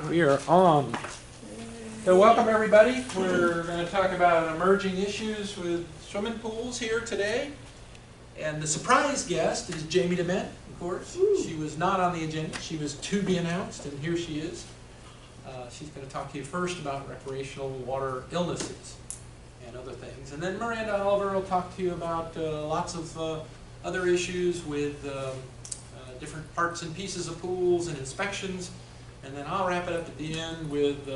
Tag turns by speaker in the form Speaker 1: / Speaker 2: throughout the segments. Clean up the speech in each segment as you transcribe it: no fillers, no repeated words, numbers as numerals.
Speaker 1: We are on. So welcome everybody. We're going to talk about emerging issues with swimming pools here today. And the surprise guest is Jamie DeMent, of course. She was not on the agenda. She was to be announced, and here she is. She's going to talk to you first about recreational water illnesses and other things. And then Miranda Oliver will talk to you about lots of other issues with different parts and pieces of pools and inspections. And then I'll wrap it up at the end with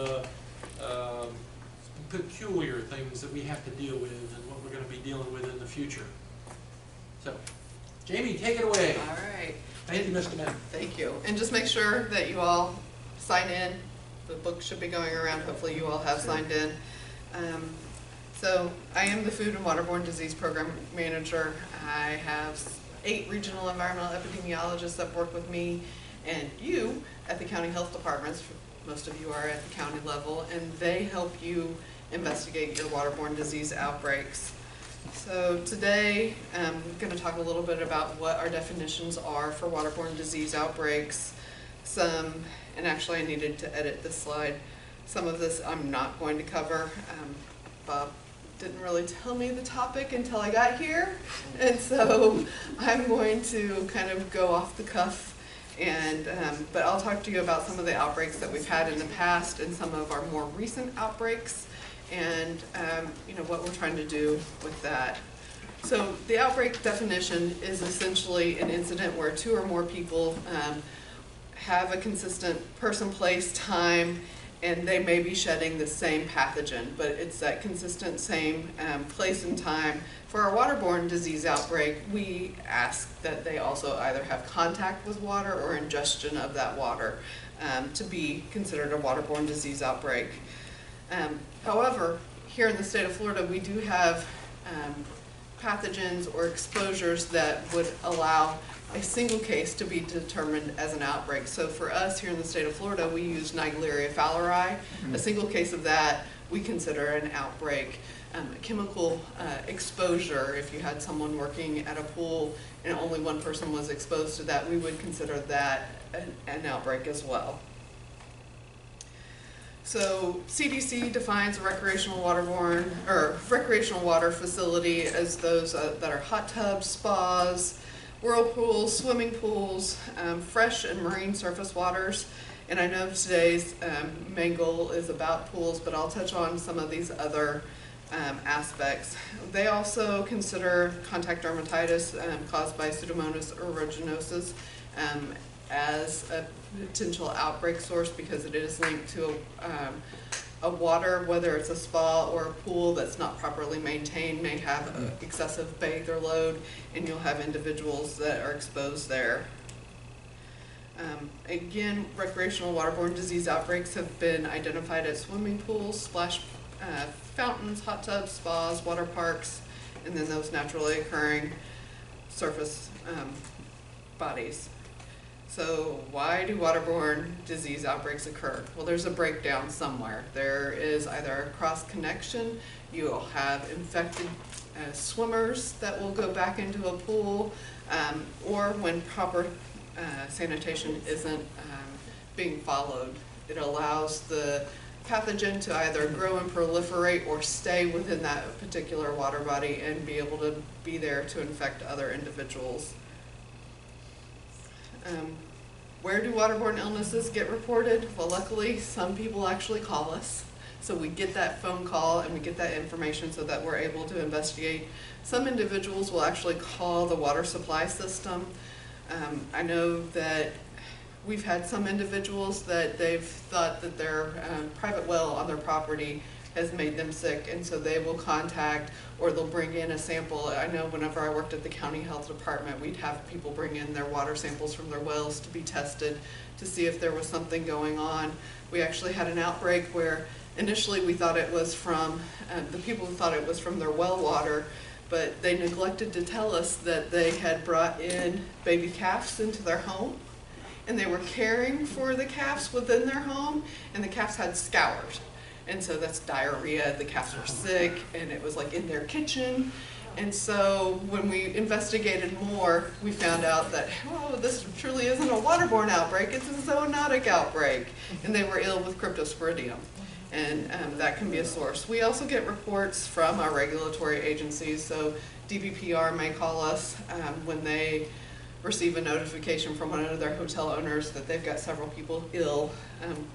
Speaker 1: peculiar things that we have to deal with and what we're going to be dealing with in the future. So, Jamie, take it away.
Speaker 2: All right.
Speaker 1: Thank you, Mr. Mann.
Speaker 2: Thank you. And just make sure that you all sign in. The book should be going around. Hopefully you all have signed in. So I am the Food and Waterborne Disease Program Manager. I have 8 regional environmental epidemiologists that work with me and you at the county health departments. Most of you are at the county level, and they help you investigate your waterborne disease outbreaks. So today I'm going to talk a little bit about what our definitions are for waterborne disease outbreaks. And actually I needed to edit this slide. Some of this I'm not going to cover. Bob didn't really tell me the topic until I got here, and so I'm going to kind of go off the cuff. And but I'll talk to you about some of the outbreaks that we've had in the past and some of our more recent outbreaks, and you know, what we're trying to do with that. So the outbreak definition is essentially an incident where 2 or more people have a consistent person, place, time, and they may be shedding the same pathogen, but it's that consistent same place and time. For our waterborne disease outbreak, we ask that they also either have contact with water or ingestion of that water to be considered a waterborne disease outbreak. However, here in the state of Florida, we do have pathogens or exposures that would allow a single case to be determined as an outbreak. So for us here in the state of Florida, we use Naegleria fowleri. A single case of that we consider an outbreak. Chemical exposure, if you had someone working at a pool and only one person was exposed to that, we would consider that an outbreak as well. So CDC defines a recreational waterborne or recreational water facility as those that are hot tubs, spas, whirlpools, swimming pools, fresh and marine surface waters. And I know today's main goal is about pools, but I'll touch on some of these other aspects. They also consider contact dermatitis caused by Pseudomonas aeruginosus as a potential outbreak source because it is linked to a water, whether it's a spa or a pool that's not properly maintained, may have excessive bather load, and you'll have individuals that are exposed there. Again, recreational waterborne disease outbreaks have been identified at swimming pools, splash fountains, hot tubs, spas, water parks, and then those naturally occurring surface bodies. So why do waterborne disease outbreaks occur? Well, there's a breakdown somewhere. There is either a cross connection, you'll have infected swimmers that will go back into a pool, or when proper sanitation isn't being followed. It allows the pathogen to either grow and proliferate or stay within that particular water body and be able to be there to infect other individuals. Where do waterborne illnesses get reported? Well, luckily, some people actually call us. So we get that phone call and we get that information so that we're able to investigate. Some individuals will actually call the water supply system. I know that we've had some individuals that they've thought that their private well on their property has made them sick, and so they will contact or they'll bring in a sample. I know whenever I worked at the county health department, we'd have people bring in their water samples from their wells to be tested to see if there was something going on. We actually had an outbreak where initially we thought it was from, the people thought it was from their well water, but they neglected to tell us that they had brought in baby calves into their home, and they were caring for the calves within their home, and the calves had scours. And so that's diarrhea, the calves were sick, and it was like in their kitchen. And so when we investigated more, we found out that, oh, this truly isn't a waterborne outbreak, it's a zoonotic outbreak. And they were ill with cryptosporidium. And that can be a source. We also get reports from our regulatory agencies. So DBPR may call us when they receive a notification from one of their hotel owners that they've got several people ill.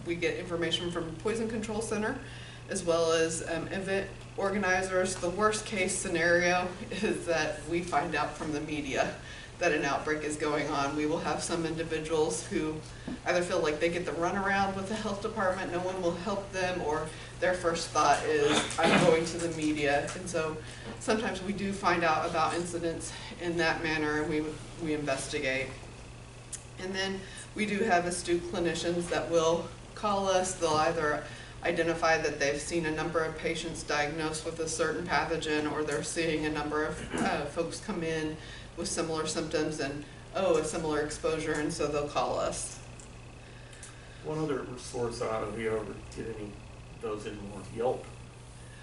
Speaker 2: We get information from Poison Control Center, as well as event organizers. The worst case scenario is that we find out from the media that an outbreak is going on. We will have some individuals who either feel like they get the runaround with the health department, no one will help them, or their first thought is, I'm going to the media. And so sometimes we do find out about incidents in that manner, and we investigate. And then we do have astute clinicians that will call us. They'll either identify that they've seen a number of patients diagnosed with a certain pathogen, or they're seeing a number of folks come in with similar symptoms and, oh, a similar exposure, and so they'll call us.
Speaker 3: One other source, do you ever get any of those anymore? Yelp,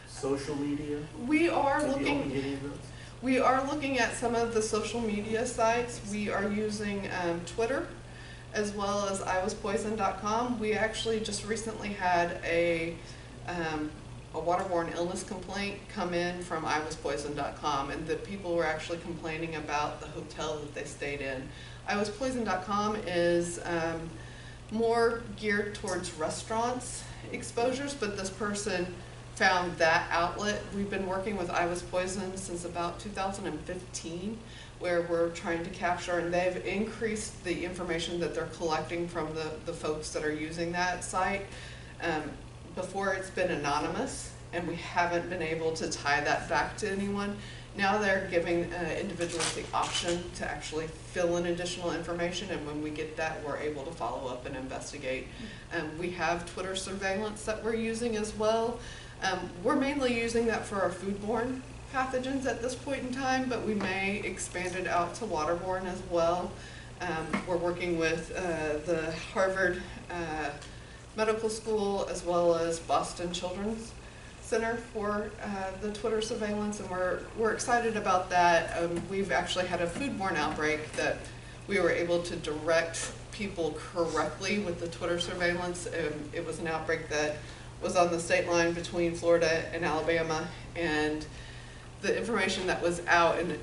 Speaker 3: social media?
Speaker 2: We are
Speaker 3: Have you
Speaker 2: looking.
Speaker 3: opened any of those?
Speaker 2: We are looking at some of the social media sites. We are using Twitter, as well as iwaspoisoned.com. We actually just recently had a waterborne illness complaint come in from iwaspoisoned.com, and the people were actually complaining about the hotel that they stayed in. iwaspoisoned.com is more geared towards restaurants exposures, but this person found that outlet. We've been working with I Was Poisoned since about 2015, where we're trying to capture, and they've increased the information that they're collecting from the folks that are using that site. Before it's been anonymous, and we haven't been able to tie that back to anyone. Now they're giving individuals the option to actually fill in additional information, and when we get that, we're able to follow up and investigate. We have Twitter surveillance that we're using as well. We're mainly using that for our foodborne pathogens at this point in time, but we may expand it out to waterborne as well. We're working with the Harvard Medical School, as well as Boston Children's Center for the Twitter surveillance, and we're excited about that. We've actually had a foodborne outbreak that we were able to direct people correctly with the Twitter surveillance. It was an outbreak that was on the state line between Florida and Alabama, and the information that was out, and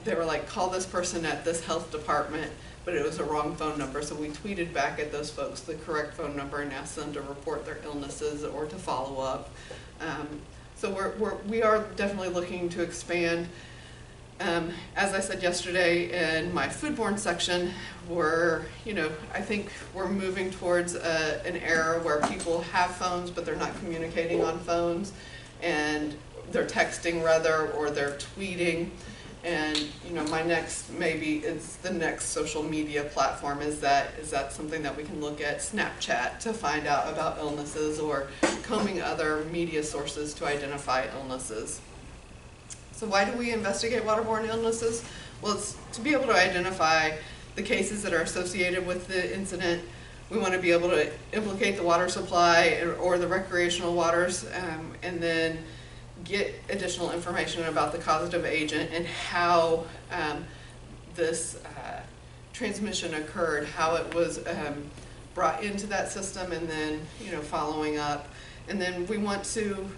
Speaker 2: they were like, call this person at this health department, but it was a wrong phone number. So we tweeted back at those folks the correct phone number and asked them to report their illnesses or to follow up. So we are definitely looking to expand. As I said yesterday in my foodborne section, I think we're moving towards an era where people have phones, but they're not communicating on phones, and they're texting rather, or they're tweeting. And my next, maybe it's the next social media platform. Is that something that we can look at Snapchat to find out about illnesses, or combing other media sources to identify illnesses? So why do we investigate waterborne illnesses? Well, it's to be able to identify the cases that are associated with the incident. We want to be able to implicate the water supply or the recreational waters, and then get additional information about the causative agent and how this transmission occurred, how it was brought into that system, and then following up. And then we want to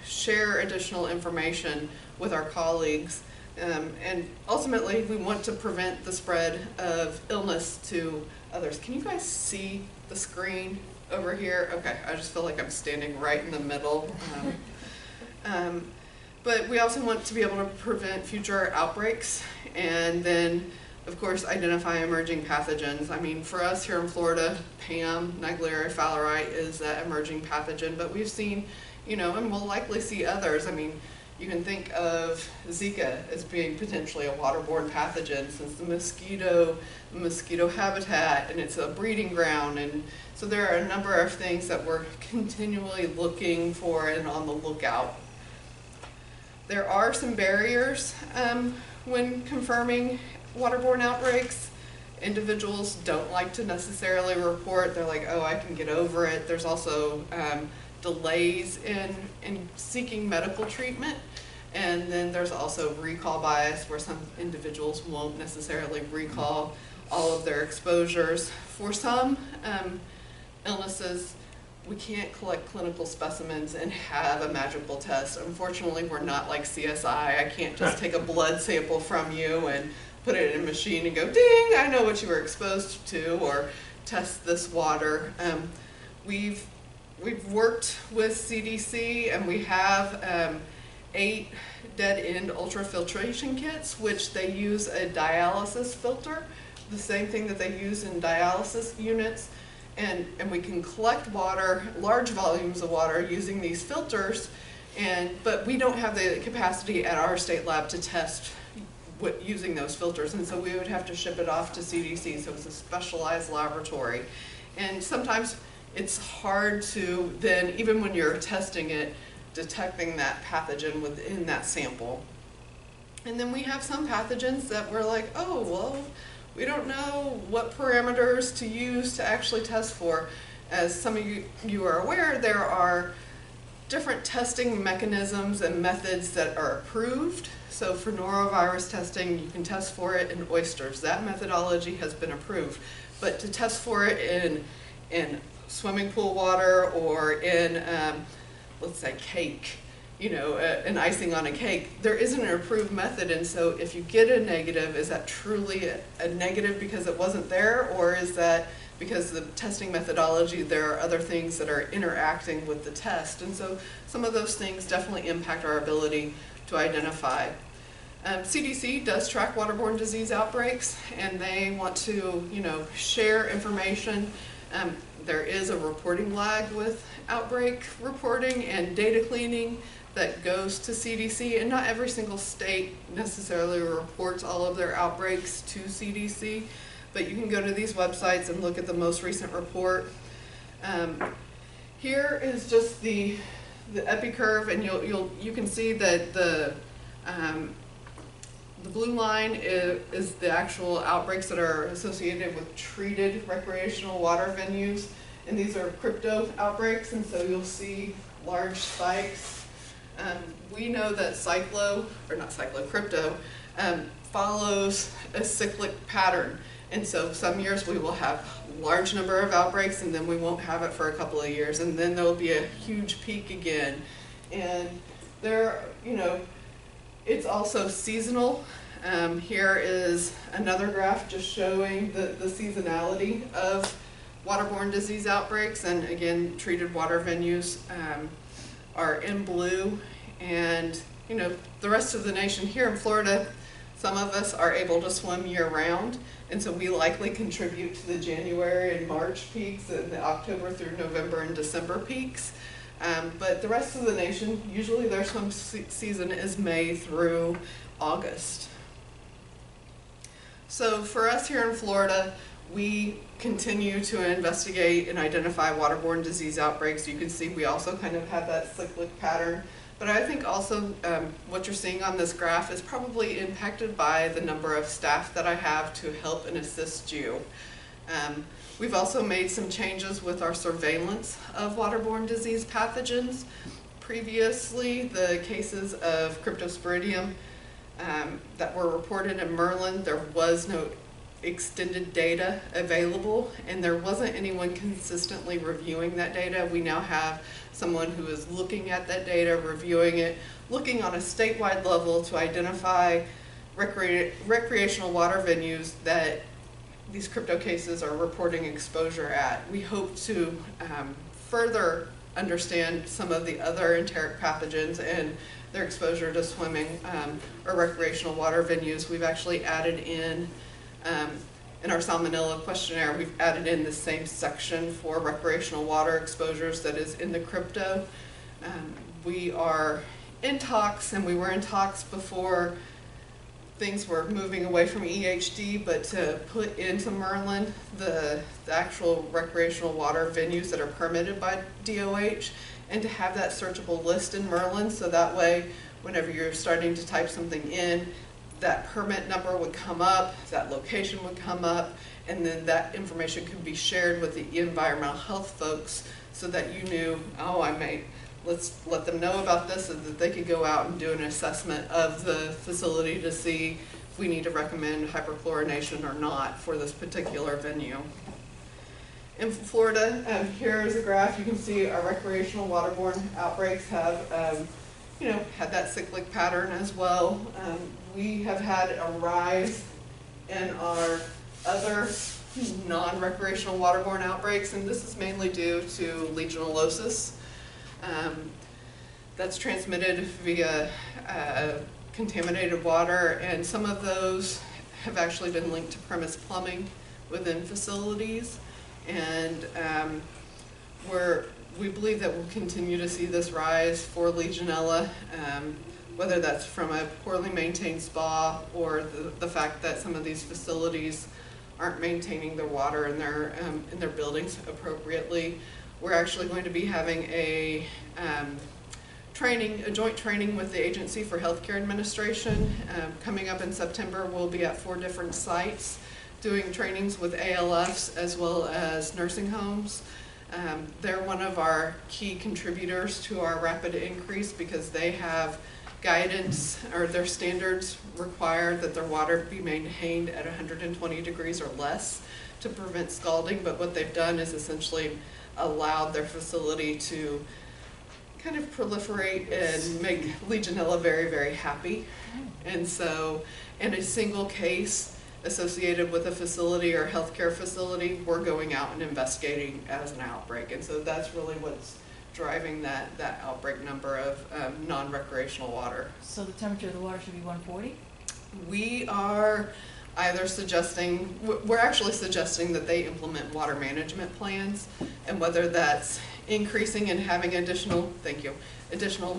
Speaker 2: share additional information with our colleagues, and ultimately we want to prevent the spread of illness to others. Can you guys see the screen over here? Okay, I just feel like I'm standing right in the middle. But we also want to be able to prevent future outbreaks, and then of course identify emerging pathogens. I mean, for us here in Florida, PAM, Naegleria fowleri, is that emerging pathogen, but we've seen, and we'll likely see others. I mean, you can think of Zika as being potentially a waterborne pathogen, since the mosquito habitat, and it's a breeding ground, and so there are a number of things that we're continually looking for and on the lookout. There are some barriers when confirming waterborne outbreaks. Individuals don't like to necessarily report. They're like, oh, I can get over it. There's also delays in seeking medical treatment. And then there's also recall bias, where some individuals won't necessarily recall all of their exposures. For some illnesses, we can't collect clinical specimens and have a magical test. Unfortunately, we're not like CSI. I can't just take a blood sample from you and put it in a machine and go, ding, I know what you were exposed to, or test this water. We've worked with CDC, and we have 8 dead-end ultrafiltration kits, which they use a dialysis filter, the same thing that they use in dialysis units. And we can collect water, large volumes of water, using these filters, but we don't have the capacity at our state lab to test using those filters, and so we would have to ship it off to CDC, so it's a specialized laboratory. And sometimes it's hard to then, even when you're testing it, detecting that pathogen within that sample. And then we have some pathogens that we're like, oh, well, we don't know what parameters to use to actually test for. As some of you are aware, there are different testing mechanisms and methods that are approved. So for norovirus testing, you can test for it in oysters. That methodology has been approved. But to test for it in swimming pool water or in, let's say, cake, an icing on a cake, there isn't an approved method. And so if you get a negative, is that truly a negative because it wasn't there, or is that because the testing methodology, there are other things that are interacting with the test? And so some of those things definitely impact our ability to identify. CDC does track waterborne disease outbreaks, and they want to, share information. There is a reporting lag with outbreak reporting and data cleaning that goes to CDC, and not every single state necessarily reports all of their outbreaks to CDC, but you can go to these websites and look at the most recent report. Here is just the epi curve, and you can see that the blue line is the actual outbreaks that are associated with treated recreational water venues, and these are crypto outbreaks, and so you'll see large spikes. We know that crypto follows a cyclic pattern, and so some years we will have a large number of outbreaks, and then we won't have it for a couple of years, and then there will be a huge peak again. And it's also seasonal. Here is another graph just showing the seasonality of waterborne disease outbreaks, and again, treated water venues are in blue. And the rest of the nation, here in Florida, some of us are able to swim year-round, and so we likely contribute to the January and March peaks and the October through November and December peaks. But the rest of the nation, usually their swim season is May through August. So for us here in Florida, we continue to investigate and identify waterborne disease outbreaks. You can see we also kind of have that cyclic pattern. But I think also what you're seeing on this graph is probably impacted by the number of staff that I have to help and assist you. We've also made some changes with our surveillance of waterborne disease pathogens. Previously, the cases of Cryptosporidium that were reported in Merlin, there was no extended data available, and there wasn't anyone consistently reviewing that data. We now have someone who is looking at that data, reviewing it, looking on a statewide level to identify recreational water venues that these crypto cases are reporting exposure at. We hope to further understand some of the other enteric pathogens and their exposure to swimming or recreational water venues. We've actually added in our salmonella questionnaire, we've added in the same section for recreational water exposures that is in the crypto. We are in talks, and we were in talks before things were moving away from EHD, but to put into Merlin the actual recreational water venues that are permitted by DOH, and to have that searchable list in Merlin, so that way whenever you're starting to type something in, that permit number would come up, that location would come up, and then that information could be shared with the environmental health folks so that you knew, oh, I may let's let them know about this so that they could go out and do an assessment of the facility to see if we need to recommend hyperchlorination or not for this particular venue. In Florida, here is a graph. You can see our recreational waterborne outbreaks have, had that cyclic pattern as well. We have had a rise in our other non-recreational waterborne outbreaks, and this is mainly due to legionellosis. That's transmitted via contaminated water, and some of those have actually been linked to premise plumbing within facilities. And we believe that we'll continue to see this rise for Legionella, whether that's from a poorly maintained spa or the fact that some of these facilities aren't maintaining their water in their buildings appropriately. We're actually going to be having a joint training with the Agency for Healthcare Administration coming up in September. We'll be at 4 different sites doing trainings with ALFs as well as nursing homes. They're one of our key contributors to our rapid increase because they have guidance, or their standards require that their water be maintained at 120 degrees or less to prevent scalding, but what they've done is essentially allowed their facility to kind of proliferate and make Legionella very, very happy. And so in a single case associated with a facility or healthcare facility, we're going out and investigating as an outbreak. And so that's really what's driving that outbreak number of non-recreational water.
Speaker 4: So the temperature of the water should be 140?
Speaker 2: We are either suggesting, we're actually suggesting that they implement water management plans, and whether that's increasing and having additional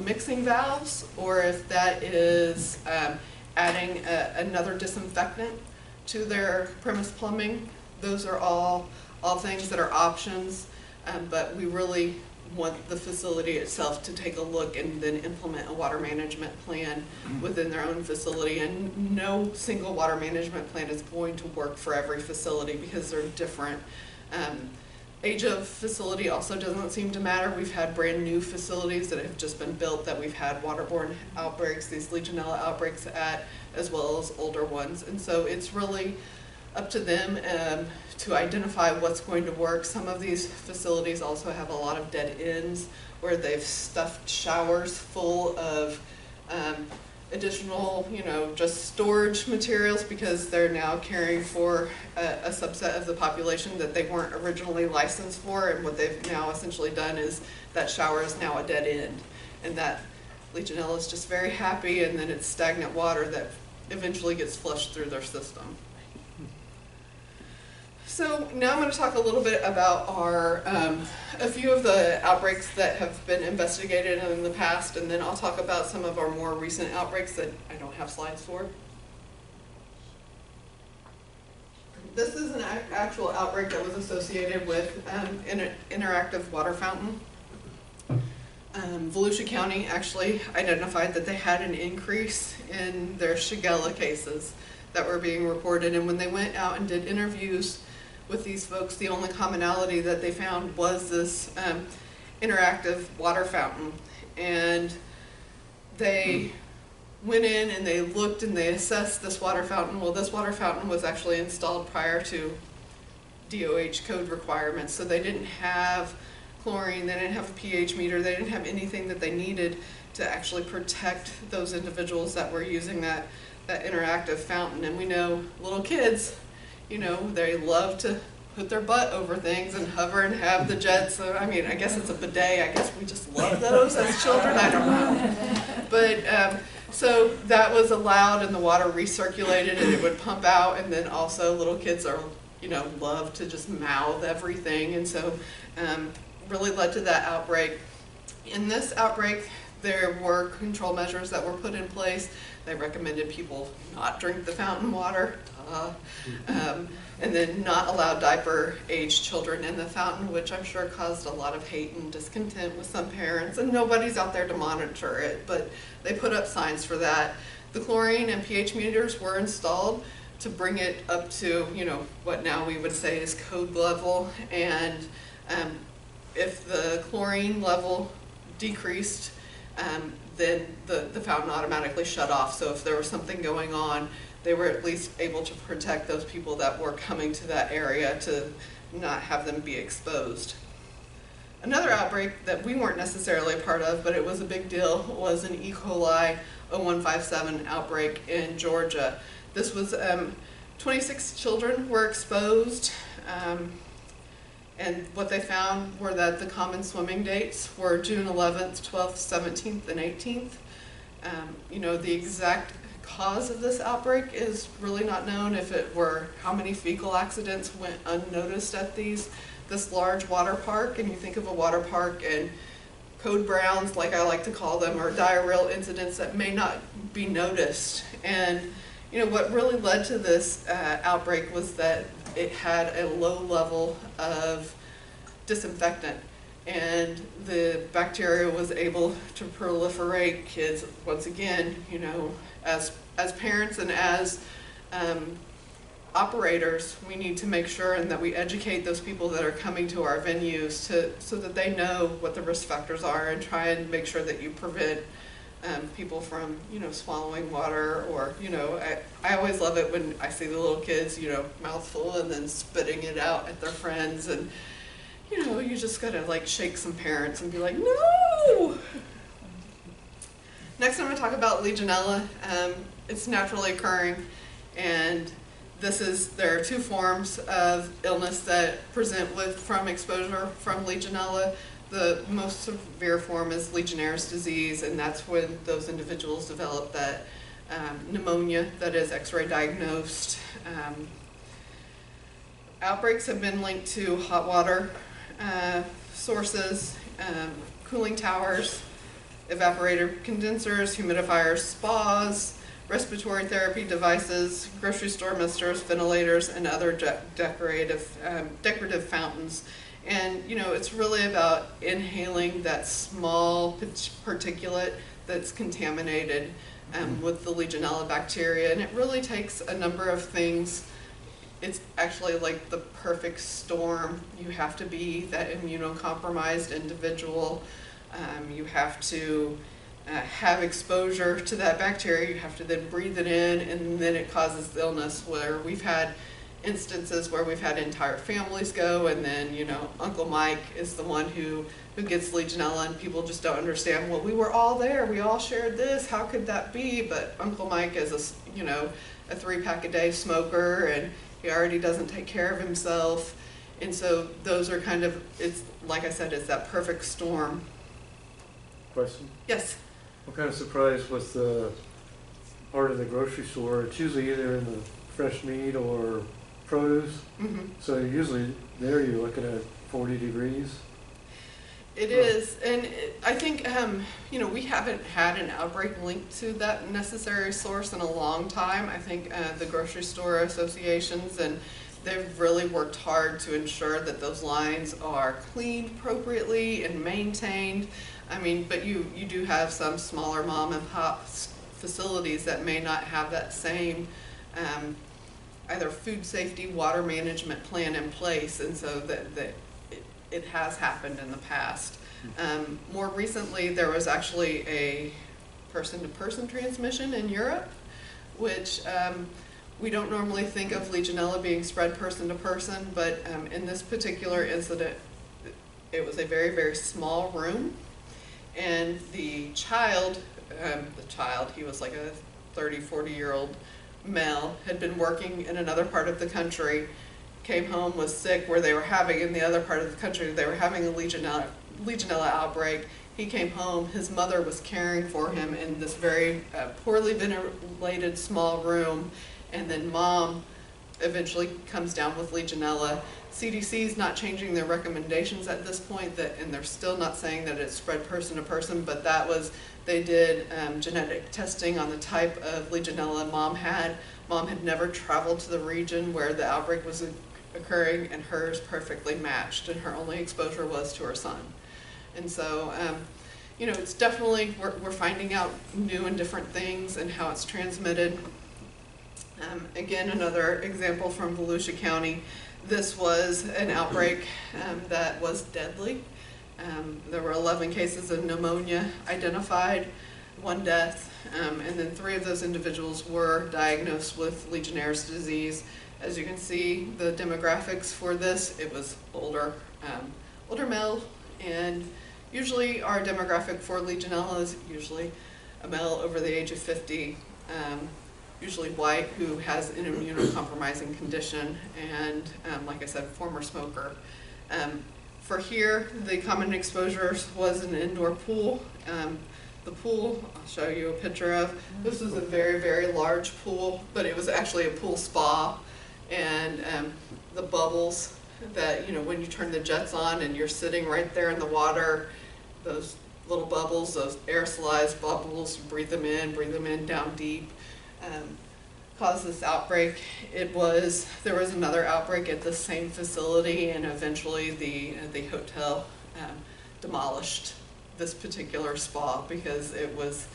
Speaker 2: mixing valves, or if that is adding another disinfectant to their premise plumbing. Those are all things that are options, but we really want the facility itself to take a look and then implement a water management plan within their own facility. And no single water management plan is going to work for every facility because they're different. Age of facility also doesn't seem to matter. We've had brand new facilities that have just been built that we've had waterborne outbreaks, these Legionella outbreaks at, as well as older ones. And so it's really up to them to identify what's going to work. Some of these facilities also have a lot of dead ends where they've stuffed showers full of additional, just storage materials because they're now caring for a subset of the population that they weren't originally licensed for, and what they've now essentially done is that shower is now a dead end, and that Legionella is just very happy, and then it's stagnant water that eventually gets flushed through their system. So now I'm going to talk a little bit about a few of the outbreaks that have been investigated in the past, and then I'll talk about some of our more recent outbreaks that I don't have slides for. This is an actual outbreak that was associated with an interactive water fountain. Volusia County actually identified that they had an increase in their Shigella cases that were being reported, and when they went out and did interviews with these folks, the only commonality that they found was this interactive water fountain. And they went in and they looked and they assessed this water fountain. Well, this water fountain was actually installed prior to DOH code requirements, so they didn't have chlorine, they didn't have a pH meter, they didn't have anything that they needed to actually protect those individuals that were using that interactive fountain. And we know little kids, they love to put their butt over things and hover and have the jets. So, I guess it's a bidet. I guess we just love those as children. I don't know. But so that was allowed, and the water recirculated, and it would pump out. And then also little kids love to just mouth everything, and so really led to that outbreak. In this outbreak, there were control measures that were put in place. They recommended people not drink the fountain water, and then not allow diaper-aged children in the fountain, which I'm sure caused a lot of hate and discontent with some parents, and nobody's out there to monitor it, but they put up signs for that. The chlorine and pH meters were installed to bring it up to, what now we would say is code level, and if the chlorine level decreased, then the fountain automatically shut off. So if there was something going on, they were at least able to protect those people that were coming to that area to not have them be exposed. Another outbreak that we weren't necessarily a part of, but it was a big deal, was an E. coli O157 outbreak in Georgia. This was 26 children were exposed, and what they found were that the common swimming dates were June 11th, 12th, 17th, and 18th. You know, the exact cause of this outbreak is really not known. If it were how many fecal accidents went unnoticed at this large water park, and you think of a water park and code browns, like I like to call them, or diarrheal incidents that may not be noticed. And you know, what really led to this outbreak was that it had a low level of disinfectant, and the bacteria was able to proliferate. Kids, once again, you know, as parents and as operators, we need to make sure and that we educate those people that are coming to our venues so that they know what the risk factors are, and try and make sure that you prevent people from, you know, swallowing water, or, you know, I always love it when I see the little kids, you know, mouthful and then spitting it out at their friends, and, you know, you just gotta like shake some parents and be like, no! Next I'm gonna talk about Legionella. It's naturally occurring, and there are two forms of illness that present from exposure from Legionella. The most severe form is Legionnaires Disease, and that's when those individuals develop that pneumonia that is X-ray diagnosed. Outbreaks have been linked to hot water sources, cooling towers, evaporator condensers, humidifiers, spas, respiratory therapy devices, grocery store misters, ventilators, and other decorative fountains. And you know, it's really about inhaling that small particulate that's contaminated with the Legionella bacteria. And it really takes a number of things. It's actually like the perfect storm. You have to be that immunocompromised individual. You have to have exposure to that bacteria. You have to then breathe it in, and then it causes the illness, where we've had instances where we've had entire families go, and then, you know, Uncle Mike is the one who gets Legionella, and people just don't understand, well, we were all there, we all shared this, how could that be? But Uncle Mike is a, you know, a 3-pack a day smoker, and he already doesn't take care of himself. And so those are kind of, it's like I said, it's that perfect storm.
Speaker 5: Question?
Speaker 2: Yes?
Speaker 5: What kind of surprise was the part of the grocery store? It's usually either in the fresh meat or produce.
Speaker 2: Mm-hmm.
Speaker 5: So usually there you're looking at 40 degrees.
Speaker 2: It is, and I think, you know, we haven't had an outbreak linked to that necessary source in a long time. I think the grocery store associations, and they've really worked hard to ensure that those lines are cleaned appropriately and maintained. I mean, but you do have some smaller mom and pop facilities that may not have that same either food safety, water management plan in place, and so it has happened in the past. More recently, there was actually a person-to-person transmission in Europe, which we don't normally think of Legionella being spread person-to-person, but in this particular incident, it was a very, very small room, and the child, he was like a 30, 40-year-old male, had been working in another part of the country, came home, was sick, where they were having, in the other part of the country, they were having a Legionella outbreak. He came home, his mother was caring for him in this very poorly ventilated small room, and then mom eventually comes down with Legionella. CDC is not changing their recommendations at this point, and they're still not saying that it's spread person to person, but that was, they did genetic testing on the type of Legionella mom had. Mom had never traveled to the region where the outbreak was occurring, and hers perfectly matched, and her only exposure was to her son. And so, you know, it's definitely, we're finding out new and different things and how it's transmitted. Again, another example from Volusia County. This was an outbreak that was deadly. There were 11 cases of pneumonia identified, 1 death, and then 3 of those individuals were diagnosed with Legionnaires disease. As you can see, the demographics for this, it was older male, and usually our demographic for Legionella is usually a male over the age of 50, usually white, who has an immunocompromising condition, and like I said, former smoker. For here, the common exposures was an indoor pool. The pool, I'll show you a picture of. This was a very, very large pool, but it was actually a pool spa. And the bubbles that, you know, when you turn the jets on and you're sitting right there in the water, those little bubbles, those aerosolized bubbles, you breathe them in down deep, caused this outbreak. There was another outbreak at the same facility, and eventually the hotel demolished this particular spa because it was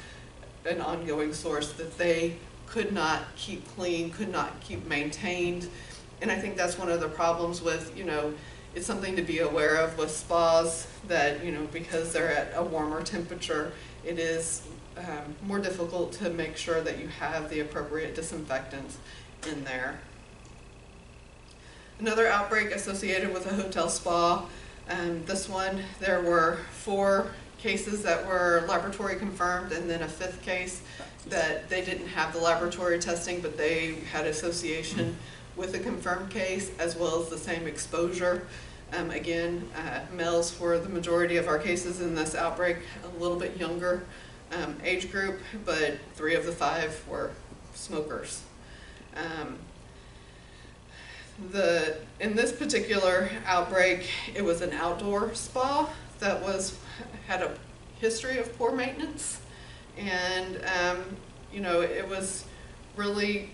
Speaker 2: an ongoing source that they could not keep clean, could not keep maintained. And I think that's one of the problems with, you know, it's something to be aware of with spas that, you know, because they're at a warmer temperature, it is more difficult to make sure that you have the appropriate disinfectants in there. Another outbreak associated with a hotel spa, this one, there were 4 cases that were laboratory confirmed, and then a 5th case that they didn't have the laboratory testing, but they had association with a confirmed case as well as the same exposure. Again, males were the majority of our cases in this outbreak, a little bit younger age group, but 3 of the 5 were smokers. In this particular outbreak, it was an outdoor spa that had a history of poor maintenance, and you know, it was really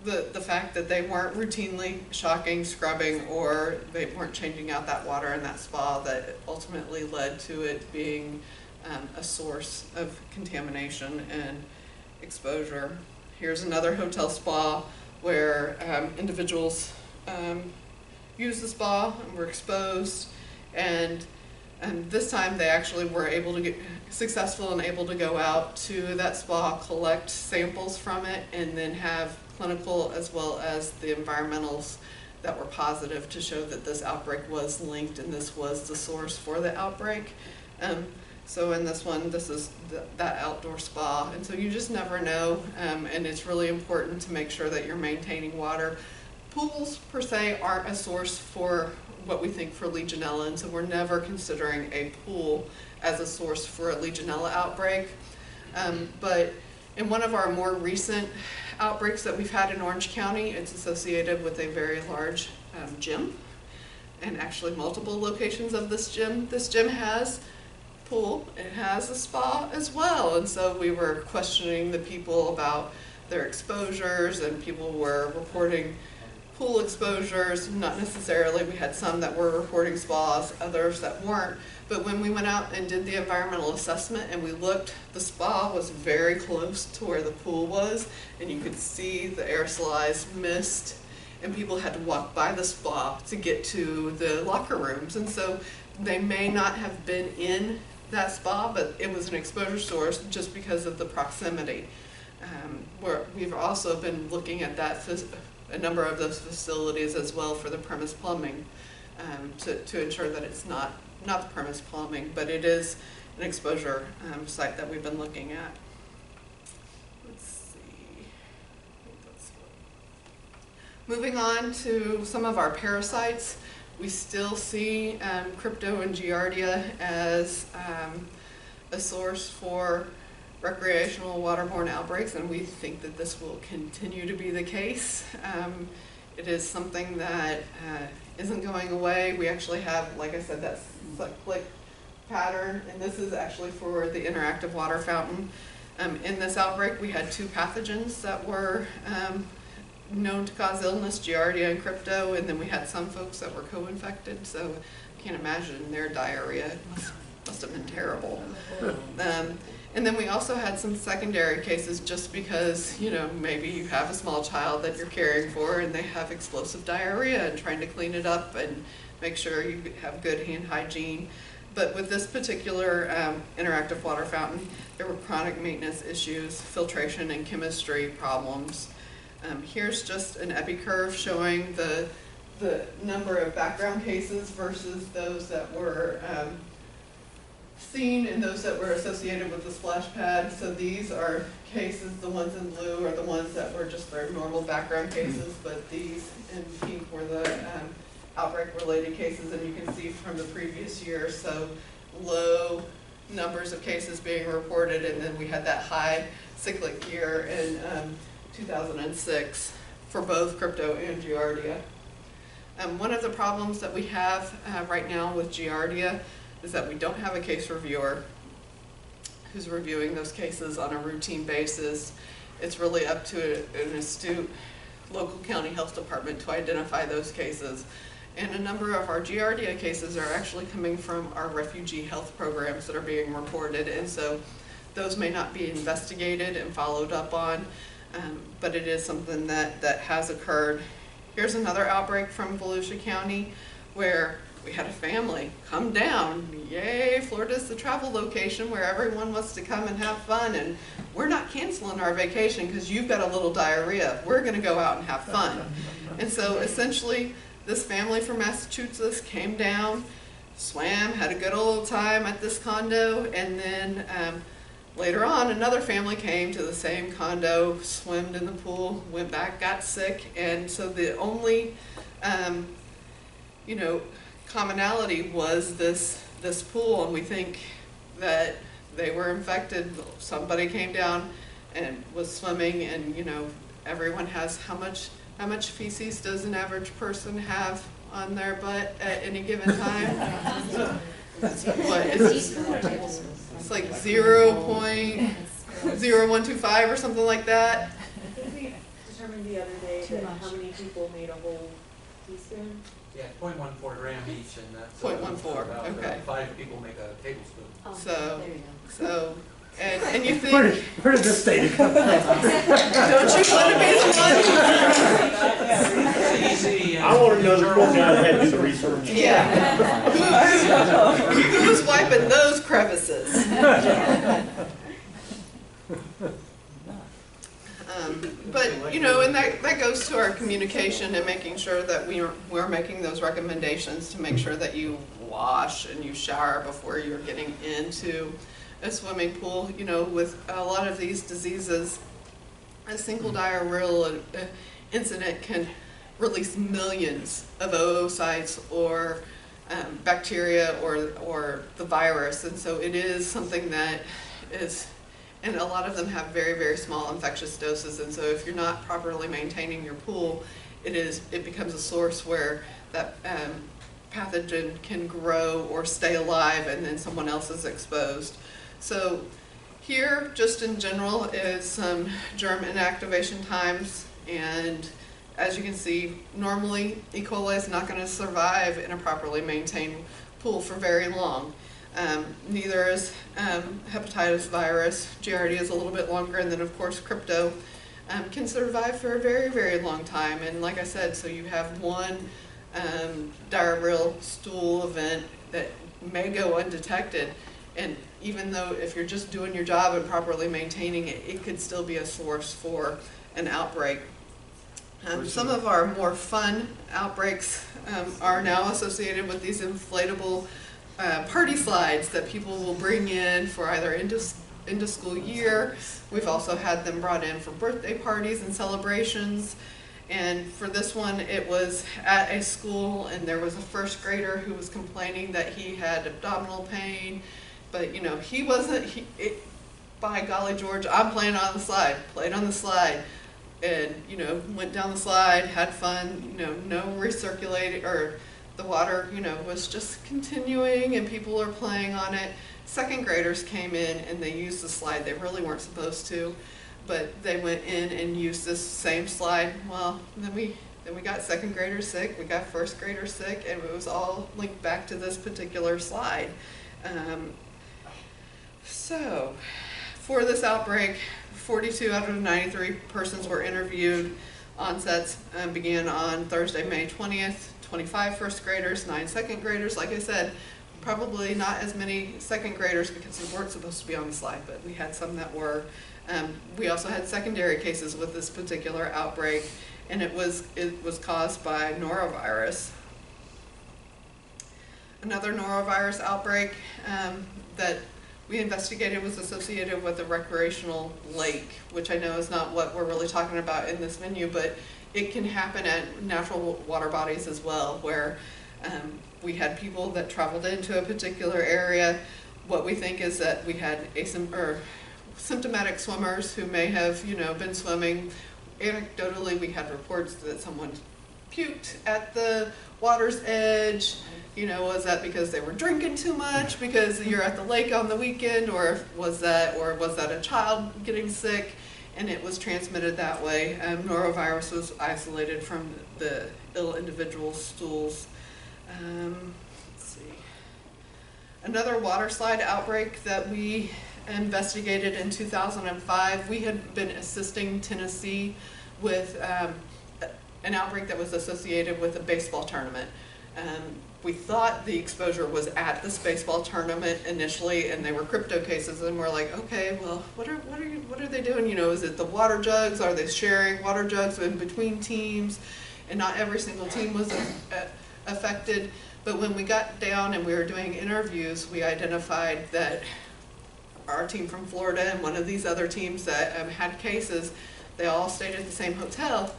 Speaker 2: the fact that they weren't routinely shocking, scrubbing, or they weren't changing out that water in that spa that ultimately led to it being a source of contamination and exposure. Here's another hotel spa where individuals used the spa and were exposed, and this time they actually were able to get successful and able to go out to that spa, collect samples from it, and then have clinical as well as the environmentals that were positive to show that this outbreak was linked and this was the source for the outbreak. So in this one, this is that outdoor spa, and so you just never know, and it's really important to make sure that you're maintaining water. Pools per se aren't a source for what we think for Legionella, and so we're never considering a pool as a source for a Legionella outbreak. But in one of our more recent outbreaks that we've had in Orange County, it's associated with a very large gym, and actually multiple locations of this gym. This gym has a pool, it has a spa as well, and so we were questioning the people about their exposures, and people were reporting pool exposures, not necessarily. We had some that were reporting spas, others that weren't. But when we went out and did the environmental assessment and we looked, the spa was very close to where the pool was, and you could see the aerosolized mist, and people had to walk by the spa to get to the locker rooms. And so they may not have been in that spa, but it was an exposure source just because of the proximity. We've also been looking at a number of those facilities as well for the premise plumbing, to ensure that it's not the premise plumbing, but it is an exposure site that we've been looking at. Let's see. Moving on to some of our parasites, we still see crypto and giardia as a source for recreational waterborne outbreaks, and we think that this will continue to be the case. It is something that isn't going away. We actually have, like I said, that click pattern, and this is actually for the interactive water fountain. In this outbreak, we had 2 pathogens that were known to cause illness, giardia and crypto, and then we had some folks that were co-infected, so I can't imagine their diarrhea. It must have been terrible. And then we also had some secondary cases just because, you know, maybe you have a small child that you're caring for and they have explosive diarrhea, and trying to clean it up and make sure you have good hand hygiene. But with this particular interactive water fountain, there were chronic maintenance issues, filtration and chemistry problems. Here's just an epi curve showing the number of background cases versus those that were seen and those that were associated with the splash pad. So these are cases, the ones in blue are the ones that were just their normal background cases, but these in pink were the outbreak related cases, and you can see from the previous year, so low numbers of cases being reported, and then we had that high cyclic year in 2006 for both crypto and giardia. One of the problems that we have right now with giardia is that we don't have a case reviewer who's reviewing those cases on a routine basis. It's really up to an astute local county health department to identify those cases. And a number of our giardia cases are actually coming from our refugee health programs that are being reported, and so those may not be investigated and followed up on, but it is something that has occurred. Here's another outbreak from Volusia County where we had a family come down. Yay, Florida's the travel location where everyone wants to come and have fun, and we're not canceling our vacation because you've got a little diarrhea. We're going to go out and have fun. And so essentially this family from Massachusetts came down, swam, had a good old time at this condo, and then later on another family came to the same condo, swam in the pool, went back, got sick, and so the only commonality was this pool, and we think that they were infected. Somebody came down and was swimming, and everyone has how much feces does an average person have on their butt at any given time? It's like 0.0125 or something like that.
Speaker 6: I think we determined the other day that how many people made a whole teaspoon.
Speaker 1: Yeah, 0.14 gram each, and that's
Speaker 2: 0.14,
Speaker 1: about,
Speaker 2: okay.
Speaker 1: 5 people make a tablespoon.
Speaker 6: Oh,
Speaker 2: So-
Speaker 6: there you go.
Speaker 2: So, and you think,
Speaker 5: Where did this data come from?
Speaker 2: don't you want to be the
Speaker 1: It's easy.
Speaker 3: I want to know the poor guy that had to do the research.
Speaker 2: one? Yeah. Who's wiping those crevices? But and that goes to our communication and making sure that we're making those recommendations to make sure that you wash and you shower before you're getting into a swimming pool. With a lot of these diseases, a single diarrheal incident can release millions of oocytes or bacteria or the virus, and so it is something that is. And a lot of them have very, very small infectious doses, and so if you're not properly maintaining your pool, it becomes a source where that pathogen can grow or stay alive, and then someone else is exposed. So here, just in general, is some germ inactivation times, and as you can see, normally E. coli is not going to survive in a properly maintained pool for very long. Neither is hepatitis virus. Giardia is a little bit longer, and then of course crypto can survive for a very, very long time. And like I said, so you have one diarrheal stool event that may go undetected, and even though if you're just doing your job and properly maintaining it, it could still be a source for an outbreak. Some of our more fun outbreaks are now associated with these inflatable party slides that people will bring in for either end of school year. We've also had them brought in for birthday parties and celebrations. And for this one, it was at a school, and there was a first grader who was complaining that he had abdominal pain, but he wasn't. By golly George, I'm playing on the slide. Played on the slide, and went down the slide, had fun. No recirculating, or the water, was just continuing, and people are playing on it. Second graders came in and they used the slide. They really weren't supposed to, but they went in and used this same slide. Well, then we got second graders sick, we got first graders sick, and it was all linked back to this particular slide. So, for this outbreak, 42 out of 93 persons were interviewed. Onsets began on Thursday, May 20th. 25 first graders, 9 second graders. Like I said, probably not as many second graders because they weren't supposed to be on the slide, but we had some that were. We also had secondary cases with this particular outbreak, and it was caused by norovirus. Another norovirus outbreak that we investigated was associated with a recreational lake, which I know is not what we're really talking about in this menu, but it can happen at natural water bodies as well, where we had people that traveled into a particular area. What we think is that we had symptomatic swimmers who may have, been swimming. Anecdotally, we had reports that someone puked at the water's edge. Was that because they were drinking too much because you're at the lake on the weekend, or was that a child getting sick and it was transmitted that way? Norovirus was isolated from the ill individual's stools. Let's see. Another water slide outbreak that we investigated in 2005, we had been assisting Tennessee with an outbreak that was associated with a baseball tournament. We thought the exposure was at this baseball tournament initially, and they were crypto cases, and we're like, okay, well, what are they doing? Is it the water jugs? Are they sharing water jugs in between teams? And not every single team was affected. But when we got down and we were doing interviews, we identified that our team from Florida and one of these other teams that had cases, they all stayed at the same hotel,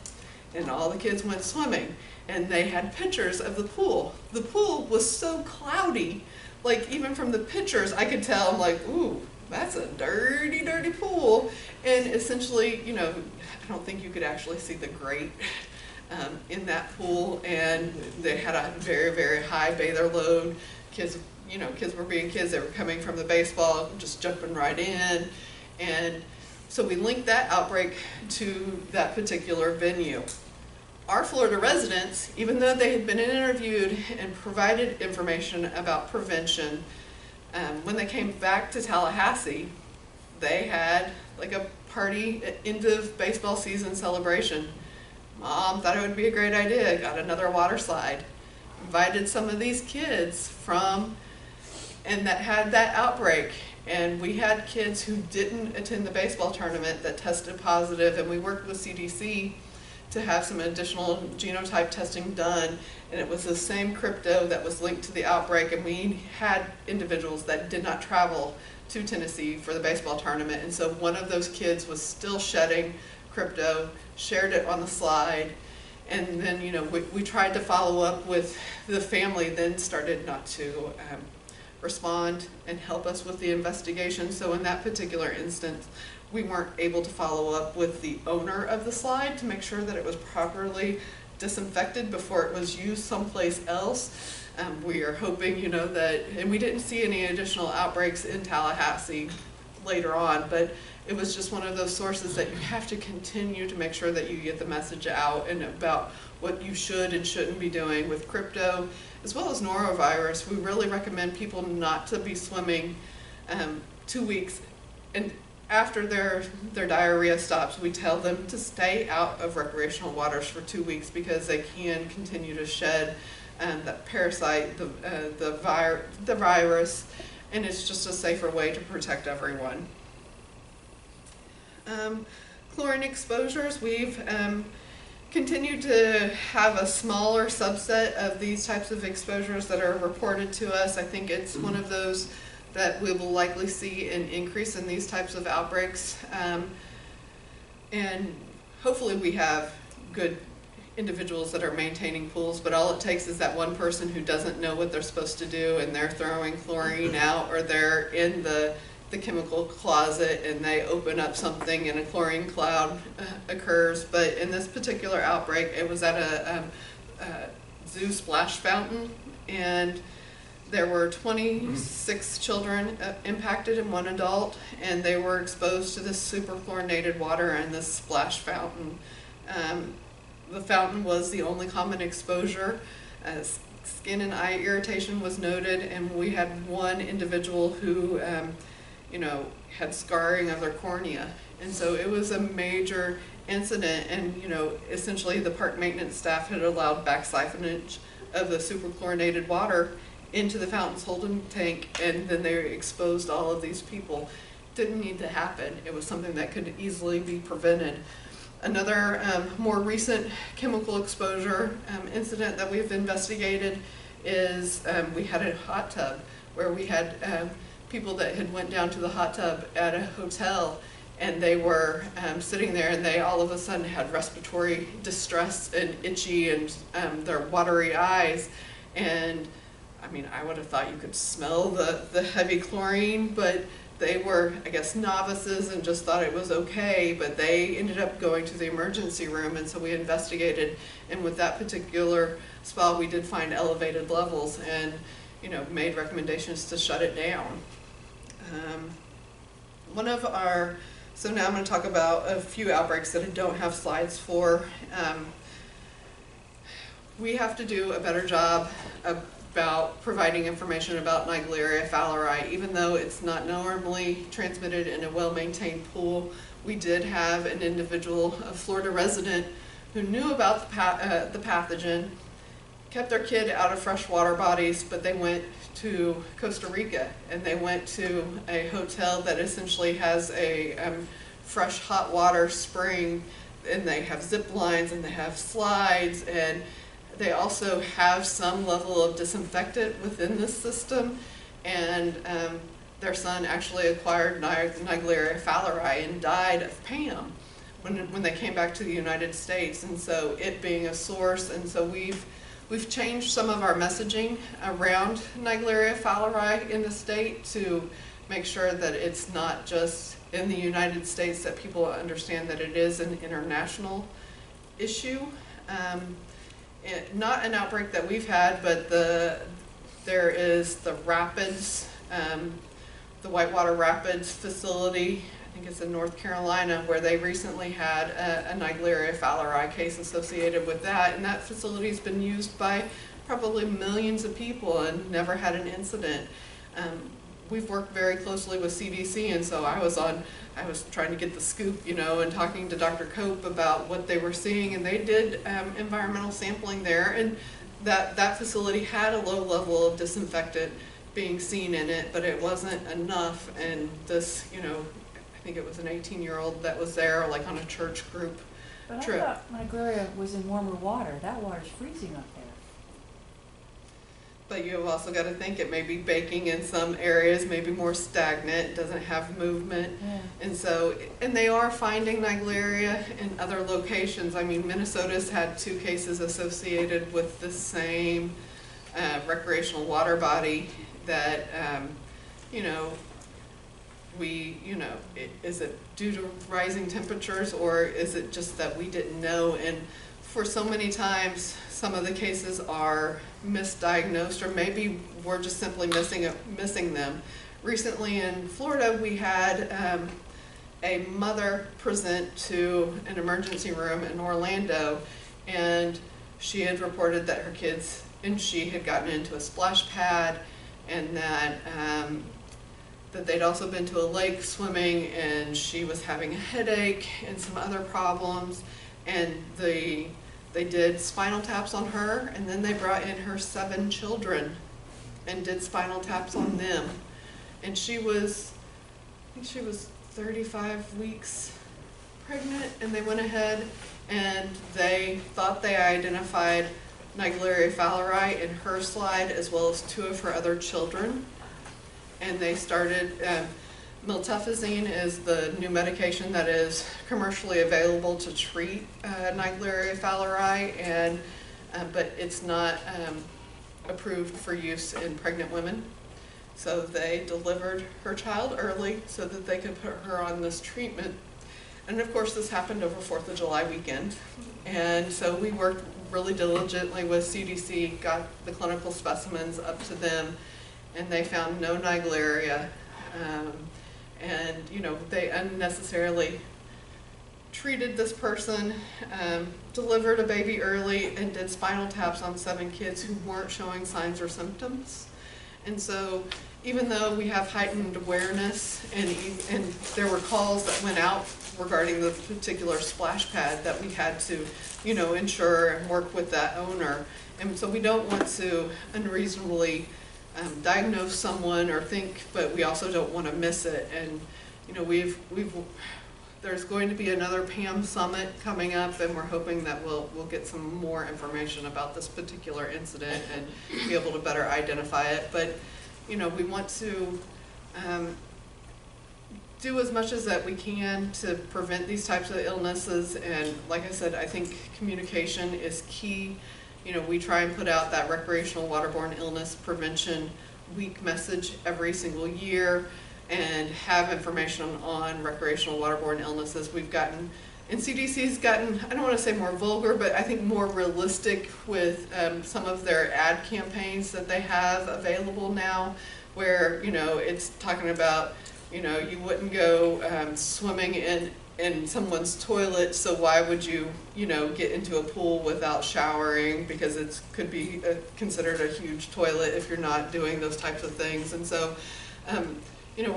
Speaker 2: and all the kids went swimming. And they had pictures of the pool. The pool was so cloudy, like even from the pictures I could tell, I'm like, ooh, that's a dirty, dirty pool. And essentially, I don't think you could actually see the grate in that pool. And they had a very, very high bather load. Kids were being kids. They were coming from the baseball, just jumping right in. And so we linked that outbreak to that particular venue. Our Florida residents, even though they had been interviewed and provided information about prevention, when they came back to Tallahassee, they had like a party, end of baseball season celebration. Mom thought it would be a great idea, got another water slide, invited some of these kids and that had that outbreak. And we had kids who didn't attend the baseball tournament that tested positive, and we worked with CDC to have some additional genotype testing done, and it was the same crypto that was linked to the outbreak, and we had individuals that did not travel to Tennessee for the baseball tournament, and so one of those kids was still shedding crypto, shared it on the slide, and then we tried to follow up with the family, then started not to respond and help us with the investigation. So in that particular instance, we weren't able to follow up with the owner of the slide to make sure that it was properly disinfected before it was used someplace else. We are hoping, that, and we didn't see any additional outbreaks in Tallahassee later on, but it was just one of those sources that you have to continue to make sure that you get the message out and about what you should and shouldn't be doing with crypto, as well as norovirus. We really recommend people not to be swimming 2 weeks, and after their diarrhea stops, we tell them to stay out of recreational waters for 2 weeks because they can continue to shed that parasite, the virus, and it's just a safer way to protect everyone. Chlorine exposures, we've continued to have a smaller subset of these types of exposures that are reported to us. I think it's one of those that we will likely see an increase in these types of outbreaks. And hopefully we have good individuals that are maintaining pools, but all it takes is that one person who doesn't know what they're supposed to do and they're throwing chlorine out, or they're in the chemical closet and they open up something and a chlorine cloud occurs. But in this particular outbreak, it was at a zoo splash fountain, and there were 26 children impacted and 1 adult, and they were exposed to this superchlorinated water in this splash fountain. The fountain was the only common exposure. Skin and eye irritation was noted, and we had one individual who had scarring of their cornea. And so it was a major incident, and essentially the park maintenance staff had allowed back siphonage of the superchlorinated water, into the Fountains holding tank, and then they exposed all of these people. Didn't need to happen. It was something that could easily be prevented. Another more recent chemical exposure incident that we've investigated is we had a hot tub where we had people that had went down to the hot tub at a hotel, and they were sitting there, and they all of a sudden had respiratory distress and itchy and their watery eyes. And I mean, I would have thought you could smell the heavy chlorine, but they were, I guess, novices and just thought it was okay, but they ended up going to the emergency room, and so we investigated, and with that particular spot we did find elevated levels and, you know, made recommendations to shut it down. So now I'm going to talk about a few outbreaks that I don't have slides for. We have to do a better job about providing information about Naegleria fowleri. Even though it's not normally transmitted in a well-maintained pool, we did have an individual, a Florida resident, who knew about the pathogen, kept their kid out of freshwater bodies, but they went to Costa Rica, and they went to a hotel that essentially has a fresh hot water spring, and they have zip lines, and they have slides, and they also have some level of disinfectant within this system. And their son actually acquired Naegleria fowleri and died of PAM when they came back to the United States. And so it being a source, and so we've changed some of our messaging around Naegleria fowleri in the state to make sure that it's not just in the United States, that people understand that it is an international issue. Not an outbreak that we've had, but there is the Rapids, the Whitewater Rapids facility, I think it's in North Carolina, where they recently had a Naegleria fowleri case associated with that, and that facility's been used by probably millions of people and never had an incident. We've worked very closely with CDC, and so I was trying to get the scoop, you know, and talking to Dr. Cope about what they were seeing, and they did environmental sampling there, and that facility had a low level of disinfectant being seen in it, but it wasn't enough. And this, you know, I think it was an 18-year-old that was there, like on a church group
Speaker 4: But
Speaker 2: trip.
Speaker 4: I thought Naegleria was in warmer water. That water's freezing up there.
Speaker 2: But you've also got to think it may be baking in some areas, maybe more stagnant, doesn't have movement.
Speaker 4: Yeah.
Speaker 2: And so, and they are finding Naegleria in other locations. I mean, Minnesota's had 2 cases associated with the same recreational water body that, you know, is it due to rising temperatures, or is it just that we didn't know? And for so many times, some of the cases are misdiagnosed, or maybe we're just simply missing them. Recently in Florida, we had a mother present to an emergency room in Orlando, and she had reported that her kids and she had gotten into a splash pad, and that they'd also been to a lake swimming, and she was having a headache and some other problems, and they did spinal taps on her, and then they brought in her 7 children and did spinal taps on them. And I think she was 35 weeks pregnant, and they went ahead and they thought they identified Naegleria fowleri in her slide, as well as 2 of her other children. And they started, miltefosine is the new medication that is commercially available to treat Naegleria fowleri, but it's not approved for use in pregnant women. So they delivered her child early so that they could put her on this treatment. And of course, this happened over 4th of July weekend. And so we worked really diligently with CDC, got the clinical specimens up to them, and they found no Naegleria. And, you know, they unnecessarily treated this person, delivered a baby early, and did spinal taps on 7 kids who weren't showing signs or symptoms. And so, even though we have heightened awareness, and there were calls that went out regarding the particular splash pad that we had to, you know, ensure and work with that owner. And so we don't want to unreasonably diagnose someone or think, but we also don't want to miss it. And you know, there's going to be another PAM summit coming up, and we're hoping that we'll get some more information about this particular incident and be able to better identify it. But you know, we want to do as much as that we can to prevent these types of illnesses. And like I said, I think communication is key. You know, we try and put out that recreational waterborne illness prevention week message every single year and have information on recreational waterborne illnesses. We've gotten, and CDC's gotten, I don't want to say more vulgar, but I think more realistic with some of their ad campaigns that they have available now, where, you know, it's talking about, you know, you wouldn't go swimming in someone's toilet, so why would you, you know, get into a pool without showering, because it could be considered a huge toilet if you're not doing those types of things. And so, you know,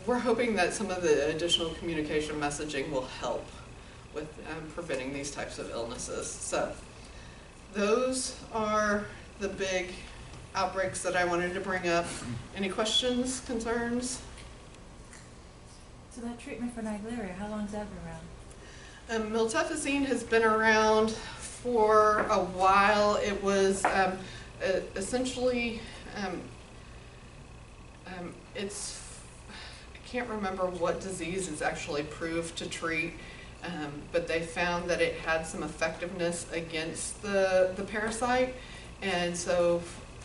Speaker 2: we're hoping that some of the additional communication messaging will help with preventing these types of illnesses. So those are the big outbreaks that I wanted to bring up. Any questions, concerns?
Speaker 4: So that treatment for Naegleria, how long has that been around?
Speaker 2: Miltefosine has been around for a while. It was essentially, I can't remember what disease is actually proved to treat, but they found that it had some effectiveness against the parasite. And so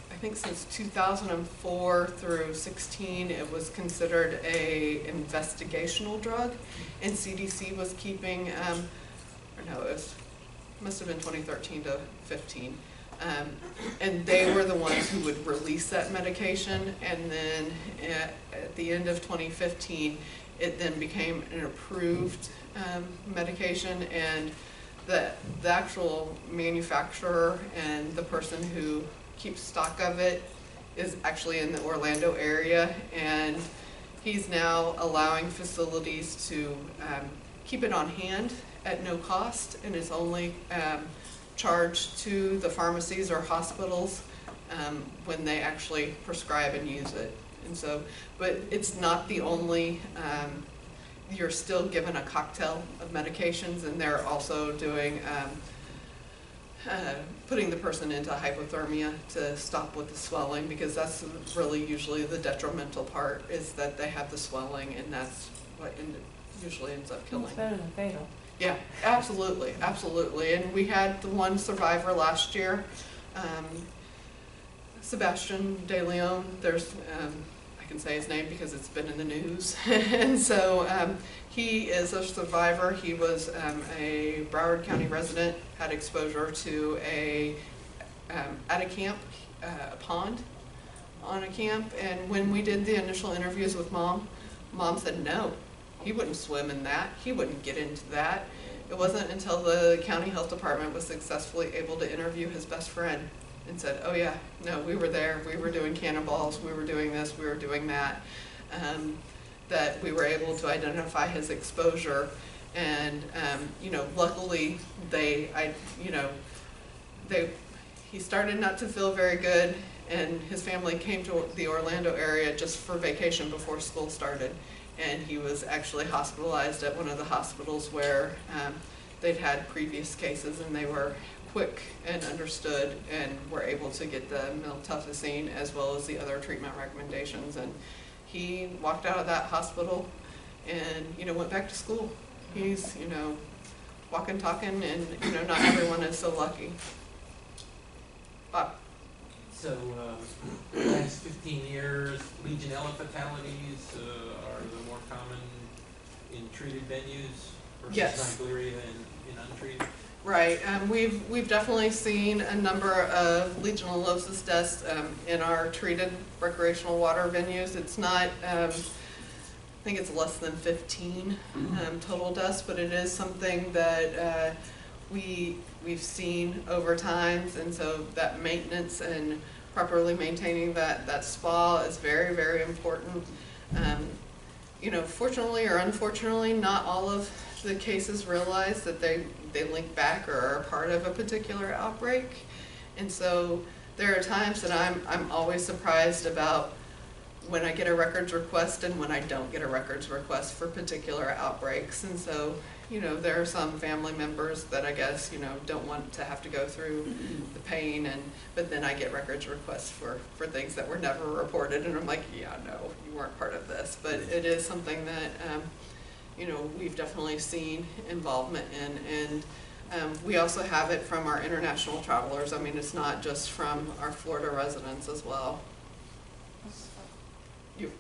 Speaker 2: I think since 2004 through 16, it was considered a investigational drug, and CDC was keeping, or no, it must have been 2013 to 15, and they were the ones who would release that medication. And then at the end of 2015, it then became an approved medication, and the actual manufacturer and the person who keeps stock of it is actually in the Orlando area, and he's now allowing facilities to keep it on hand at no cost, and is only charged to the pharmacies or hospitals when they actually prescribe and use it. And so, but it's not the only, you're still given a cocktail of medications, and they're also doing putting the person into hypothermia to stop with the swelling, because that's really usually the detrimental part, is that they have the swelling, and that's what usually ends up killing.
Speaker 4: It's better than fatal.
Speaker 2: Yeah, absolutely, absolutely. And we had the one survivor last year, Sebastian De Leon. There's, I can say his name because it's been in the news. And so he is a survivor. He was a Broward County resident, had exposure to at a camp, a pond on a camp. And when we did the initial interviews with Mom said no, he wouldn't swim in that. He wouldn't get into that. It wasn't until the county health department was successfully able to interview his best friend and said, oh yeah, no, we were there, we were doing cannonballs, we were doing this, we were doing that, that we were able to identify his exposure. And you know, luckily he started not to feel very good, and his family came to the Orlando area just for vacation before school started, and he was actually hospitalized at one of the hospitals where they'd had previous cases, and they were quick and understood and were able to get the miltefosine as well as the other treatment recommendations. And he walked out of that hospital and, you know, went back to school. He's, you know, walking, talking, and, you know, not everyone is so lucky. Bob?
Speaker 1: So, last 15 years, Legionella fatalities are the more common in treated venues versus
Speaker 2: Yes.
Speaker 1: Naegleria in untreated?
Speaker 2: Right, we've definitely seen a number of legionellosis deaths in our treated recreational water venues. It's not, I think it's less than 15 total deaths, but it is something that we've seen over time, and so that maintenance and properly maintaining that spa is very, very important. You know, fortunately or unfortunately, not all of the cases realize that they link back or are part of a particular outbreak, and so there are times that I'm always surprised about when I get a records request and when I don't get a records request for particular outbreaks. And so, you know, there are some family members that I guess, you know, don't want to have to go through the pain, but then I get records requests for things that were never reported, and I'm like, yeah, no, you weren't part of this. But it is something that, you know, we've definitely seen involvement in, and we also have it from our international travelers. I mean, it's not just from our Florida residents as well. You.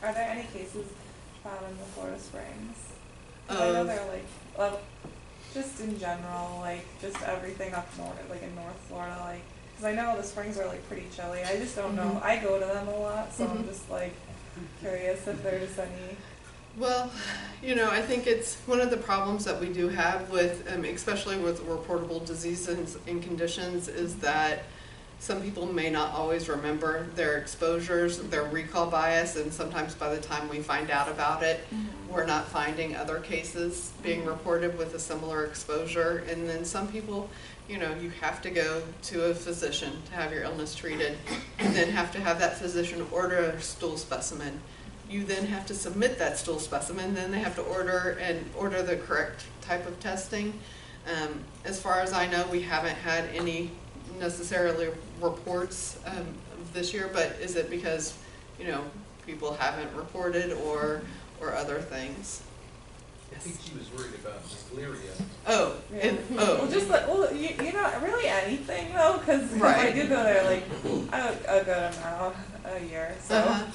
Speaker 7: Are there any cases found in the Florida Springs? 'Cause I know they're like, well, just in general, like just everything up north, like in North Florida, like, because I know the springs are like pretty chilly. I just don't know. I go to them a lot, so I'm just like curious if there's any.
Speaker 2: Well, you know, I think it's one of the problems that we do have with, especially with reportable diseases and conditions, is that some people may not always remember their exposures, their recall bias, and sometimes by the time we find out about it, we're not finding other cases being reported with a similar exposure. And then some people, you know, you have to go to a physician to have your illness treated. You then have to have that physician order a stool specimen. You then have to submit that stool specimen, then they have to order the correct type of testing. As far as I know, we haven't had any necessarily reports this year, but is it because, you know, people haven't reported or other things?
Speaker 1: I think she was worried about malaria.
Speaker 2: Oh,
Speaker 7: Yeah.
Speaker 2: and
Speaker 7: Well, just like, well, you know, really anything though, because
Speaker 2: Right.
Speaker 7: I do go there like a good amount a year, so.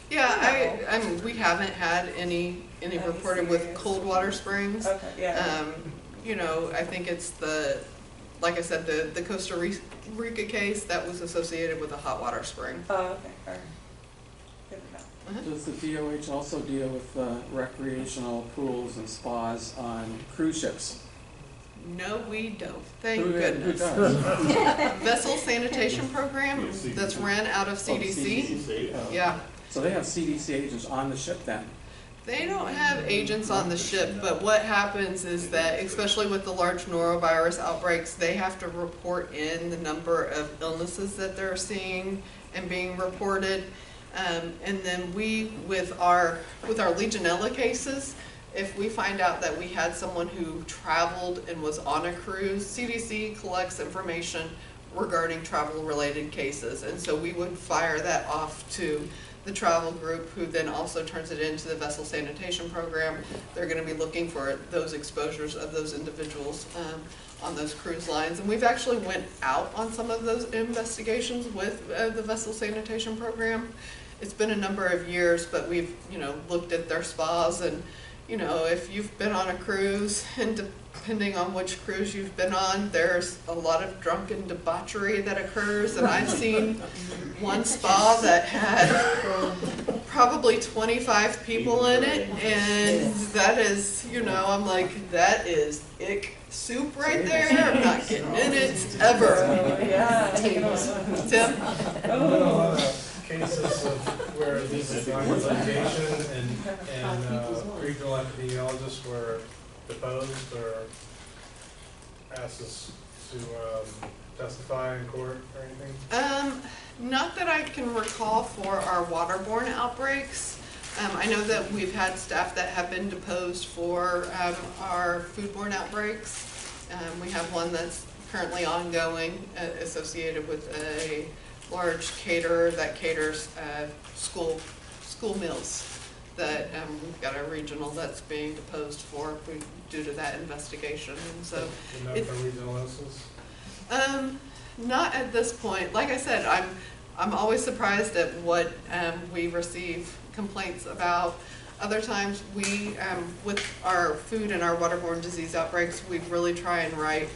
Speaker 2: Yeah, I mean, we haven't had any reported with
Speaker 7: serious.
Speaker 2: cold water springs.
Speaker 7: Okay, yeah.
Speaker 2: You know, I think it's like I said, the Costa Rica case that was associated with a hot water spring.
Speaker 7: Oh, okay, alright. Good to know.
Speaker 8: Does the DOH also deal with recreational pools and spas on cruise ships?
Speaker 2: No, we don't. Thank
Speaker 8: Who
Speaker 2: goodness.
Speaker 8: does?
Speaker 2: Vessel sanitation program that's ran out of CDC. Yeah.
Speaker 8: So they have CDC agents on the ship then?
Speaker 2: They don't have agents on the ship, but what happens is that, especially with the large norovirus outbreaks, they have to report in the number of illnesses that they're seeing and being reported. And then we, with our Legionella cases, if we find out that we had someone who traveled and was on a cruise, CDC collects information regarding travel-related cases. And so we would fire that off to the travel group, who then also turns it into the vessel sanitation program. They're going to be looking for those exposures of those individuals on those cruise lines. And we've actually went out on some of those investigations with the vessel sanitation program. It's been a number of years, but we've, you know, looked at their spas, and, you know, if you've been on a cruise, and depending on which cruise you've been on, there's a lot of drunken debauchery that occurs. And I've seen one spa that had probably 25 people in it, and that is, you know, I'm like, that is ick soup right there. I'm not getting in it ever.
Speaker 7: Oh, yeah.
Speaker 2: Tim?
Speaker 7: Oh.
Speaker 9: Cases of where this is documentation and regional epidemiologists were deposed or asked us to testify in court or anything?
Speaker 2: Not that I can recall for our waterborne outbreaks. I know that we've had staff that have been deposed for our foodborne outbreaks. We have one that's currently ongoing associated with a large caterer that caters school meals that we've got a regional that's being deposed for due to that investigation. And so
Speaker 9: Enough for regional instances?
Speaker 2: Not at this point. Like I said, I'm always surprised at what we receive complaints about. Other times we, with our food and our waterborne disease outbreaks, we really try and write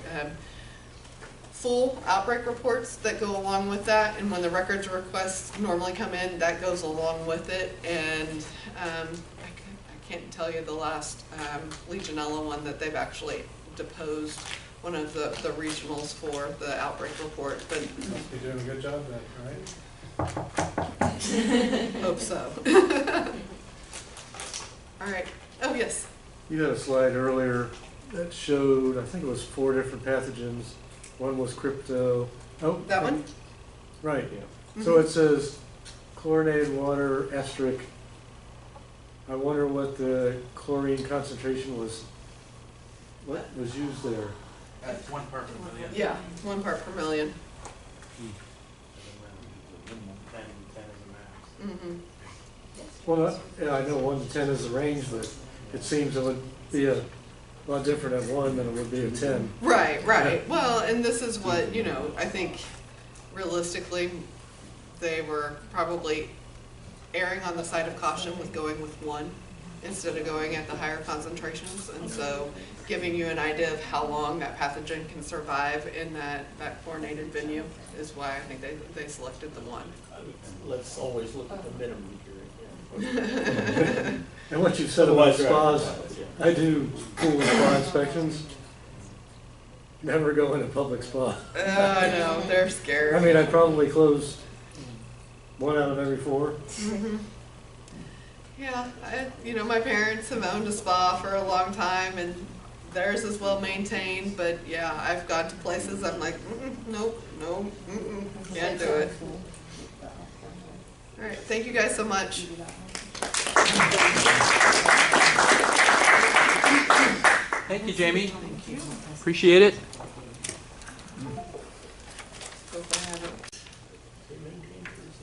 Speaker 2: full outbreak reports that go along with that, and when the records requests normally come in, that goes along with it. And I can't tell you the last Legionella one that they've actually deposed one of the regionals for the outbreak report, but
Speaker 9: Must be doing a good job then, right?
Speaker 2: hope so. All right. Oh, yes.
Speaker 5: You had a slide earlier that showed, I think it was 4 different pathogens. One was crypto. Oh,
Speaker 2: That one?
Speaker 5: Right.
Speaker 3: Yeah.
Speaker 5: So it says chlorinated water, asterisk. I wonder what the chlorine concentration was, what was used there?
Speaker 1: That's 1 part per million.
Speaker 2: Yeah, 1 part per million. Mm-hmm.
Speaker 5: Well, yeah, I know 1 to 10 is the range, but it seems it would be a lot different at 1 than it would be at 10.
Speaker 2: Right, right. Well, and this is what, you know, I think realistically, they were probably erring on the side of caution with going with 1 instead of going at the higher concentrations. And so giving you an idea of how long that pathogen can survive in that chlorinated venue is why I think they selected the 1.
Speaker 3: Let's always look at the minimum here.
Speaker 5: And what you said about spas,
Speaker 3: Yeah.
Speaker 5: I do pool and spa inspections. Never go in a public spa.
Speaker 2: I know, they're scared.
Speaker 5: I mean, I probably close 1 out of every 4.
Speaker 2: Mm-hmm. Yeah, you know, my parents have owned a spa for a long time, and theirs is well maintained. But yeah, I've gone to places I'm like, nope, can't do it. All right, thank you guys so much.
Speaker 1: Thank you, Jamie. Thank you. Appreciate it.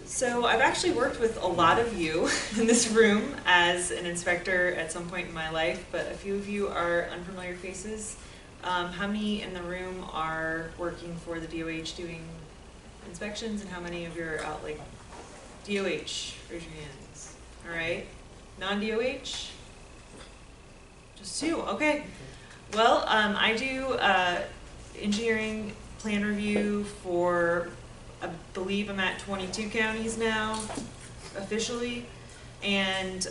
Speaker 10: So I've actually worked with a lot of you in this room as an inspector at some point in my life, but a few of you are unfamiliar faces. How many in the room are working for the DOH doing inspections, and how many of you are out like DOH? Raise your hands. All right. Non-DOH? Just 2. Okay. Well, I do engineering plan review for, I believe I'm at 22 counties now, officially, and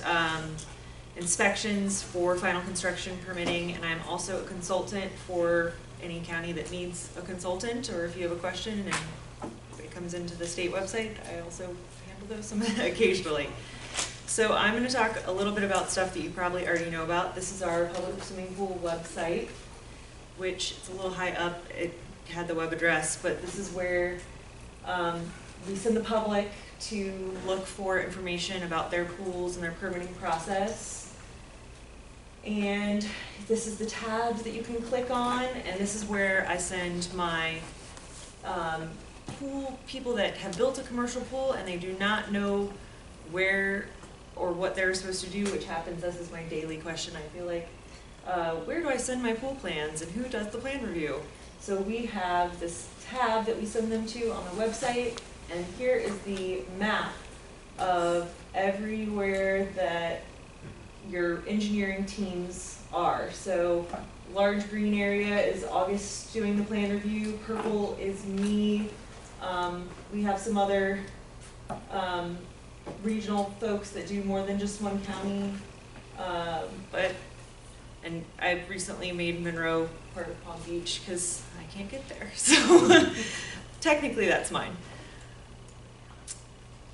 Speaker 10: inspections for final construction permitting, and I'm also a consultant for any county that needs a consultant, or if you have a question and it comes into the state website, I also handle those occasionally. So I'm going to talk a little bit about stuff that you probably already know about. This is our public swimming pool website, which it's a little high up. It had the web address, but this is where we send the public to look for information about their pools and their permitting process. And this is the tab that you can click on, and this is where I send my pool people that have built a commercial pool and they do not know where or what they're supposed to do, which happens, this is my daily question, I feel like. Where do I send my pool plans and who does the plan review? So we have this tab that we send them to on the website, and here is the map of everywhere that your engineering teams are. So large green area is August doing the plan review, purple is me. We have some other regional folks that do more than just one county, and I've recently made Monroe part of Palm Beach because I can't get there, so technically that's mine.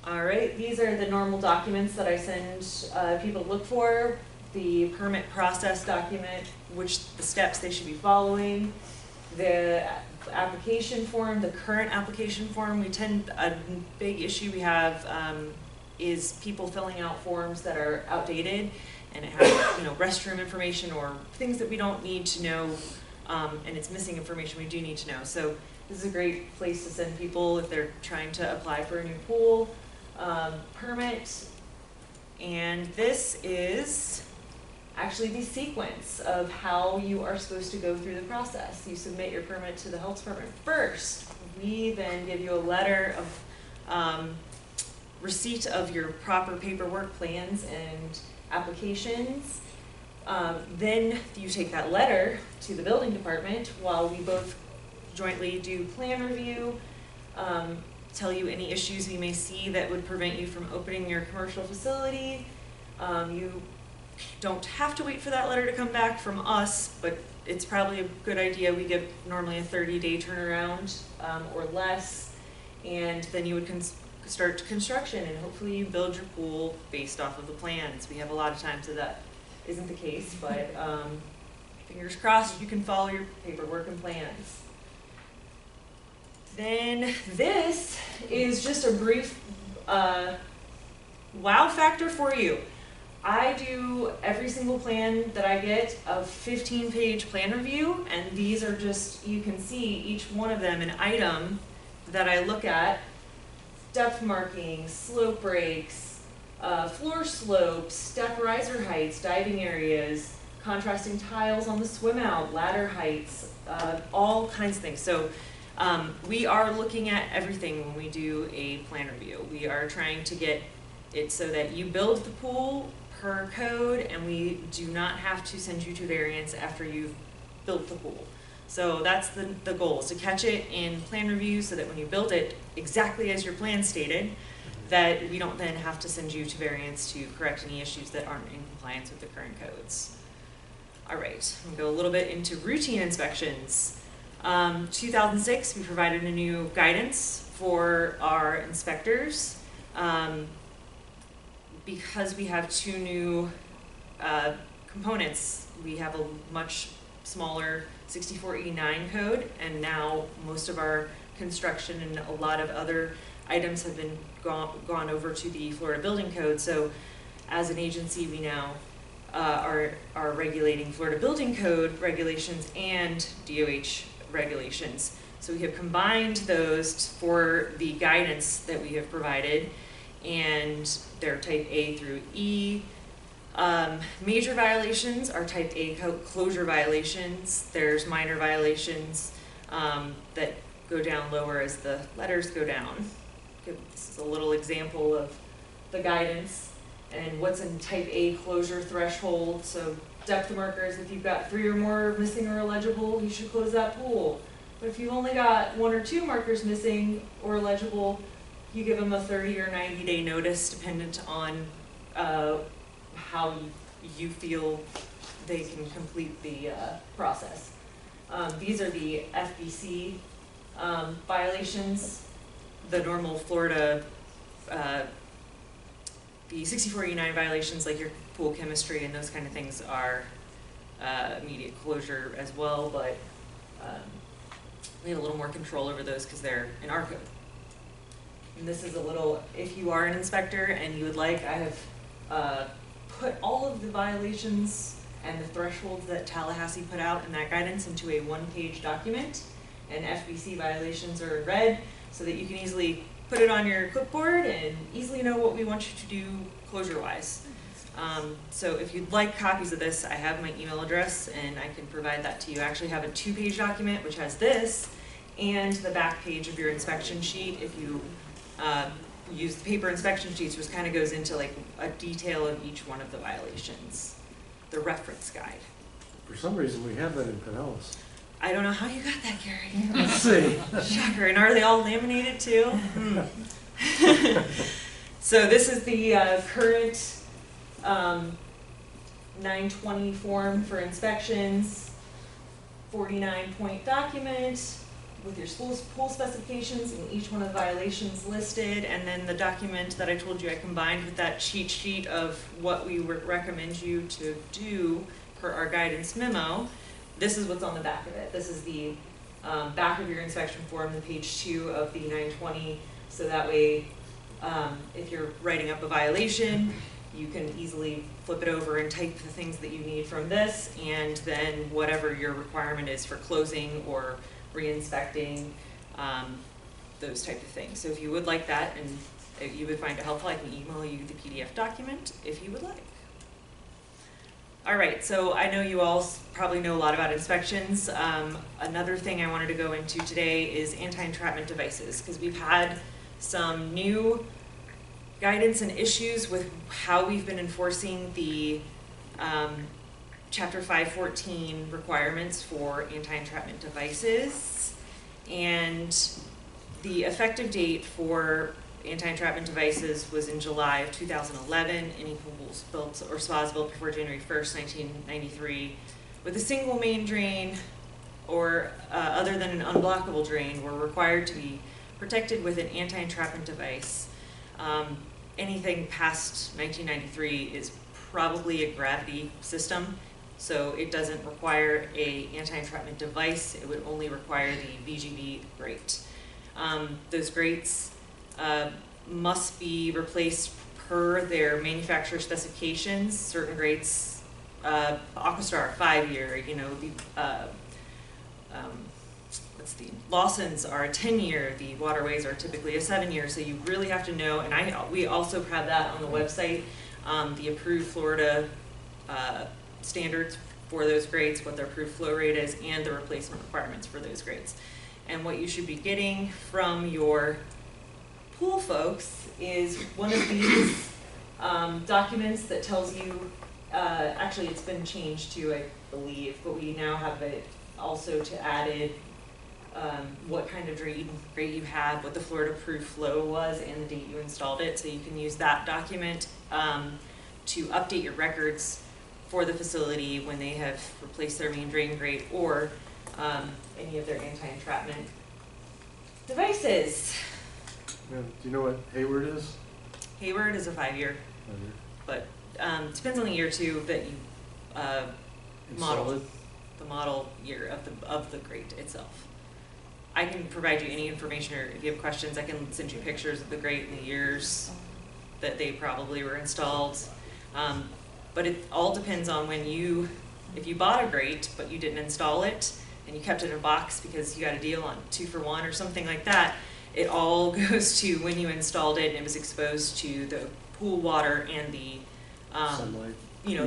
Speaker 10: All right, these are the normal documents that I send people to look for. The permit process document, which the steps they should be following, the application form, the current application form. A big issue we have is people filling out forms that are outdated, and it has restroom information or things that we don't need to know, and it's missing information we do need to know. So this is a great place to send people if they're trying to apply for a new pool permit. And this is actually the sequence of how you are supposed to go through the process. You submit your permit to the health department first. We then give you a letter of receipt of your proper paperwork, plans, and applications. Then you take that letter to the building department while we both jointly do plan review, tell you any issues you may see that would prevent you from opening your commercial facility. You don't have to wait for that letter to come back from us, but it's probably a good idea. We give normally a 30-day turnaround or less, and then you would start construction, and hopefully you build your pool based off of the plans. We have a lot of times that isn't the case, but fingers crossed you can follow your paperwork and plans. Then this is just a brief wow factor for you. I do every single plan that I get a 15-page plan review, and these are just, you can see each one of them an item that I look at. Depth markings, slope breaks, floor slopes, step riser heights, diving areas, contrasting tiles on the swim out, ladder heights, all kinds of things. So we are looking at everything when we do a plan review. We are trying to get it so that you build the pool per code, and we do not have to send you to variance after you've built the pool. So that's the goal, is to catch it in plan review so that when you build it exactly as your plan stated, that we don't then have to send you to variance to correct any issues that aren't in compliance with the current codes. All right, I'm gonna go a little bit into routine inspections. 2006, we provided a new guidance for our inspectors. Because we have two new components, we have a much smaller 64E9 code, and now most of our construction and a lot of other items have been gone over to the Florida Building Code. So as an agency, we now are regulating Florida Building Code regulations and DOH regulations. So we have combined those for the guidance that we have provided, and they're type A through E. Major violations are type A closure violations. There's minor violations that go down lower as the letters go down. This is a little example of the guidance and what's in type A closure threshold. So depth markers, if you've got 3 or more missing or illegible, you should close that pool. But if you've only got 1 or 2 markers missing or illegible, you give them a 30 or 90-day notice dependent on how you feel they can complete the process. These are the FBC violations. The normal Florida, the 64E9 violations, like your pool chemistry and those kind of things, are immediate closure as well, but we have a little more control over those because they're in our code. And this is a little, if you are an inspector and you would like, I have put all of the violations and the thresholds that Tallahassee put out in that guidance into a 1-page document, and FBC violations are in red so that you can easily put it on your clipboard and easily know what we want you to do closure-wise. So if you'd like copies of this, I have my email address and I can provide that to you. I actually have a 2-page document which has this and the back page of your inspection sheet. If you use the paper inspection sheets, which kind of goes into like a detail of each one of the violations. The reference guide.
Speaker 5: For some reason, we have that in Pinellas.
Speaker 10: I don't know how you got that, Gary.
Speaker 5: Let's see.
Speaker 10: Shocker. And are they all laminated too? So this is the current 920 form for inspections, 49-point document with your pool specifications and each one of the violations listed, and then the document that I told you I combined with that cheat sheet of what we recommend you to do per our guidance memo. This is what's on the back of it. This is the back of your inspection form, the page 2 of the 920, so that way if you're writing up a violation, you can easily flip it over and type the things that you need from this, and then whatever your requirement is for closing or re-inspecting, those type of things. So if you would like that and if you would find it helpful, I can email you the PDF document if you would like. All right, so I know you all probably know a lot about inspections. Another thing I wanted to go into today is anti-entrapment devices, because we've had some new guidance and issues with how we've been enforcing the Chapter 514 requirements for anti-entrapment devices, and the effective date for anti-entrapment devices was in July of 2011. Any pools built or spas built before January 1st, 1993, with a single main drain or other than an unblockable drain were required to be protected with an anti-entrapment device. Anything past 1993 is probably a gravity system. So it doesn't require a anti-entrapment device. It would only require the VGB grate. Those grates must be replaced per their manufacturer specifications. Certain grates, Aquastar 5-year, you know, the Lawson's are a 10-year, the Waterways are typically a 7-year, so you really have to know, and we also have that on the website, the approved Florida standards for those grates, what their approved flow rate is, and the replacement requirements for those grates. And what you should be getting from your pool folks is one of these documents that tells you, actually it's been changed to, I believe, but we now have it also to added what kind of grate you had, what the Florida approved flow was, and the date you installed it. So you can use that document to update your records for the facility when they have replaced their main drain grate or any of their anti-entrapment devices.
Speaker 5: Now, do you know what Hayward is?
Speaker 10: Hayward is a 5-year, but depends on the year too that you model
Speaker 5: Install it?
Speaker 10: the model year of the grate itself. I can provide you any information, or if you have questions, I can send you pictures of the grate and the years that they probably were installed. But it all depends on when if you bought a grate but you didn't install it and you kept it in a box because you got a deal on 2 for 1 or something like that, it all goes to when you installed it and it was exposed to the pool water and the
Speaker 5: Sunlight.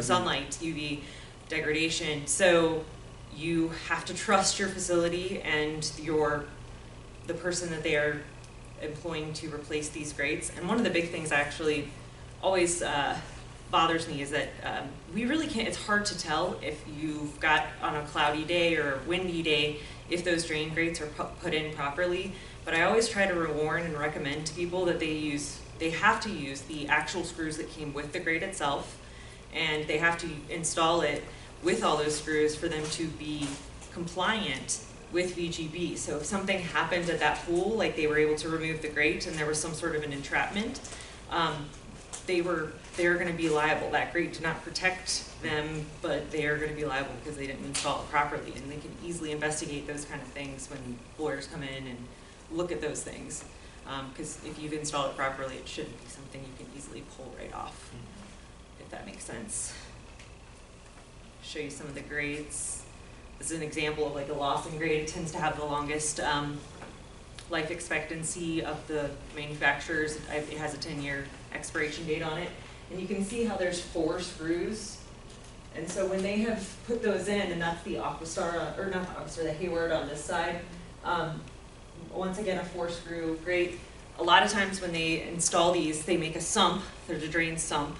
Speaker 10: Sunlight, UV degradation. So you have to trust your facility and the person that they are employing to replace these grates. And one of the big things actually always bothers me is that we really can't, it's hard to tell if you've got on a cloudy day or a windy day if those drain grates are put in properly. But I always try to warn and recommend to people that they have to use the actual screws that came with the grate itself, and they have to install it with all those screws for them to be compliant with VGB. So if something happened at that pool, like they were able to remove the grate and there was some sort of an entrapment, they're going to be liable. That grate did not protect them, but they are going to be liable because they didn't install it properly. And they can easily investigate those kind of things when lawyers come in and look at those things. Because if you've installed it properly, it shouldn't be something you can easily pull right off, if that makes sense. Show you some of the grates. This is an example of like a Lawson grate. It tends to have the longest life expectancy of the manufacturers. It has a 10-year expiration date on it. And you can see how there's 4 screws. And so when they have put those in, and that's the Aquastar, or not the Aquastar, the Hayward on this side, once again, a 4-screw grate. A lot of times when they install these, they make a sump. There's a drain sump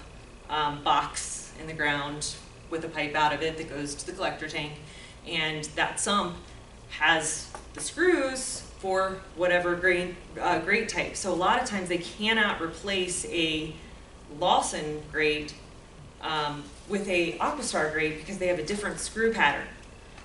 Speaker 10: box in the ground with a pipe out of it that goes to the collector tank. And that sump has the screws for whatever grate type. So a lot of times they cannot replace a Lawson grate with a Aquastar grate because they have a different screw pattern.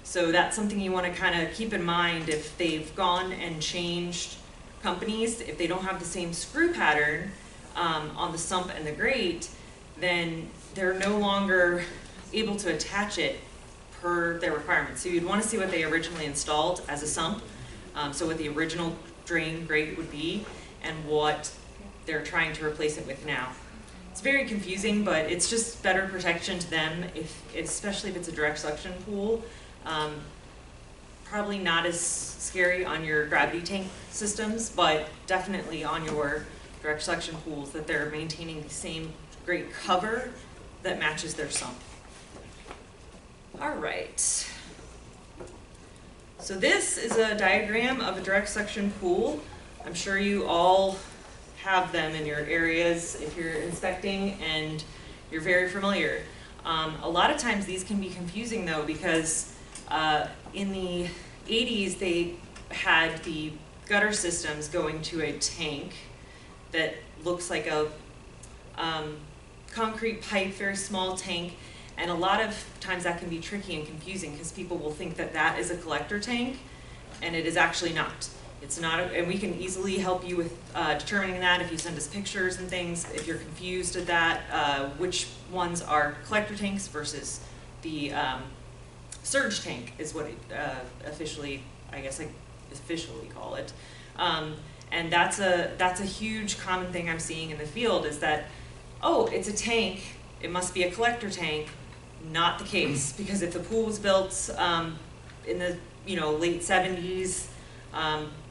Speaker 10: So that's something you want to kind of keep in mind if they've gone and changed companies. If they don't have the same screw pattern on the sump and the grate, then they're no longer able to attach it per their requirements. So you'd want to see what they originally installed as a sump, so what the original drain grate would be and what they're trying to replace it with now. It's very confusing, but it's just better protection to them, especially if it's a direct suction pool. Probably not as scary on your gravity tank systems, but definitely on your direct suction pools that they're maintaining the same grate cover that matches their sump. All right. So this is a diagram of a direct suction pool. I'm sure you all have them in your areas if you're inspecting and you're very familiar. A lot of times these can be confusing though, because in the 80s they had the gutter systems going to a tank that looks like a concrete pipe, very small tank, and a lot of times that can be tricky and confusing because people will think that that is a collector tank, and it is actually not. It's not, and we can easily help you with determining that if you send us pictures and things. If you're confused at that, which ones are collector tanks versus the surge tank is what it officially, I guess I officially call it. And that's a huge common thing I'm seeing in the field is that, oh, it's a tank, it must be a collector tank. Not the case, because if the pool was built in the late 70s,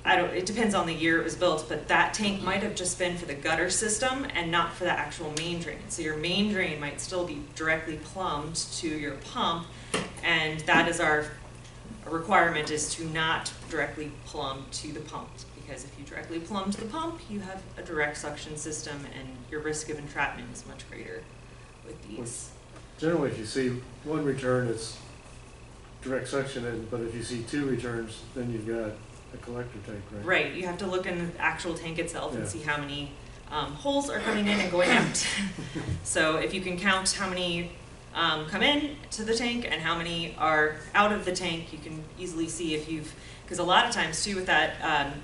Speaker 10: it depends on the year it was built, but that tank might have just been for the gutter system and not for the actual main drain. So your main drain might still be directly plumbed to your pump, and that is our requirement, is to not directly plumb to the pump, because if you directly plumb to the pump, you have a direct suction system and your risk of entrapment is much greater with these.
Speaker 5: Generally, if you see one return, it's direct suction, but if you see two returns, then you've got a collector tank, right?
Speaker 10: Right, you have to look in the actual tank itself and
Speaker 5: Yeah.
Speaker 10: see how many holes are coming in and going out. So if you can count how many come in to the tank and how many are out of the tank, you can easily see if you've, because a lot of times too with that,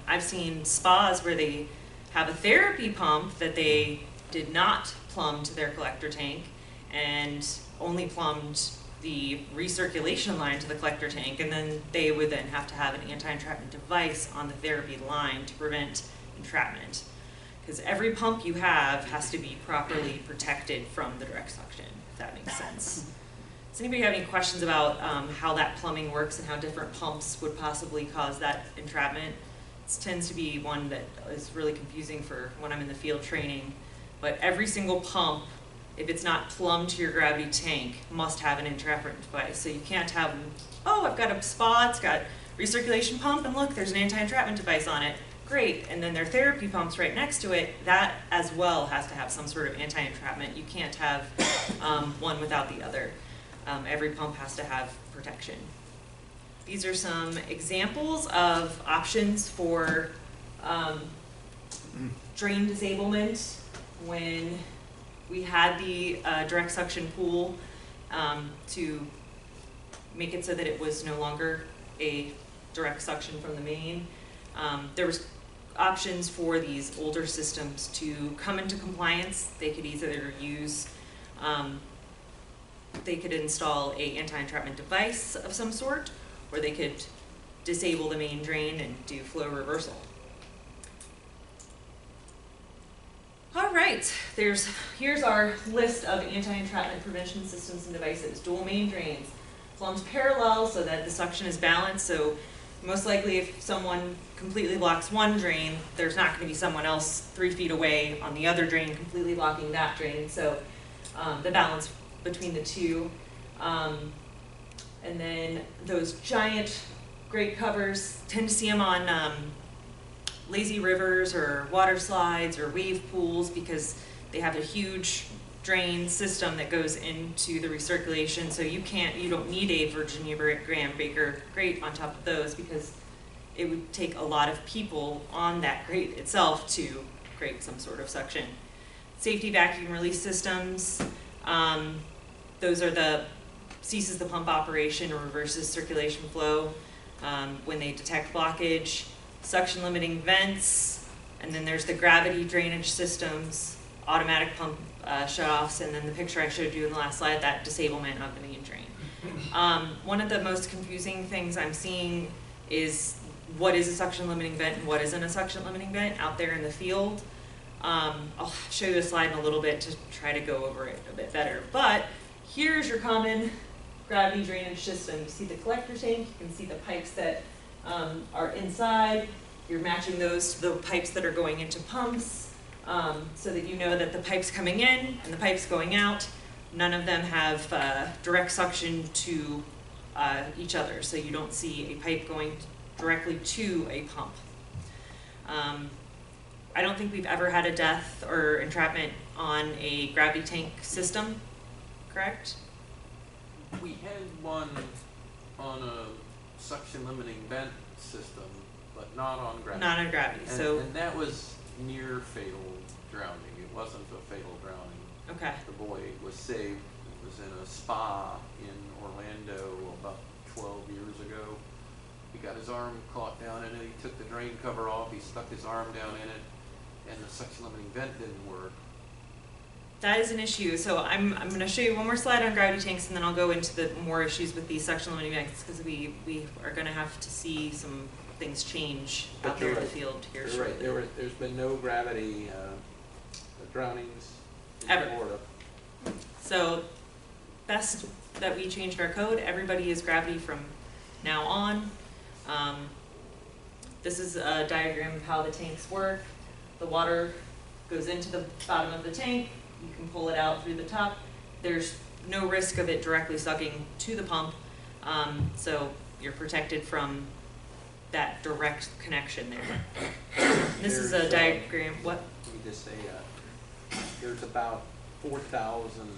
Speaker 10: I've seen spas where they have a therapy pump that they did not plumb to their collector tank and only plumbed the recirculation line to the collector tank, and then they would then have to have an anti-entrapment device on the therapy line to prevent entrapment. Because every pump you have has to be properly protected from the direct suction, if that makes sense. Does anybody have any questions about how that plumbing works and how different pumps would possibly cause that entrapment? It tends to be one that is really confusing for when I'm in the field training, but every single pump, if it's not plumbed to your gravity tank, must have an entrapment device. So you can't have, oh, I've got a spa, it's got recirculation pump, and look, there's an anti-entrapment device on it. Great, and then their therapy pumps right next to it, that as well has to have some sort of anti-entrapment. You can't have one without the other. Every pump has to have protection. These are some examples of options for drain disablement when we had the direct suction pool to make it so that it was no longer a direct suction from the main. There was options for these older systems to come into compliance. They could either use, they could install a anti-entrapment device of some sort, or they could disable the main drain and do flow reversal. All right, here's our list of anti-entrapment prevention systems and devices. Dual main drains, plumbed parallel so that the suction is balanced. So most likely if someone completely blocks one drain, there's not going to be someone else 3 feet away on the other drain completely blocking that drain. So the balance between the two. And then those giant grate covers, tend to see them on lazy rivers or water slides or wave pools because they have a huge drain system that goes into the recirculation. So you don't need a Virginia Graham Baker grate on top of those because it would take a lot of people on that grate itself to create some sort of suction. Safety vacuum release systems, those are the ceases the pump operation or reverses circulation flow when they detect blockage. Suction limiting vents, and then there's the gravity drainage systems, automatic pump shutoffs, and then the picture I showed you in the last slide, that disablement of the main drain. One of the most confusing things I'm seeing is what is a suction limiting vent and what isn't a suction limiting vent out there in the field. I'll show you a slide in a little bit to try to go over it a bit better, but here's your common gravity drainage system. You see the collector tank, you can see the pipes that are inside. You're matching those to the pipes that are going into pumps so that you know that the pipes coming in and the pipes going out, none of them have direct suction to each other. So you don't see a pipe going directly to a pump. I don't think we've ever had a death or entrapment on a gravity tank system, correct?
Speaker 11: We had one on a suction limiting vent system, but not on gravity.
Speaker 10: Not on gravity,
Speaker 11: and that was near fatal drowning. It wasn't a fatal drowning.
Speaker 10: Okay.
Speaker 11: The boy was saved. It was in a spa in Orlando about 12 years ago. He got his arm caught down in it. He took the drain cover off. He stuck his arm down in it, and the suction limiting vent didn't work.
Speaker 10: That is an issue. So I'm going to show you one more slide on gravity tanks, and then I'll go into the more issues with these suction limiting vents because we are going to have to see some things change
Speaker 11: But
Speaker 10: out there in
Speaker 11: you're
Speaker 10: the field here
Speaker 11: You're
Speaker 10: shortly.
Speaker 11: right, there's been no gravity drownings in
Speaker 10: Ever.
Speaker 11: Florida.
Speaker 10: So, best that we changed our code. Everybody is gravity from now on. This is a diagram of how the tanks work. The water goes into the bottom of the tank. You can pull it out through the top. There's no risk of it directly sucking to the pump. So you're protected from that direct connection there. This is a
Speaker 11: There's,
Speaker 10: diagram. What?
Speaker 11: Let me just say, there's about 4,000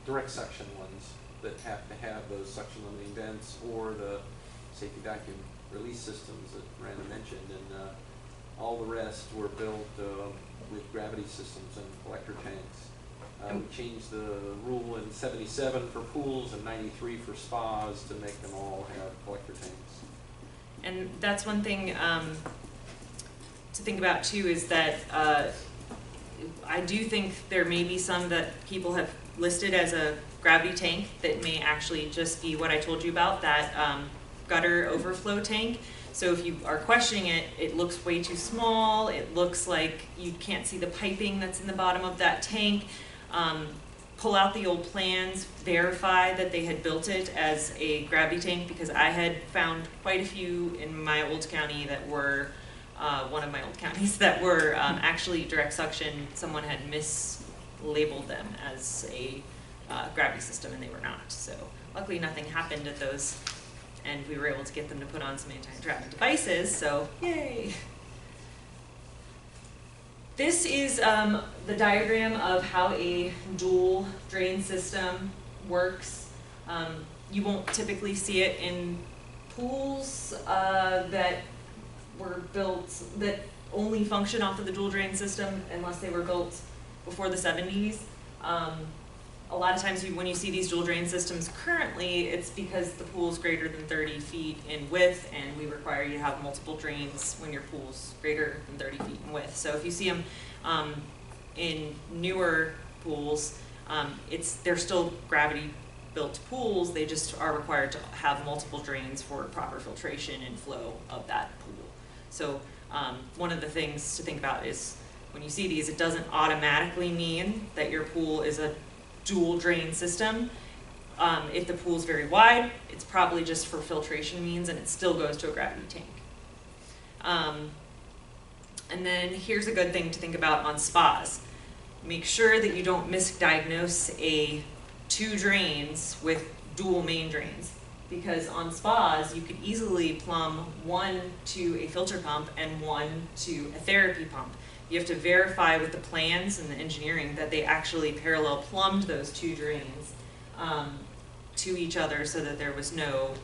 Speaker 11: direct suction ones that have to have those suction limiting vents or the safety vacuum release systems that Miranda mentioned, and all the rest were built with gravity systems and collector tanks. We changed the rule in 77 for pools and 93 for spas to make them all have collector tanks.
Speaker 10: And that's one thing to think about too, is that I do think there may be some that people have listed as a gravity tank that may actually just be what I told you about, that gutter overflow tank. So if you are questioning it, it looks way too small, it looks like you can't see the piping that's in the bottom of that tank. Pull out the old plans, verify that they had built it as a gravity tank, because I had found quite a few in my old county that were, one of my old counties, that were actually direct suction. Someone had mislabeled them as a gravity system, and they were not. So luckily nothing happened at those, and we were able to get them to put on some anti-entrapment devices, so yay! This is the diagram of how a dual drain system works. You won't typically see it in pools that were built, that only function off of the dual drain system unless they were built before the 70s. A lot of times when you see these dual drain systems currently, it's because the pool is greater than 30 feet in width, and we require you to have multiple drains when your pool's greater than 30 feet in width. So if you see them in newer pools, they're still gravity built pools, they just are required to have multiple drains for proper filtration and flow of that pool. So one of the things to think about is when you see these, it doesn't automatically mean that your pool is a dual drain system. If the pool is very wide, it's probably just for filtration means, and it still goes to a gravity tank. And then here's a good thing to think about on spas. Make sure that you don't misdiagnose two drains with dual main drains, because on spas you could easily plumb one to a filter pump and one to a therapy pump. You have to verify with the plans and the engineering that they actually parallel plumbed those two drains to each other, so that there was no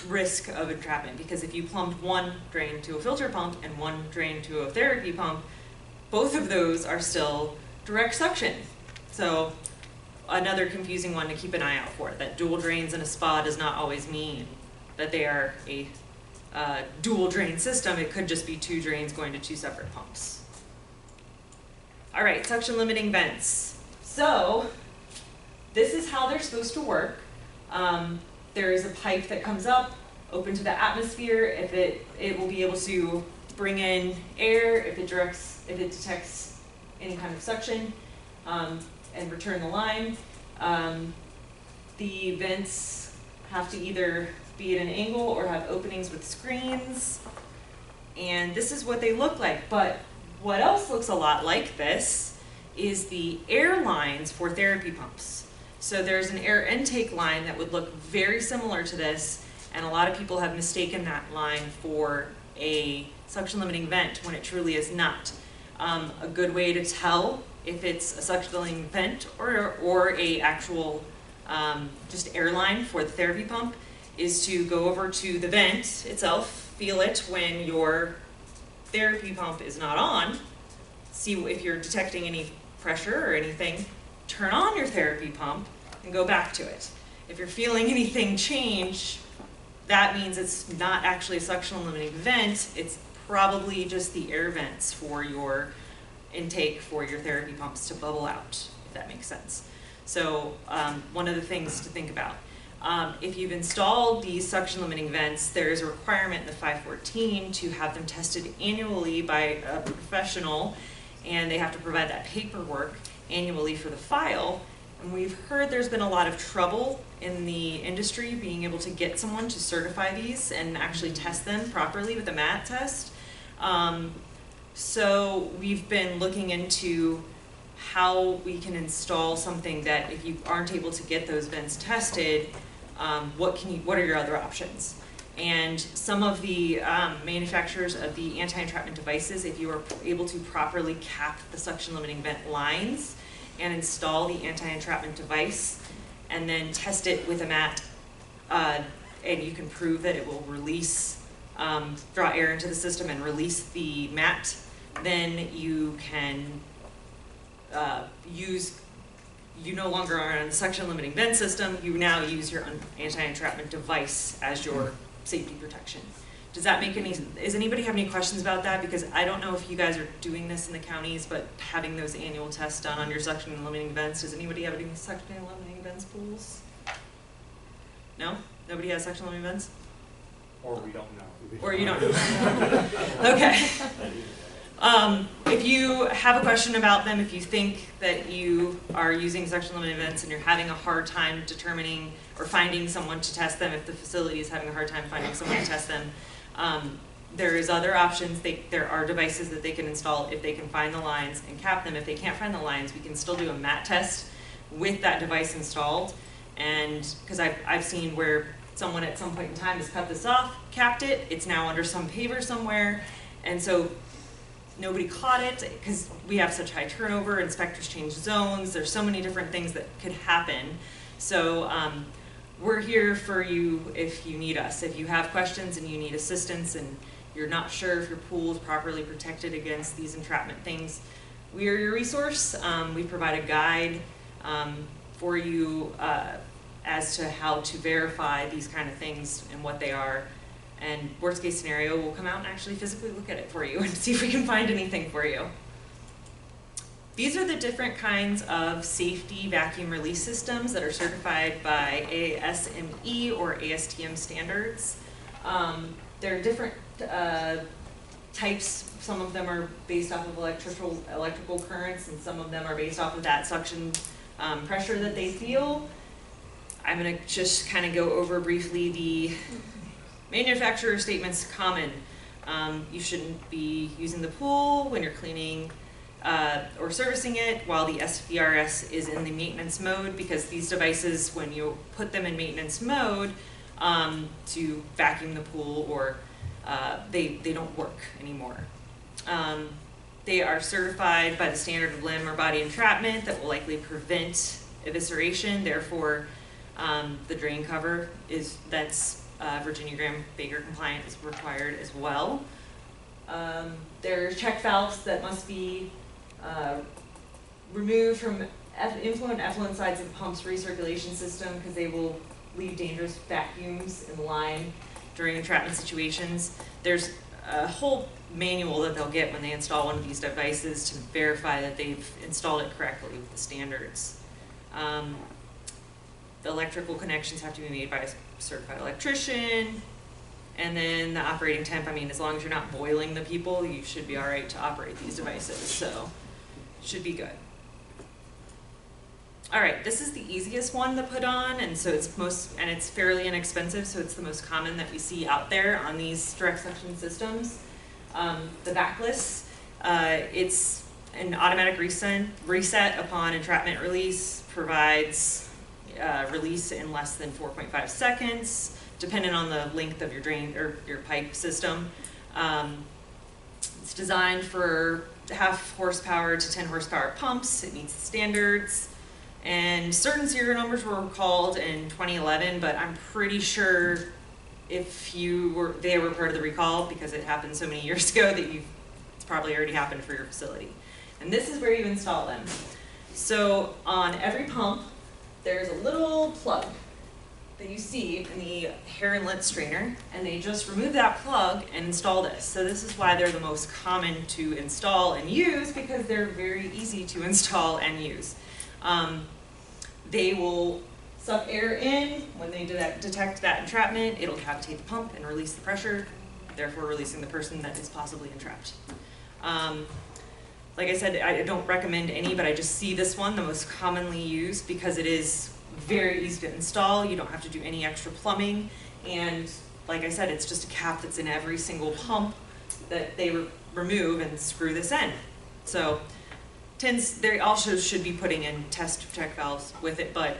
Speaker 10: risk of entrapment. Because if you plumbed one drain to a filter pump and one drain to a therapy pump, both of those are still direct suction. So another confusing one to keep an eye out for, that dual drains in a spa does not always mean that they are a dual drain system. It could just be two drains going to two separate pumps. All right, suction limiting vents. So this is how they're supposed to work. There is a pipe that comes up, open to the atmosphere. If it will be able to bring in air if it detects any kind of suction, and return the line. The vents have to either be at an angle or have openings with screens. And this is what they look like. But what else looks a lot like this is the air lines for therapy pumps. So there's an air intake line that would look very similar to this, and a lot of people have mistaken that line for a suction limiting vent when it truly is not. A good way to tell if it's a suction limiting vent or a actual just air line for the therapy pump is to go over to the vent itself, feel it when your therapy pump is not on, see if you're detecting any pressure or anything, turn on your therapy pump and go back to it. If you're feeling anything change, that means it's not actually a suction limiting vent, it's probably just the air vents for your intake for your therapy pumps to bubble out, if that makes sense. So one of the things to think about. If you've installed these suction limiting vents, there is a requirement in the 514 to have them tested annually by a professional, and they have to provide that paperwork annually for the file. And we've heard there's been a lot of trouble in the industry being able to get someone to certify these and actually test them properly with a MAT test. So we've been looking into how we can install something that if you aren't able to get those vents tested, what are your other options? And some of the manufacturers of the anti-entrapment devices, if you are able to properly cap the suction limiting vent lines and install the anti-entrapment device and then test it with a mat, and you can prove that it will release, draw air into the system and release the mat, then you can you no longer are on the suction limiting vent system, you now use your anti-entrapment device as your safety protection. Does that make does anybody have any questions about that? Because I don't know if you guys are doing this in the counties, but having those annual tests done on your suction limiting vents, does anybody have any suction limiting vents pools? No? Nobody has suction limiting vents?
Speaker 3: Or we don't know.
Speaker 10: Or you don't know. Okay. If you have a question about them, if you think that you are using suction limited vents and you're having a hard time determining or finding someone to test them, if the facility is having a hard time finding someone to test them, there is other options. There are devices that they can install if they can find the lines and cap them. If they can't find the lines, we can still do a MAT test with that device installed. And because I've seen where someone at some point in time has cut this off, capped it, it's now under some paver somewhere, and so nobody caught it because we have such high turnover, inspectors change zones, there's so many different things that could happen. So we're here for you if you need us. If you have questions and you need assistance and you're not sure if your pool is properly protected against these entrapment things, we are your resource. We provide a guide for you as to how to verify these kind of things and what they are. And worst case scenario, we'll come out and actually physically look at it for you and see if we can find anything for you. These are the different kinds of safety vacuum release systems that are certified by ASME or ASTM standards. There are different types. Some of them are based off of electrical currents, and some of them are based off of that suction pressure that they feel. I'm going to just kind of go over briefly the manufacturer statements. Common. You shouldn't be using the pool when you're cleaning or servicing it while the SVRS is in the maintenance mode, because these devices, when you put them in maintenance mode to vacuum the pool, or they don't work anymore. They are certified by the standard of limb or body entrapment that will likely prevent evisceration. Therefore, the drain cover that's Virginia Graham Baker compliant is required as well. There are check valves that must be removed from influent effluent sides of the pump's recirculation system, because they will leave dangerous vacuums in the line during entrapment situations. There's a whole manual that they'll get when they install one of these devices to verify that they've installed it correctly with the standards. The electrical connections have to be made by a certified electrician. And then the operating temp, I mean, as long as you're not boiling the people, you should be all right to operate these devices. So, should be good. All right, this is the easiest one to put on, and so it's fairly inexpensive, so it's the most common that we see out there on these direct suction systems. The backless, it's an automatic reset upon entrapment release, provides release in less than 4.5 seconds, depending on the length of your drain or your pipe system. It's designed for 0.5 horsepower to 10 horsepower pumps. It meets the standards. And certain serial numbers were recalled in 2011, but I'm pretty sure if they were part of the recall, because it happened so many years ago, that it's probably already happened for your facility. And this is where you install them. So on every pump, there's a little plug that you see in the hair inlet strainer, and they just remove that plug and install this. So this is why they're the most common to install and use, because they're very easy to install and use. They will suck air in. When they detect that entrapment, it'll cavitate the pump and release the pressure, therefore releasing the person that is possibly entrapped. Like I said, I don't recommend any, but I just see this one the most commonly used because it is very easy to install. You don't have to do any extra plumbing, and like I said, it's just a cap that's in every single pump that they remove and screw this in. So they also should be putting in test check valves with it, but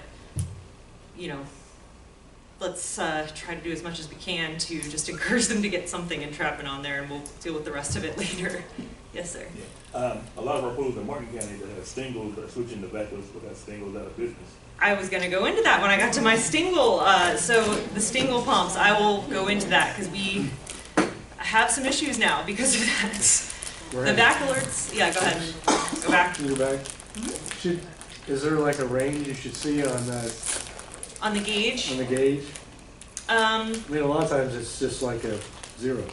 Speaker 10: you know, let's try to do as much as we can to just encourage them to get something entrapment on there, and we'll deal with the rest of it later. Yes, sir.
Speaker 12: Yeah. A lot of our pools in Martin County that have stingles are switching to backless without stingles out of business.
Speaker 10: I was going to go into that when I got to my stingle. So the stingle pumps, I will go into that because we have some issues now because of that. The back alerts, yeah, go ahead. Go back.
Speaker 5: Can you go back?
Speaker 10: Mm-hmm.
Speaker 5: Is there like a range you should see on
Speaker 10: On the gauge?
Speaker 5: On the gauge?
Speaker 10: I
Speaker 5: mean, a lot of times it's just like a 0.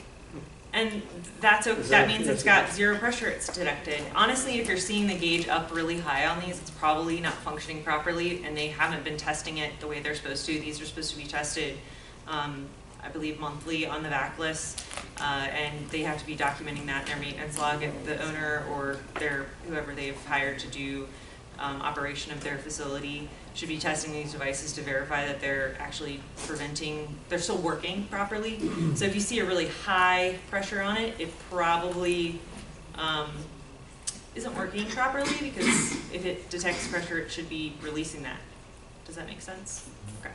Speaker 10: And that's okay. That means it's got 0 pressure, it's detected. Honestly, if you're seeing the gauge up really high on these, it's probably not functioning properly, and they haven't been testing it the way they're supposed to. These are supposed to be tested, I believe, monthly on the backlist, and they have to be documenting that in their maintenance log. If the owner or whoever they've hired to do operation of their facility should be testing these devices to verify that they're actually they're still working properly. So if you see a really high pressure on it, it probably isn't working properly, because if it detects pressure, it should be releasing that. Does that make sense? Okay.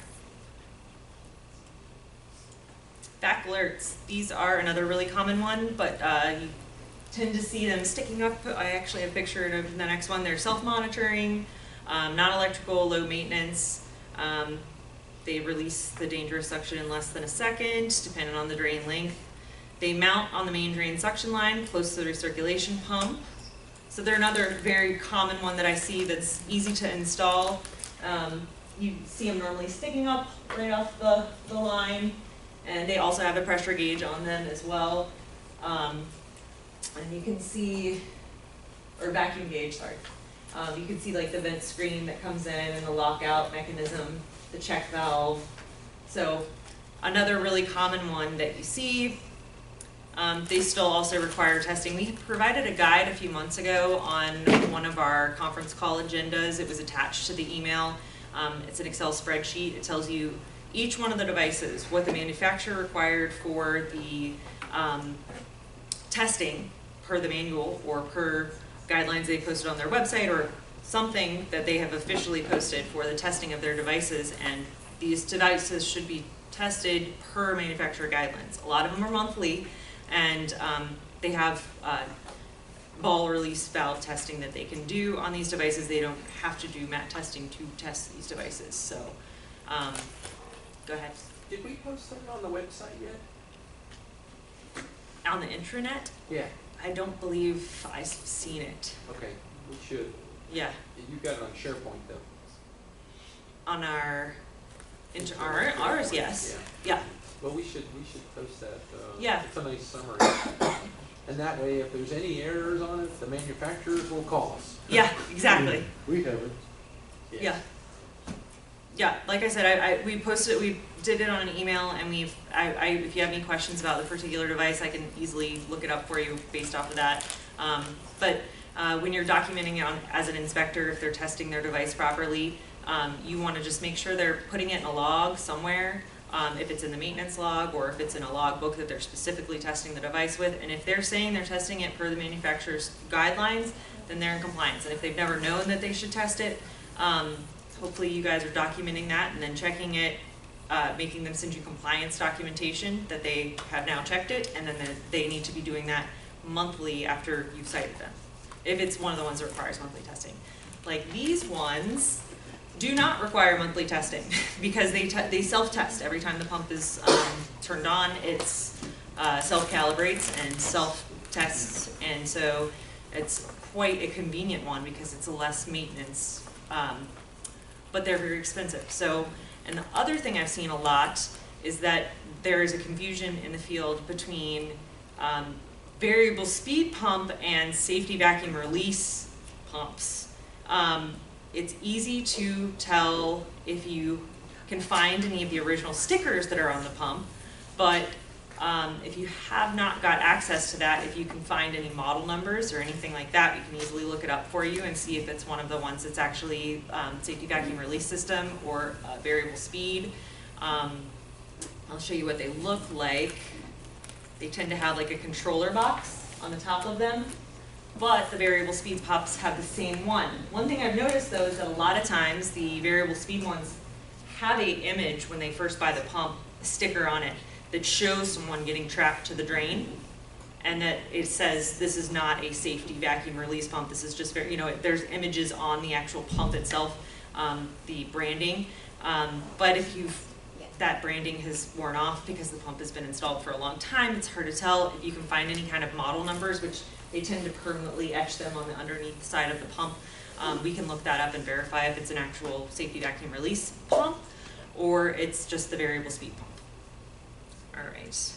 Speaker 10: Back alerts. These are another really common one, but you tend to see them sticking up. I actually have a picture of the next one. They're self-monitoring, non-electrical, low maintenance. They release the dangerous suction in less than a second, depending on the drain length. They mount on the main drain suction line close to the recirculation pump. So they're another very common one that I see that's easy to install. You see them normally sticking up right off the line, and they also have a pressure gauge on them as well. And you can see, or vacuum gauge, sorry. You can see like the vent screen that comes in and the lockout mechanism, the check valve. So another really common one that you see. They still also require testing. We provided a guide a few months ago on one of our conference call agendas. It was attached to the email. It's an Excel spreadsheet. It tells you each one of the devices, what the manufacturer required for the testing per the manual or per guidelines they posted on their website, or something that they have officially posted for the testing of their devices. And these devices should be tested per manufacturer guidelines. A lot of them are monthly, and they have ball release valve testing that they can do on these devices. They don't have to do mat testing to test these devices. So go ahead.
Speaker 11: Did we post something on the website yet?
Speaker 10: On the intranet?
Speaker 11: Yeah.
Speaker 10: I don't believe I've seen it.
Speaker 11: Okay, we should.
Speaker 10: Yeah.
Speaker 11: You've got it on SharePoint though.
Speaker 10: On ours, yes. Yeah.
Speaker 11: Well, we should post that.
Speaker 10: Yeah.
Speaker 11: It's a nice summary. And that way, if there's any errors on it, the manufacturers will call us.
Speaker 10: Yeah, exactly.
Speaker 5: We have it.
Speaker 10: Yeah. Yeah, like I said, we posted it, we did it on an email, and if you have any questions about the particular device, I can easily look it up for you based off of that. But when you're documenting it as an inspector, if they're testing their device properly, you want to just make sure they're putting it in a log somewhere, if it's in the maintenance log or if it's in a log book that they're specifically testing the device with. And if they're saying they're testing it per the manufacturer's guidelines, then they're in compliance. And if they've never known that they should test it, hopefully you guys are documenting that and then checking it, making them send you compliance documentation that they have now checked it, and then they need to be doing that monthly after you've cited them, if it's one of the ones that requires monthly testing. Like these ones do not require monthly testing because they self-test every time the pump is turned on. It's self-calibrates and self-tests, and so it's quite a convenient one because it's a less maintenance, but they're very expensive. So, and the other thing I've seen a lot is that there is a confusion in the field between variable speed pump and safety vacuum release pumps. It's easy to tell if you can find any of the original stickers that are on the pump, but if you have not got access to that, if you can find any model numbers or anything like that, we can easily look it up for you and see if it's one of the ones that's actually safety vacuum release system or variable speed. I'll show you what they look like. They tend to have like a controller box on the top of them, but the variable speed pumps have the same one. One thing I've noticed though is that a lot of times the variable speed ones have a image when they first buy the pump, a sticker on it that shows someone getting trapped to the drain, and that it says this is not a safety vacuum release pump. This is just very, there's images on the actual pump itself, the branding. But if that branding has worn off because the pump has been installed for a long time, it's hard to tell. If you can find any kind of model numbers, which they tend to permanently etch them on the underneath side of the pump, we can look that up and verify if it's an actual safety vacuum release pump or it's just the variable speed pump. All right.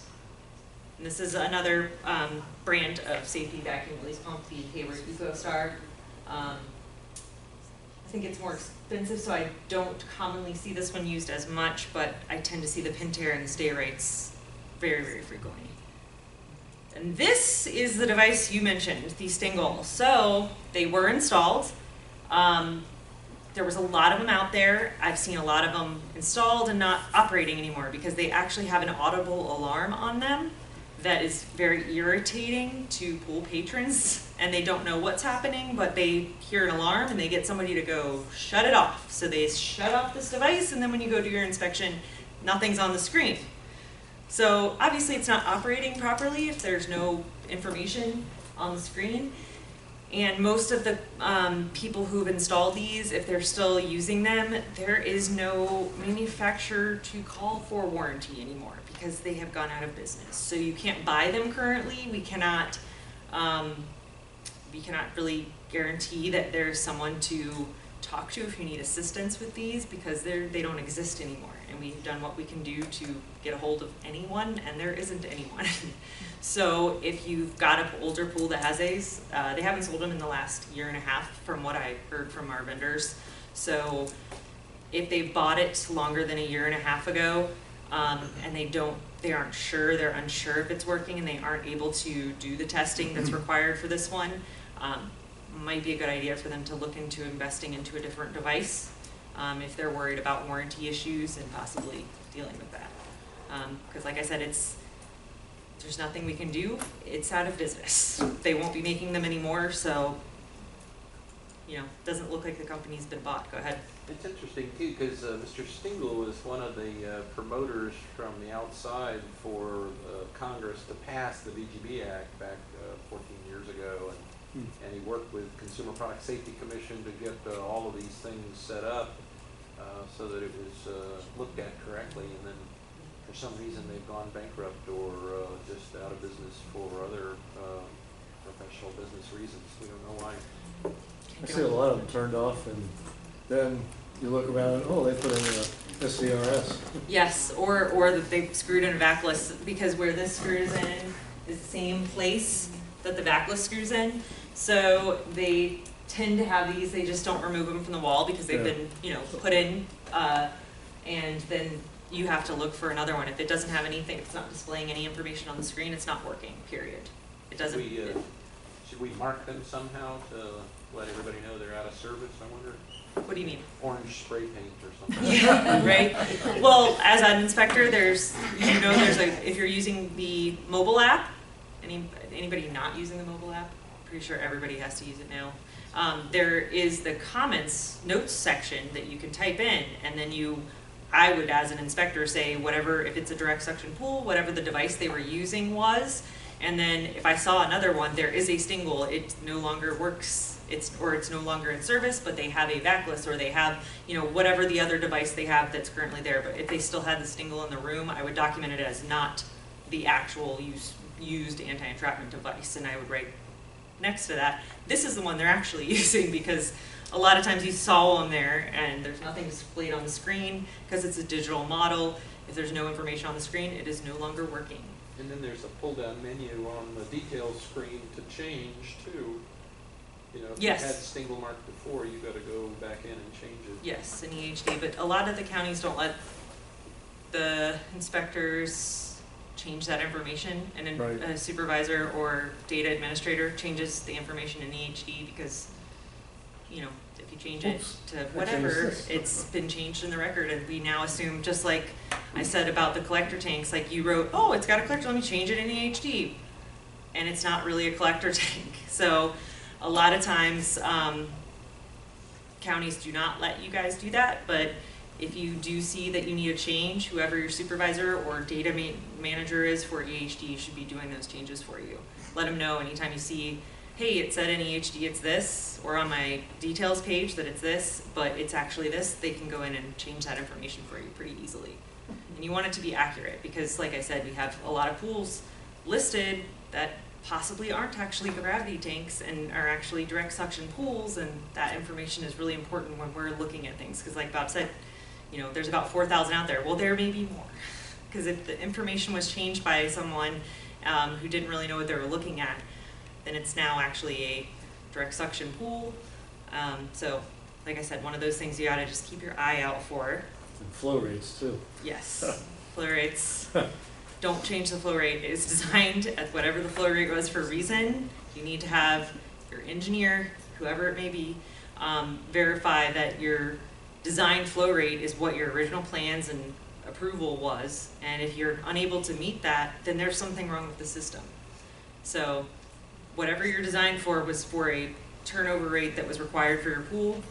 Speaker 10: And this is another brand of safety vacuum release pump, the Hayward EcoStar. I think it's more expensive, so I don't commonly see this one used as much, but I tend to see the Pentair and the stay rates very, very frequently. And this is the device you mentioned, the Stingle. So they were installed. There was a lot of them out there. I've seen a lot of them installed and not operating anymore because they actually have an audible alarm on them that is very irritating to pool patrons, and they don't know what's happening, but they hear an alarm and they get somebody to go shut it off. So they shut off this device, and then when you go do your inspection, nothing's on the screen. So obviously it's not operating properly if there's no information on the screen. And most of the people who've installed these, if they're still using them, there is no manufacturer to call for warranty anymore because they have gone out of business. So you can't buy them currently. We cannot really guarantee that there's someone to talk to if you need assistance with these because they don't exist anymore. And we've done what we can do to get a hold of anyone, and there isn't anyone. So if you've got an older pool that has these, they haven't sold them in the last year and a half from what I heard from our vendors. So if they've bought it longer than a year and a half ago, and they're unsure if it's working, and they aren't able to do the testing that's required for this one, might be a good idea for them to look into investing into a different device if they're worried about warranty issues and possibly dealing with that. Because like I said, there's nothing we can do. It's out of business. They won't be making them anymore, so doesn't look like the company's been bought. Go ahead.
Speaker 11: It's interesting too because Mr. Stingle was one of the promoters from the outside for Congress to pass the VGB Act back 14 years ago, and he worked with Consumer Product Safety Commission to get all of these things set up so that it was looked at correctly, and then for some reason they've gone bankrupt or just out of business for other professional business reasons. We don't know why.
Speaker 5: I see a lot of them turned off, and then you look around and, oh, they put in a SCRS.
Speaker 10: Yes, or that they've screwed in a backless, because where this screws in is the same place that the backless screws in. So they tend to have these, they just don't remove them from the wall because they've been, put in, and then you have to look for another one. If it doesn't have anything, if it's not displaying any information on the screen, it's not working, period. It doesn't.
Speaker 11: Should we mark them somehow to let everybody know they're out of service, I wonder?
Speaker 10: What do you mean?
Speaker 11: Orange spray paint or something.
Speaker 10: Yeah, right. Well, as an inspector, if you're using the mobile app, anybody not using the mobile app, pretty sure everybody has to use it now. There is the comments notes section that you can type in, and then I would, as an inspector, say whatever, if it's a direct suction pool, whatever the device they were using was, and then if I saw another one, there is a Stingle, it no longer works, it's no longer in service, but they have a backless, or they have, whatever the other device they have that's currently there. But if they still had the Stingle in the room, I would document it as not the actual used anti-entrapment device, and I would write next to that, this is the one they're actually using, because a lot of times you saw them there and there's nothing displayed on the screen because it's a digital model. If there's no information on the screen, it is no longer working.
Speaker 11: And then there's a pull-down menu on the details screen to change too. You know, if
Speaker 10: Yes.
Speaker 11: you had single mark before, you gotta go back in and change it.
Speaker 10: Yes, in EHD, but a lot of the counties don't let the inspectors change that information, and then
Speaker 5: Right.
Speaker 10: a supervisor or data administrator changes the information in EHD because, you know, if you change it
Speaker 5: Oops,
Speaker 10: to
Speaker 5: I changed
Speaker 10: whatever,
Speaker 5: this.
Speaker 10: it's been changed in the record, and we now assume, just like I said about the collector tanks, like you wrote, oh, it's got a collector, let me change it in EHD, and it's not really a collector tank. So a lot of times, counties do not let you guys do that, but if you do see that you need a change, whoever your supervisor or data manager is for EHD should be doing those changes for you. Let them know anytime you see, hey, it said in EHD it's this, or on my details page that it's this, but it's actually this, they can go in and change that information for you pretty easily. And you want it to be accurate because, like I said, we have a lot of pools listed that possibly aren't actually gravity tanks and are actually direct suction pools, and that information is really important when we're looking at things because, like Bob said, you know, there's about 4,000 out there. Well, there may be more because if the information was changed by someone who didn't really know what they were looking at, then it's now actually a direct suction pool. So, like I said, one of those things you gotta just keep your eye out for.
Speaker 5: And flow rates too.
Speaker 10: Yes, flow rates. Don't change the flow rate. It is designed at whatever the flow rate was for a reason. You need to have your engineer, whoever it may be, verify that your design flow rate is what your original plans and approval was. And if you're unable to meet that, then there's something wrong with the system. So whatever you're designed for was for a turnover rate that was required for your pool.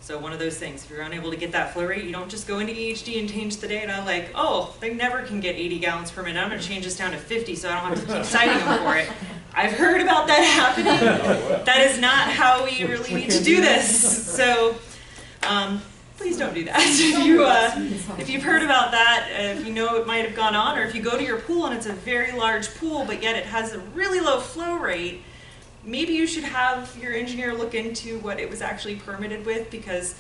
Speaker 10: So one of those things, if you're unable to get that flow rate, you don't just go into EHD and change the data like, oh, they never can get 80 gallons per minute. I'm gonna change this down to 50 so I don't have to keep citing them for it. I've heard about that happening. That is not how we really need to do this. So please don't do that. If you've heard about that, if you know it might have gone on, or if you go to your pool and it's a very large pool, but yet it has a really low flow rate, maybe you should have your engineer look into what it was actually permitted with, because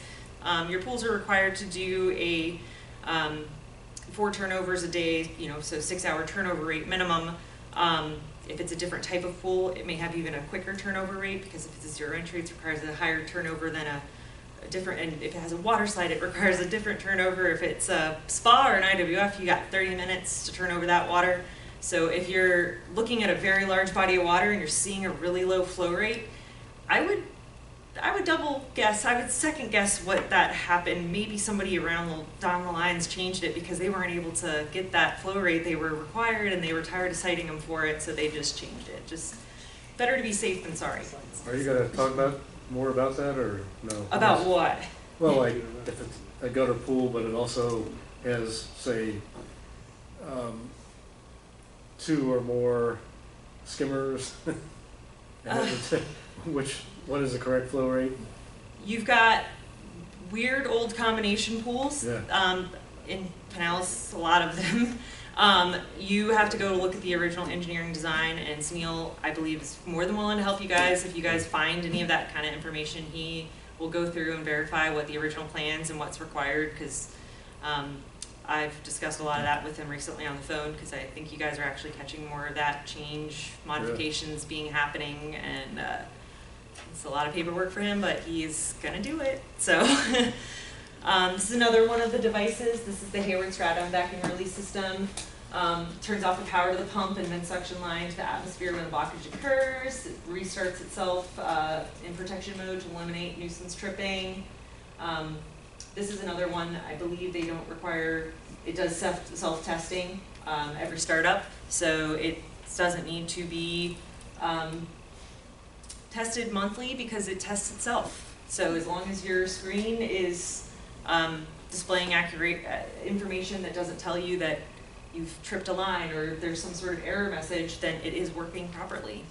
Speaker 10: your pools are required to do a 4 turnovers a day, you know, so 6-hour turnover rate minimum. If it's a different type of pool, it may have even a quicker turnover rate, because if it's a zero entry, it requires a higher turnover than a different, and if it has a water slide, it requires a different turnover. If it's a spa or an IWF, you got 30 minutes to turn over that water. So if you're looking at a very large body of water and you're seeing a really low flow rate, I would double guess, I would second guess what that happened. Maybe somebody down the lines changed it because they weren't able to get that flow rate they were required and they were tired of citing them for it, so they just changed it. Just better to be safe than sorry.
Speaker 5: Are you gonna talk more about that, or no?
Speaker 10: About what?
Speaker 5: Well, like if it's a gutter pool, but it also has, say, 2 or more skimmers, what is the correct flow rate?
Speaker 10: You've got weird old combination pools.
Speaker 5: Yeah.
Speaker 10: In Pinellas, a lot of them. You have to go look at the original engineering design, and Sunil, I believe, is more than willing to help you guys. If you guys find any of that kind of information, he will go through and verify what the original plans and what's required, because I've discussed a lot of that with him recently on the phone, because I think you guys are actually catching more of that change, modifications being happening, and it's a lot of paperwork for him, but he's gonna do it. So this is another one of the devices. This is the Hayward Stratum vacuum release system. Turns off the power to the pump and then suction line to the atmosphere when a blockage occurs. It restarts itself in protection mode to eliminate nuisance tripping. This is another one, I believe they don't require, it does self-testing every startup, so it doesn't need to be tested monthly because it tests itself. So as long as your screen is displaying accurate information that doesn't tell you that you've tripped a line or there's some sort of error message, then it is working properly.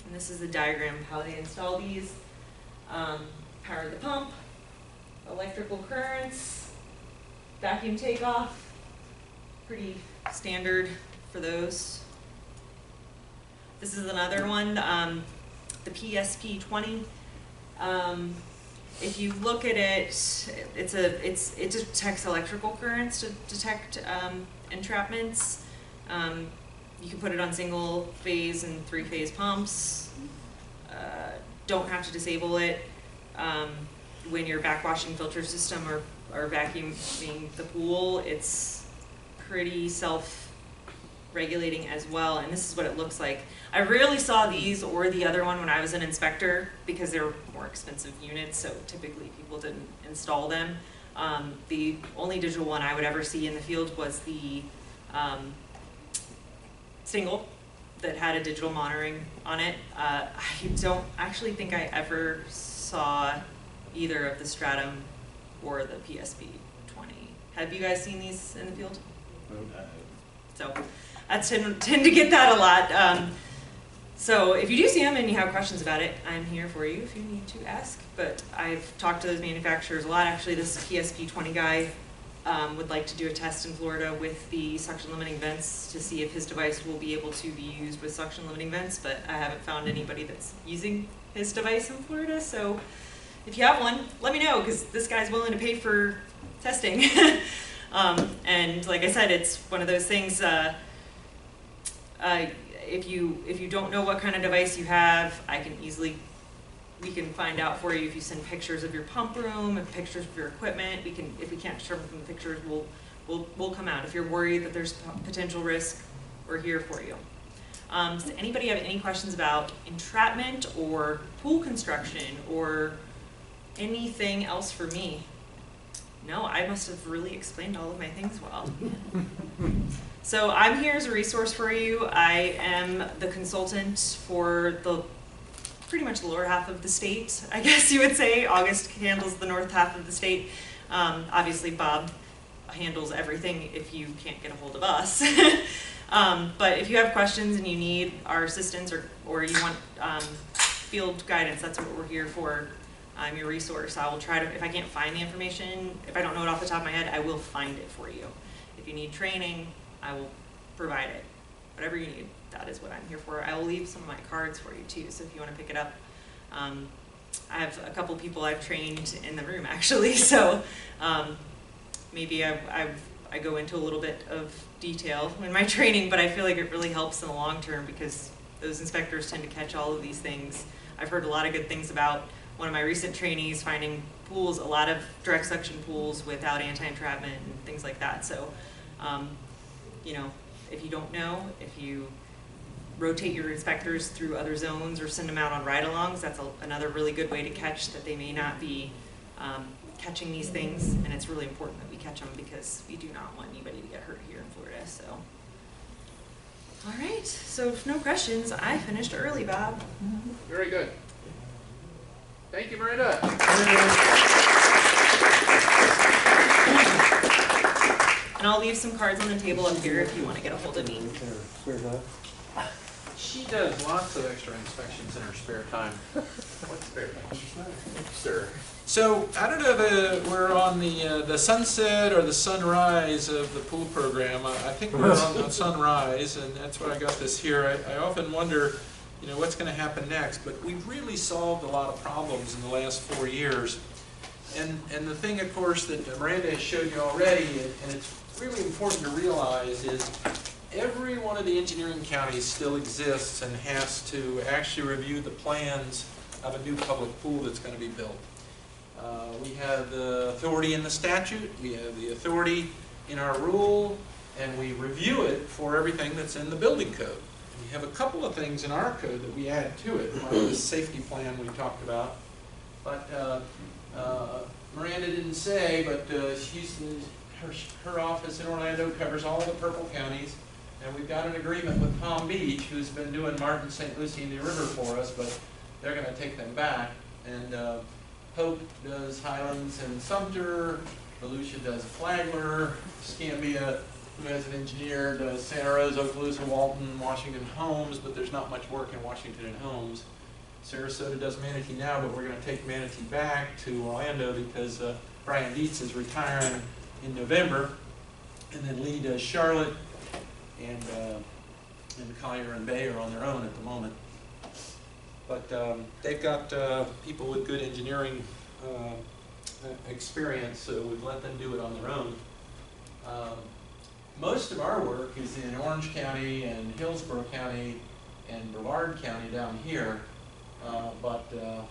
Speaker 10: And this is the diagram of how they install these. Power the pump, electrical currents, vacuum takeoff, pretty standard for those. This is another one, the PSP20. If you look at it, it detects electrical currents to detect entrapments. You can put it on single phase and 3-phase pumps. don't have to disable it when you're backwashing filter system or vacuuming the pool. It's pretty self-regulating as well, and this is what it looks like. I rarely saw these or the other one when I was an inspector because they were more expensive units, so typically people didn't install them. The only digital one I would ever see in the field was the single that had a digital monitoring on it. I don't actually think I ever saw either of the Stratum or the PSP 20. Have you guys seen these in the field? So I tend to get that a lot. So if you do see them and you have questions about it, I'm here for you if you need to ask. But I've talked to those manufacturers a lot. Actually, this PSP 20 guy would like to do a test in Florida with the suction limiting vents to see if his device will be able to be used with suction limiting vents, but I haven't found anybody that's using his device in Florida. So if you have one, let me know, because this guy's willing to pay for testing. And like I said, it's one of those things, if you don't know what kind of device you have, we can find out for you if you send pictures of your pump room and pictures of your equipment. If we can't determine from the pictures, we'll come out. If you're worried that there's potential risk, we're here for you. Does anybody have any questions about entrapment or pool construction or anything else for me? No, I must have really explained all of my things well. So I'm here as a resource for you. I am the consultant for pretty much the lower half of the state, I guess you would say. August handles the north half of the state. Obviously Bob handles everything if you can't get a hold of us. But if you have questions and you need our assistance or you want field guidance, that's what we're here for. I'm your resource. I will try to, if I can't find the information, if I don't know it off the top of my head, I will find it for you. If you need training, I will provide it. Whatever you need, that is what I'm here for. I will leave some of my cards for you too, so if you want to pick it up. I have a couple people I've trained in the room actually, so maybe I go into a little bit of detail in my training, but I feel like it really helps in the long term because those inspectors tend to catch all of these things. I've heard a lot of good things about one of my recent trainees finding pools, a lot of direct suction pools without anti-entrapment and things like that. So, you know, if you don't know, if you rotate your inspectors through other zones or send them out on ride-alongs, that's another really good way to catch that they may not be catching these things. And it's really important that we catch them because we do not want anybody to get hurt here in Florida. So, all right. So if no questions, I finished early, Bob.
Speaker 11: Very good. Thank you, Miranda.
Speaker 10: And I'll leave some cards on the table up here if you want to get a hold of me.
Speaker 1: She does lots of extra inspections in her spare time.
Speaker 11: What's spare time?
Speaker 1: Sir. So I don't know if we're on the sunset or the sunrise of the pool program. I think we're on sunrise, and that's why I got this here. I often wonder, you know, what's going to happen next, but we've really solved a lot of problems in the last 4 years. And the thing, of course, that Miranda has showed you already, and it's really important to realize, is every one of the engineering counties still exists and has to actually review the plans of a new public pool that's going to be built. We have the authority in the statute, we have the authority in our rule, and we review it for everything that's in the building code. We have a couple of things in our code that we add to it, like the safety plan we talked about. But Miranda didn't say, but her office in Orlando covers all the purple counties, and we've got an agreement with Palm Beach, who's been doing Martin, St. Lucie, and the River for us, but they're going to take them back. And Hope does Highlands and Sumter, Volusia does Flagler, Scambia, who has an engineer, does Santa Rosa, Okaloosa, Walton, Washington, Holmes, but there's not much work in Washington and Holmes. Sarasota does Manatee now, but we're going to take Manatee back to Orlando because Brian Dietz is retiring in November. And then Lee does Charlotte, and Collier and Bay are on their own at the moment. But they've got people with good engineering experience, so we've let them do it on their own. Most of our work is in Orange County and Hillsborough County and Brevard County down here. But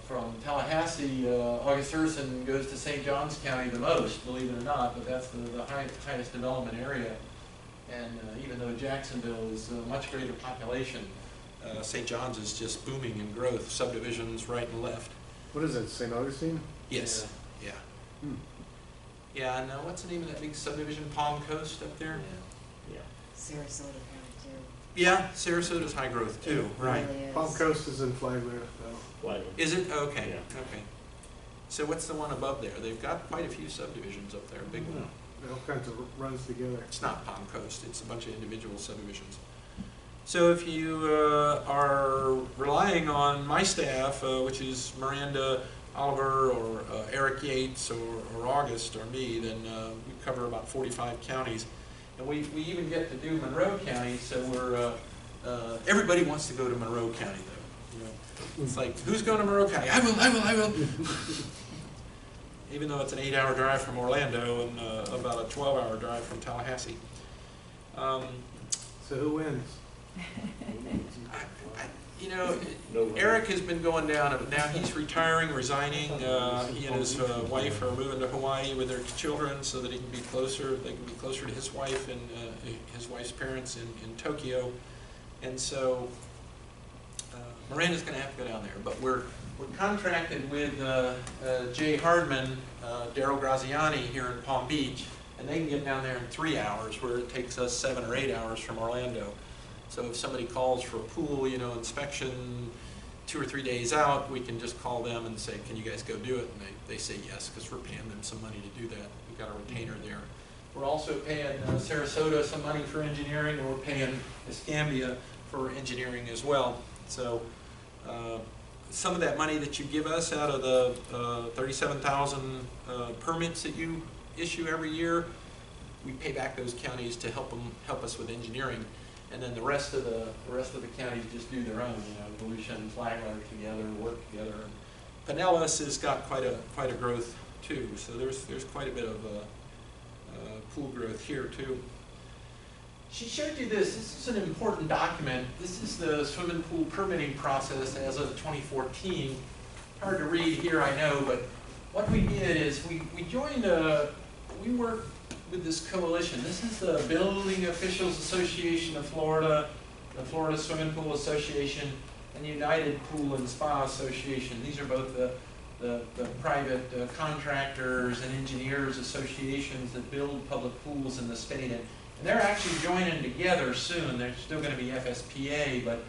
Speaker 1: from Tallahassee, August Thurston goes to St. Johns County the most, believe it or not, but that's the highest development area. And even though Jacksonville is a much greater population, St. John's is just booming in growth, subdivisions right and left.
Speaker 5: What is it, St. Augustine?
Speaker 1: Yes, yeah. Yeah, and what's the name of that big subdivision, Palm Coast up there?
Speaker 3: Yeah.
Speaker 10: Sarasota County too.
Speaker 1: Yeah, Sarasota's high growth too, right.
Speaker 10: Really is.
Speaker 5: Palm Coast is in Flagler, though.
Speaker 3: Flagler.
Speaker 1: Is it? Okay,
Speaker 3: Yeah.
Speaker 1: okay. So what's the one above there? They've got quite a few subdivisions up there, big one.
Speaker 5: All kinds of runs together.
Speaker 1: It's not Palm Coast, it's a bunch of individual subdivisions. So if you are relying on my staff, which is Miranda, Oliver, or Eric Yates, or August, or me, then we cover about 45 counties. And we even get to do Monroe County, so we're, everybody wants to go to Monroe County though. You know, it's like, who's going to Monroe County? I will. Even though it's an 8-hour drive from Orlando and about a 12-hour drive from Tallahassee.
Speaker 5: So who wins?
Speaker 1: You know, Eric has been going down, but now he's retiring, resigning. He and his wife are moving to Hawaii with their children so that he can be closer. They can be closer to his wife and his wife's parents in Tokyo. And so Miranda's going to have to go down there. But we're contracted with Jay Hardman, Daryl Graziani here in Palm Beach, and they can get down there in 3 hours, where it takes us 7 or 8 hours from Orlando. So if somebody calls for a pool, you know, inspection 2 or 3 days out, we can just call them and say, can you guys go do it? And they say yes, because we're paying them some money to do that. We've got a retainer there. We're also paying Sarasota some money for engineering, and we're paying Escambia for engineering as well. So some of that money that you give us out of the 37,000 permits that you issue every year, we pay back those counties to help us with engineering. And then the rest of the counties just do their own. You know, Volusia and Flagler together work together. And Pinellas has got quite a growth too. So there's quite a bit of pool growth here too. She showed you this. This is an important document. This is the swimming pool permitting process as of 2014. Hard to read here, I know, but what we did is we joined we worked with this coalition. This is the Building Officials Association of Florida, the Florida Swimming Pool Association, and United Pool and Spa Association. These are both the private contractors and engineers associations that build public pools in the state. And they're actually joining together soon. They're still going to be FSPA, but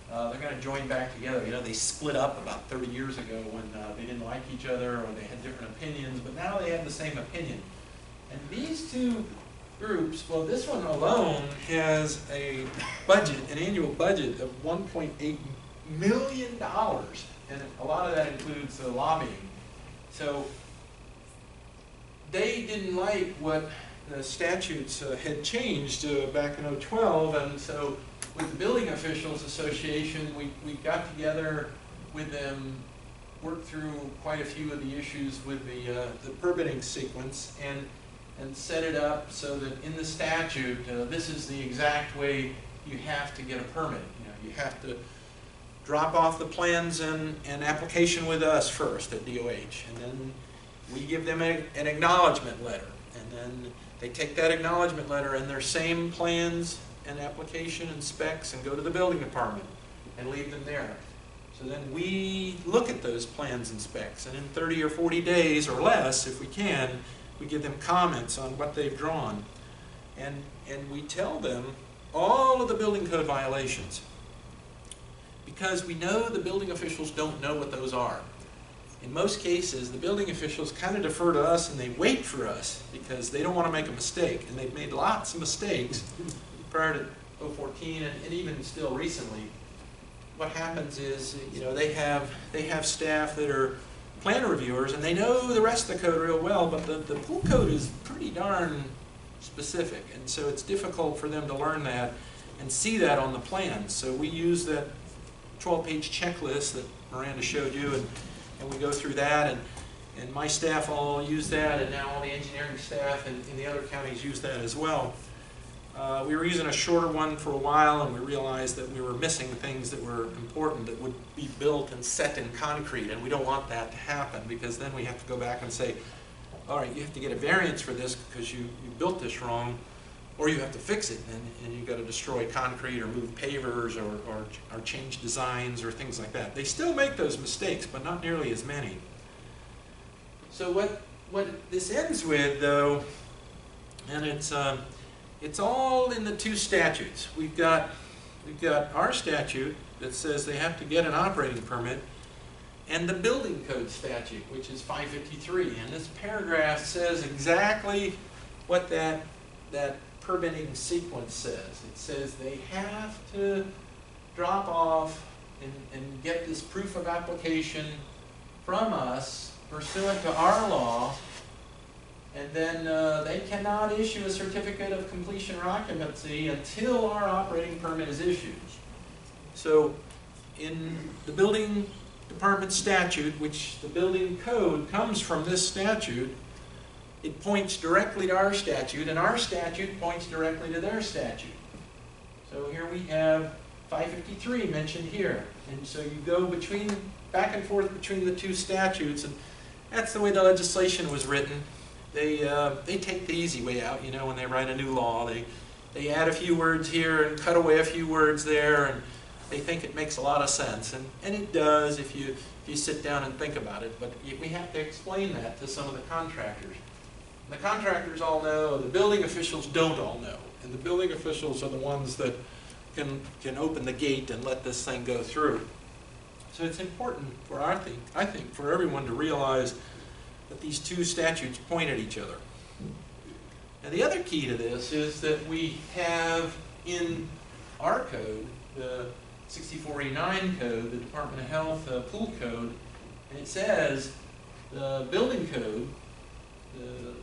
Speaker 1: they're going to join back together. You know, they split up about 30 years ago when they didn't like each other or they had different opinions, but now they have the same opinion. And these two groups, well, this one alone has a budget, an annual budget of $1.8 million, and a lot of that includes lobbying. So they didn't like what the statutes had changed back in 2012, and so with the Building Officials Association, we got together with them, worked through quite a few of the issues with the permitting sequence, and set it up so that in the statute, this is the exact way you have to get a permit. You know, you have to drop off the plans and application with us first at DOH, and then we give them an acknowledgement letter, and then they take that acknowledgement letter and their same plans and application and specs and go to the building department and leave them there. So then we look at those plans and specs, and in 30 or 40 days or less, if we can, we give them comments on what they've drawn, and we tell them all of the building code violations, because we know the building officials don't know what those are. In most cases, the building officials kind of defer to us and they wait for us because they don't want to make a mistake, and they've made lots of mistakes prior to 2014 and even still recently. What happens is, you know, they have staff that are plan reviewers, and they know the rest of the code real well, but the pool code is pretty darn specific, and so it's difficult for them to learn that and see that on the plans. So we use that 12-page checklist that Miranda showed you, and we go through that, and my staff all use that, and now all the engineering staff in the other counties use that as well. We were using a shorter one for a while, and we realized that we were missing things that were important that would be built and set in concrete, and we don't want that to happen, because then we have to go back and say, all right, you have to get a variance for this because you built this wrong, or you have to fix it, and you've got to destroy concrete or move pavers or change designs or things like that. They still make those mistakes, but not nearly as many. So what this ends with, though, and it's all in the two statutes. We've got our statute that says they have to get an operating permit, and the building code statute, which is 553. And this paragraph says exactly what that permitting sequence says. It says they have to drop off and get this proof of application from us pursuant to our law, and then they cannot issue a certificate of completion or occupancy until our operating permit is issued. So in the building department statute, which the building code comes from this statute, it points directly to our statute, and our statute points directly to their statute. So here we have 553 mentioned here, and so you go back and forth between the two statutes, and that's the way the legislation was written. They take the easy way out, you know, when they write a new law. They add a few words here and cut away a few words there, and they think it makes a lot of sense, and it does if you sit down and think about it. But we have to explain that to some of the contractors. The contractors all know, the building officials don't all know, and the building officials are the ones that can open the gate and let this thing go through. So it's important for I think for everyone to realize that these two statutes point at each other. And the other key to this is that we have in our code, the 6489 code, the Department of Health pool code, and it says the building code, the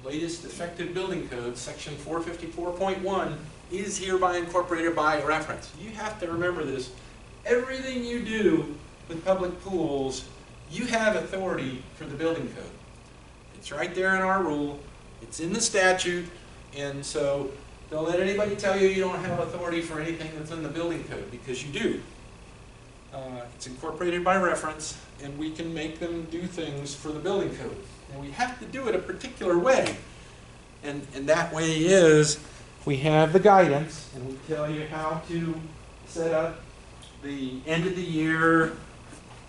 Speaker 1: latest effective building code, section 454.1, is hereby incorporated by reference. You have to remember this. Everything you do with public pools, you have authority for the building code. It's right there in our rule. It's in the statute, and so don't let anybody tell you you don't have authority for anything that's in the building code, because you do. It's incorporated by reference, and we can make them do things for the building code. And we have to do it a particular way. And that way is we have the guidance, and we tell you how to set up the end of the year,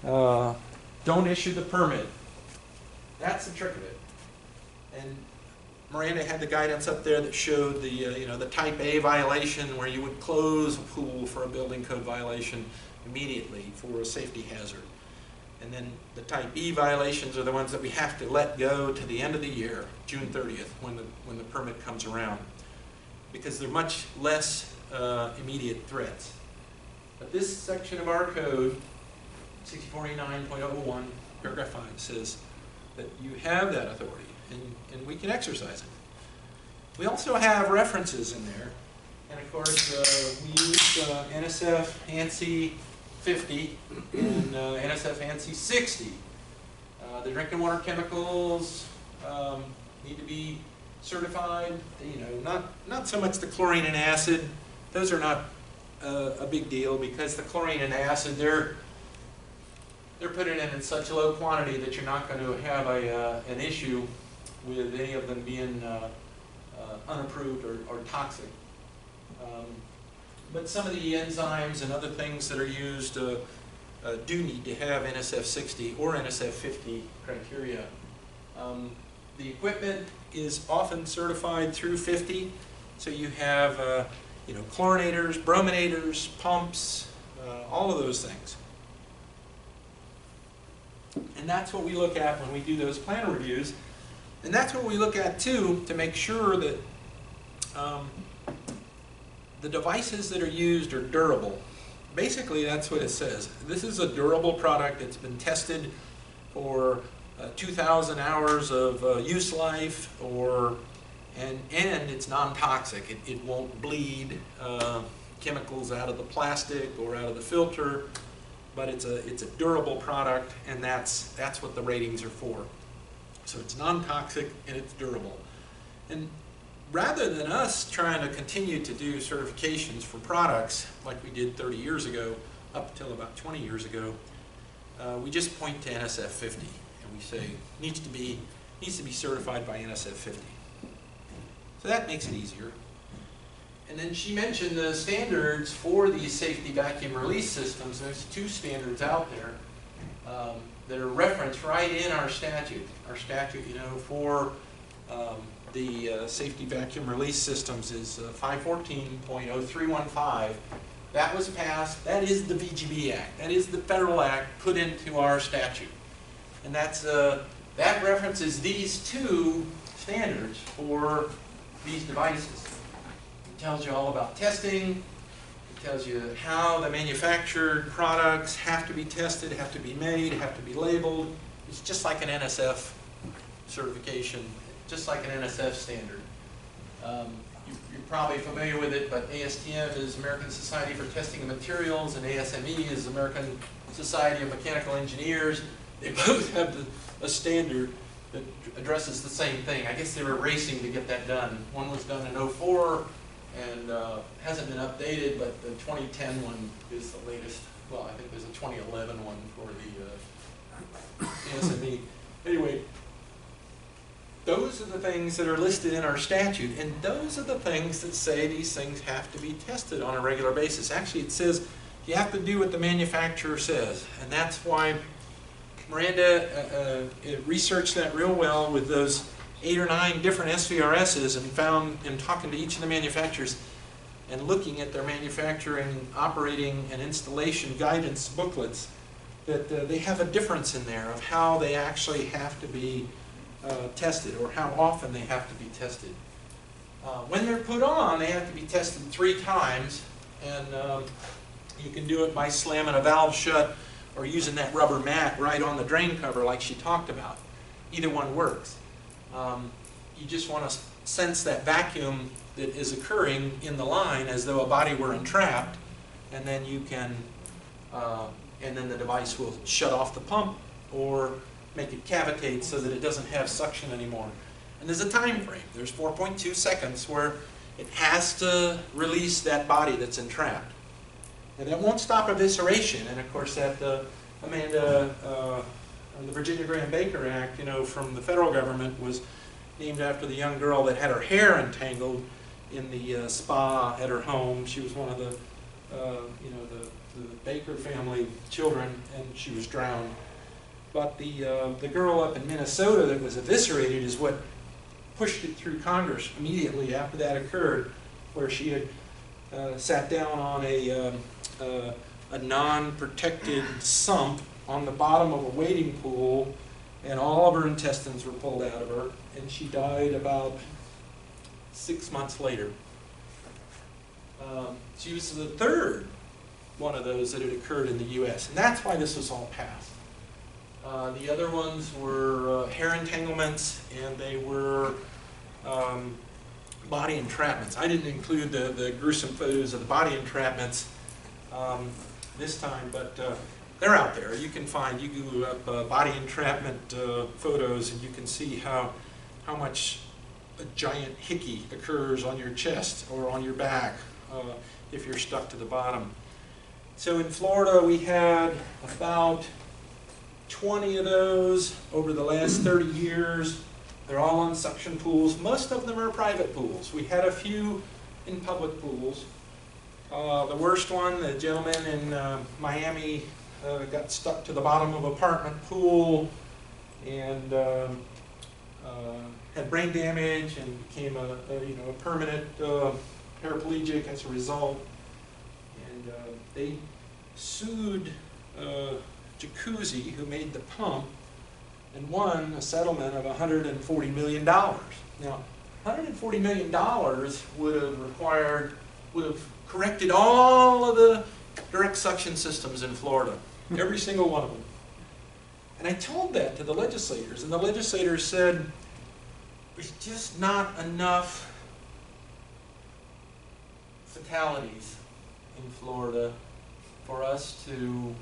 Speaker 1: don't issue the permit. That's the trick of it. And Miranda had the guidance up there that showed the type A violation, where you would close a pool for a building code violation immediately for a safety hazard. And then the type B violations are the ones that we have to let go to the end of the year, June 30th, when the permit comes around, because they're much less immediate threats. But this section of our code, 6489.01, paragraph 5, says that you have that authority, and we can exercise it. We also have references in there, and of course we use NSF ANSI 50 and NSF ANSI 60. The drinking water chemicals need to be certified. Not so much the chlorine and acid. Those are not a big deal, because the chlorine and acid, they're putting it in such low quantity that you're not going to have an issue with any of them being unapproved or toxic. But some of the enzymes and other things that are used do need to have NSF 60 or NSF 50 criteria. The equipment is often certified through 50, so you have chlorinators, brominators, pumps, all of those things. And that's what we look at when we do those plan reviews. And that's what we look at too, to make sure that the devices that are used are durable. Basically, that's what it says. This is a durable product. It's been tested for 2,000 hours of use life, and it's non-toxic. It won't bleed chemicals out of the plastic or out of the filter, but it's a durable product, and that's what the ratings are for. So it's non-toxic and it's durable. And rather than us trying to continue to do certifications for products like we did 30 years ago, up until about 20 years ago, we just point to NSF 50 and we say needs to be certified by NSF 50. So that makes it easier. And then she mentioned the standards for these safety vacuum release systems. There's 2 standards out there that are referenced right in our statute. Our statute, you know, for the safety vacuum release systems is 514.0315. That was passed. That is the VGB Act. That is the federal act put into our statute. And that's that references these 2 standards for these devices. It tells you all about testing. It tells you how the manufactured products have to be tested, have to be made, have to be labeled. It's just like an NSF certification, just like an NSF standard. You're probably familiar with it, but ASTM is American Society for Testing of Materials, and ASME is American Society of Mechanical Engineers. They both have a standard that addresses the same thing. I guess they were racing to get that done. One was done in 2004 and hasn't been updated, but the 2010 one is the latest. Well, I think there's a 2011 one for the ASME. Anyway, those are the things that are listed in our statute, and those are the things that say these things have to be tested on a regular basis. Actually, it says you have to do what the manufacturer says, and that's why Miranda researched that real well with those 8 or 9 different SVRSs and found, in talking to each of the manufacturers and looking at their manufacturing, operating, and installation guidance booklets, that they have a difference in there of how they actually have to be tested, or how often they have to be tested. When they're put on, they have to be tested 3 times, and you can do it by slamming a valve shut or using that rubber mat right on the drain cover like she talked about. Either one works. You just want to sense that vacuum that is occurring in the line as though a body were entrapped, and then you can, and then the device will shut off the pump or make it cavitate so that it doesn't have suction anymore. And there's a time frame. There's 4.2 seconds where it has to release that body that's entrapped. And that won't stop evisceration. And of course, that Amanda, the Virginia Graham Baker Act, you know, from the federal government was named after the young girl that had her hair entangled in the spa at her home. She was one of the, you know, the Baker family children, and she was drowned. But the girl up in Minnesota that was eviscerated is what pushed it through Congress immediately after that occurred, where she had sat down on a non-protected sump on the bottom of a wading pool, and all of her intestines were pulled out of her, and she died about 6 months later. She was the 3rd one of those that had occurred in the U.S., and that's why this was all passed. The other ones were hair entanglements, and they were body entrapments. I didn't include the gruesome photos of the body entrapments this time, but they're out there. You can find, you Google up body entrapment photos, and you can see how much a giant hickey occurs on your chest or on your back if you're stuck to the bottom. So in Florida, we had about 20 of those over the last 30 years. They're all on suction pools. Most of them are private pools. We had a few in public pools. The worst one, the gentleman in Miami got stuck to the bottom of an apartment pool and had brain damage and became a permanent paraplegic as a result. And they sued Jacuzzi, who made the pump, and won a settlement of $140 million. Now, $140 million would have corrected all of the direct suction systems in Florida, every single one of them. And I told that to the legislators, and the legislators said, there's just not enough fatalities in Florida for us to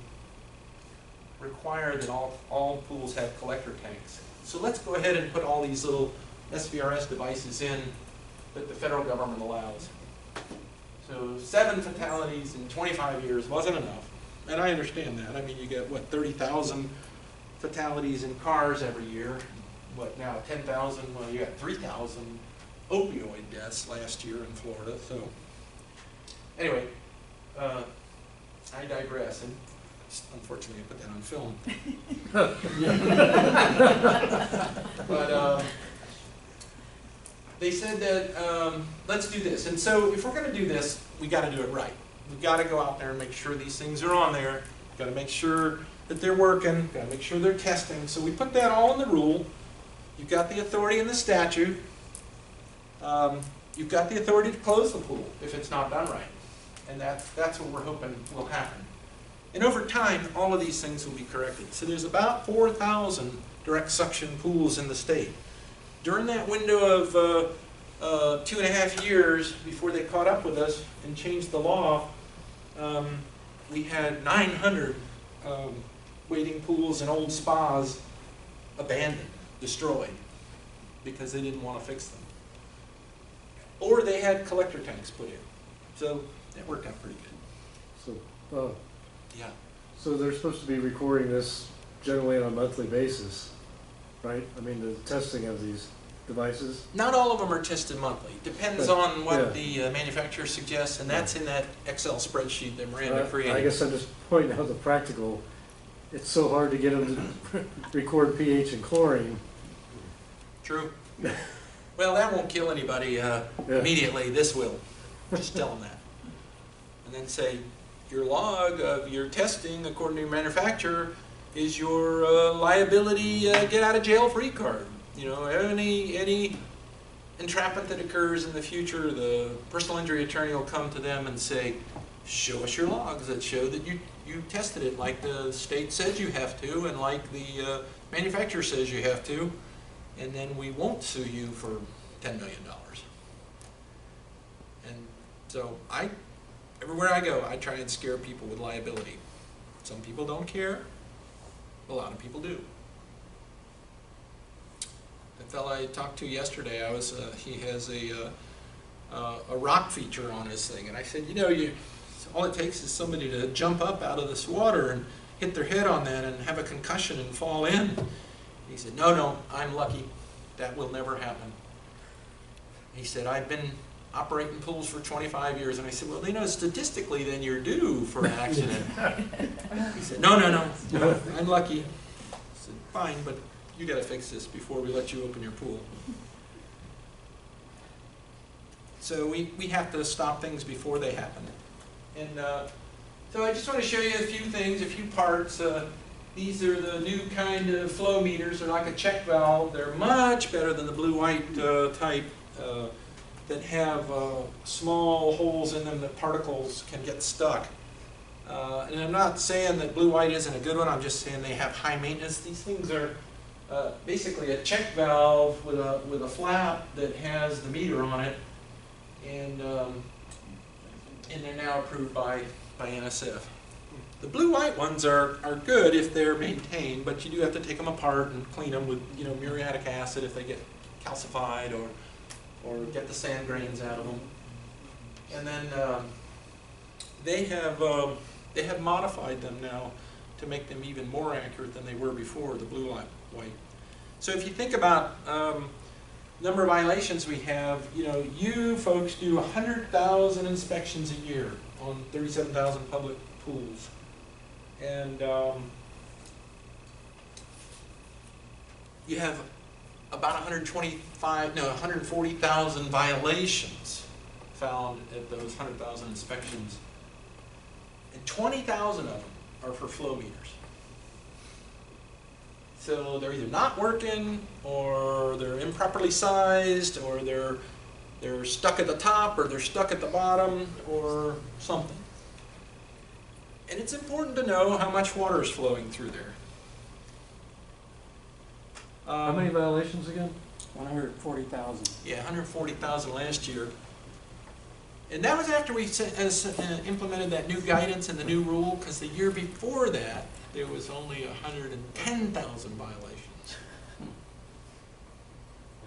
Speaker 1: require that all pools have collector tanks. So let's go ahead and put all these little SVRS devices in that the federal government allows. So 7 fatalities in 25 years wasn't enough. And I understand that. I mean, you get, what, 30,000 fatalities in cars every year. What, now 10,000? Well, you got 3,000 opioid deaths last year in Florida. So anyway, I digress. And unfortunately, I put that on film. But they said that let's do this. And so if we're going to do this, we got to do it right. We've got to go out there and make sure these things are on there. Got to make sure that they're working. Got to make sure they're testing. So we put that all in the rule. You've got the authority in the statute. You've got the authority to close the pool if it's not done right. And that's what we're hoping will happen. And over time, all of these things will be corrected. So there's about 4,000 direct suction pools in the state. During that window of 2.5 years before they caught up with us and changed the law, we had 900 wading pools and old spas abandoned, destroyed, because they didn't want to fix them. Or they had collector tanks put in. So that worked out pretty good.
Speaker 5: So,
Speaker 1: yeah.
Speaker 5: So they're supposed to be recording this generally on a monthly basis, right? I mean, the testing of these devices?
Speaker 1: Not all of them are tested monthly. Depends on what the manufacturer suggests, and that's in that Excel spreadsheet that Miranda created.
Speaker 5: I guess I'm just pointing out the practical. It's so hard to get them to record pH and chlorine.
Speaker 1: True. Well, that won't kill anybody immediately. This will. Just tell them that. And then say, your log of your testing, according to your manufacturer, is your liability get out of jail free card. You know, any entrapment that occurs in the future, the personal injury attorney will come to them and say, show us your logs that show that you tested it like the state says you have to and like the manufacturer says you have to, and then we won't sue you for $10 million. And so everywhere I go, I try and scare people with liability. Some people don't care. A lot of people do. The fellow I talked to yesterday, he has a rock feature on his thing, and I said, you know, all it takes is somebody to jump up out of this water and hit their head on that and have a concussion and fall in. He said, no, I'm lucky. That will never happen. He said, I've been operating pools for 25 years. And I said, well, you know, statistically, then you're due for an accident. He said, no, I'm lucky. I said, fine, but you got to fix this before we let you open your pool. So we have to stop things before they happen. And so I just want to show you a few things, a few parts. These are the new kind of flow meters. They're like a check valve. They're much better than the blue-white type that have small holes in them that particles can get stuck. And I'm not saying that blue-white isn't a good one. I'm just saying they have high maintenance. These things are basically a check valve with a flap that has the meter on it, and they're now approved by NSF. The blue-white ones are good if they're maintained, but you do have to take them apart and clean them with muriatic acid if they get calcified, or get the sand grains out of them. And then they have modified them now to make them even more accurate than they were before, the blue-white. So if you think about number of violations we have, you folks do 100,000 inspections a year on 37,000 public pools. And you have about 140,000 violations found at those 100,000 inspections. And 20,000 of them are for flow meters. So they're either not working, or they're improperly sized, or they're stuck at the top, or they're stuck at the bottom, or something. And it's important to know how much water is flowing through there.
Speaker 5: How many violations again?
Speaker 8: 140,000.
Speaker 1: Yeah, 140,000 last year. And that was after we implemented that new guidance and the new rule, because the year before that, there was only 110,000 violations.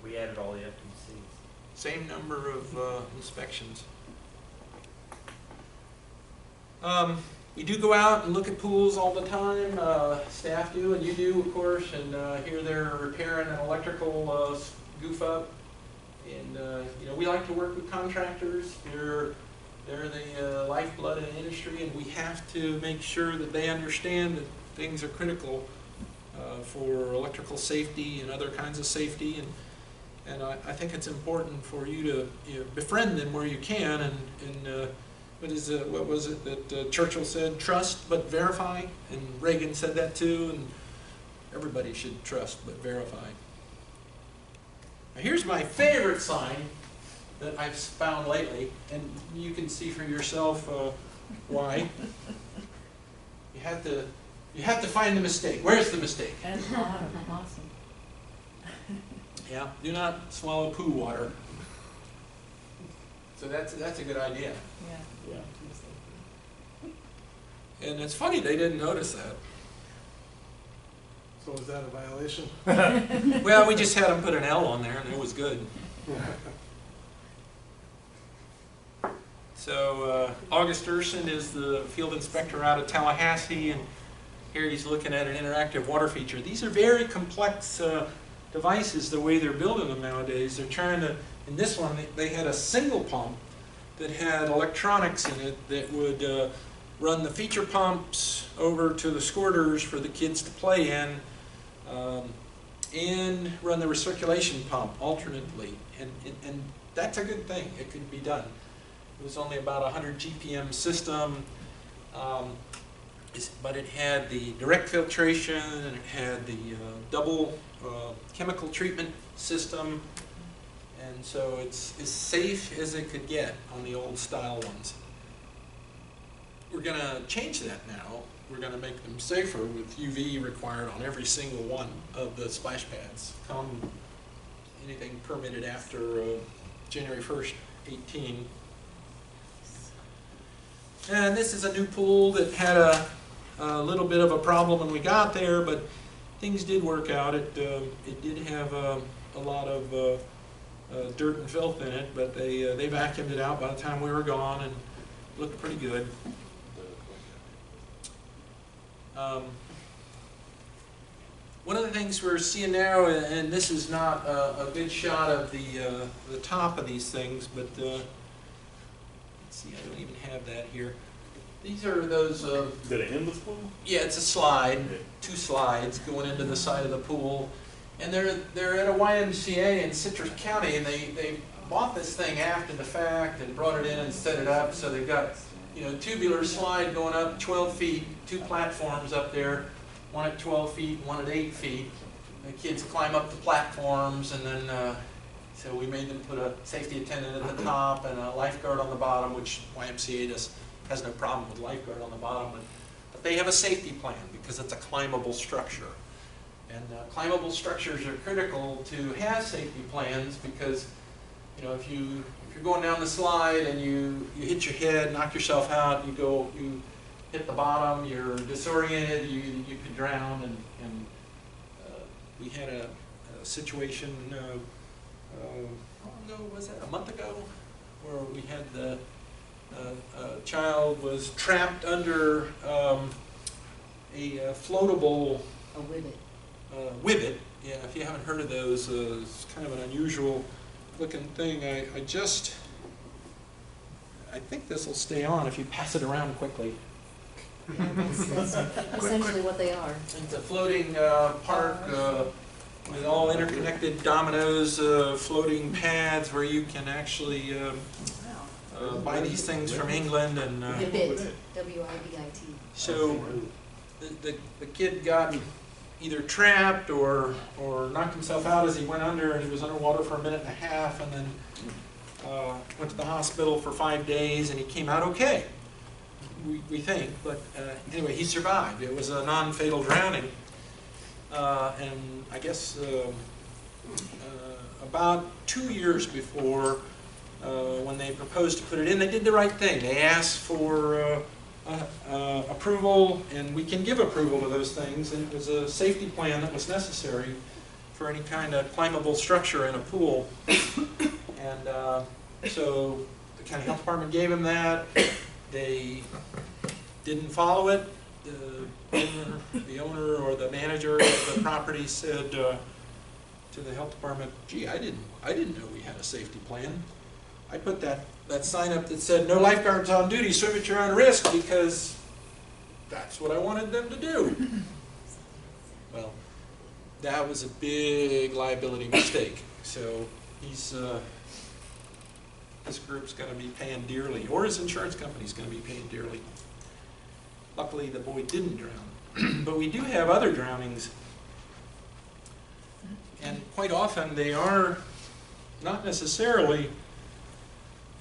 Speaker 13: We added all the FTCs.
Speaker 1: same number of inspections. We do go out and look at pools all the time. Staff do, and you do, of course, and here they're repairing an electrical goof up. And you know, we like to work with contractors. They're the lifeblood of the industry, and we have to make sure that they understand that things are critical for electrical safety and other kinds of safety. And I think it's important for you to befriend them where you can. And what was it that Churchill said? Trust but verify. And Reagan said that too. And everybody should trust but verify. Now here's my favorite sign that I've found lately, and you can see for yourself why. You have to find the mistake. Where's the mistake?
Speaker 4: And awesome.
Speaker 1: Yeah, do not swallow poo water. So that's a good idea.
Speaker 4: Yeah.
Speaker 1: Yeah. And it's funny they didn't notice that.
Speaker 9: So is that a violation?
Speaker 1: Well, we just had them put an L on there, and it was good. So August Urson is the field inspector out of Tallahassee, and here he's looking at an interactive water feature. These are very complex devices the way they're building them nowadays. They're trying to, in this one, they had a single pump that had electronics in it that would run the feature pumps over to the squirters for the kids to play in, and run the recirculation pump alternately. And that's a good thing. It could be done. It was only about a 100 GPM system, but it had the direct filtration, and it had the double chemical treatment system, and so it's as safe as it could get on the old style ones. We're going to change that now. We're going to make them safer with UV required on every single one of the splash pads. Anything permitted after January 1st, 18. And this is a new pool that had a little bit of a problem when we got there, but things did work out. It did have a lot of dirt and filth in it, but they vacuumed it out by the time we were gone, and looked pretty good. One of the things we're seeing now, and this is not a good shot of the top of these things, but let's see, I don't even have that here. These are those.
Speaker 12: Is that an endless pool?
Speaker 1: Yeah, it's a slide, 2 slides going into the side of the pool, and they're at a YMCA in Citrus County, and they bought this thing after the fact and brought it in and set it up. So they've got, you know, tubular slide going up 12 feet, 2 platforms up there, one at 12 feet, one at 8 feet. The kids climb up the platforms, and then so we made them put a safety attendant at the top and a lifeguard on the bottom, which YMCA has no problem with lifeguard on the bottom, but they have a safety plan because it's a climbable structure. And climbable structures are critical to have safety plans because, you know, if you're going down the slide and you hit your head, knock yourself out, you hit the bottom, you're disoriented, you could drown, and we had a situation how long ago was that? A month ago, where we had a child was trapped under a floatable whivet. Yeah, if you haven't heard of those, it's kind of an unusual looking thing. I think this will stay on if you pass it around quickly.
Speaker 13: Yeah, that's essentially what they are.
Speaker 1: It's a floating park with all interconnected dominoes, floating pads where you can actually buy these things from England. And
Speaker 13: WIBIT, W-I-B-I-T.
Speaker 1: So the kid got either trapped or knocked himself out as he went under, and he was underwater for 1.5 minutes, and then went to the hospital for 5 days, and he came out okay, we think. But anyway, he survived. It was a non-fatal drowning. And I guess about 2 years before, when they proposed to put it in, they did the right thing. They asked for approval, and we can give approval to those things. And it was a safety plan that was necessary for any kind of climbable structure in a pool. And so the county health department gave him that. They didn't follow it. The owner or the manager of the property said to the health department, "Gee, I didn't know we had a safety plan. I put that sign up that said no lifeguards on duty, swim at your own risk, because that's what I wanted them to do." Well, that was a big liability mistake. So this group's going to be paying dearly, or his insurance company's going to be paying dearly. Luckily, the boy didn't drown. But we do have other drownings. And quite often they are not necessarily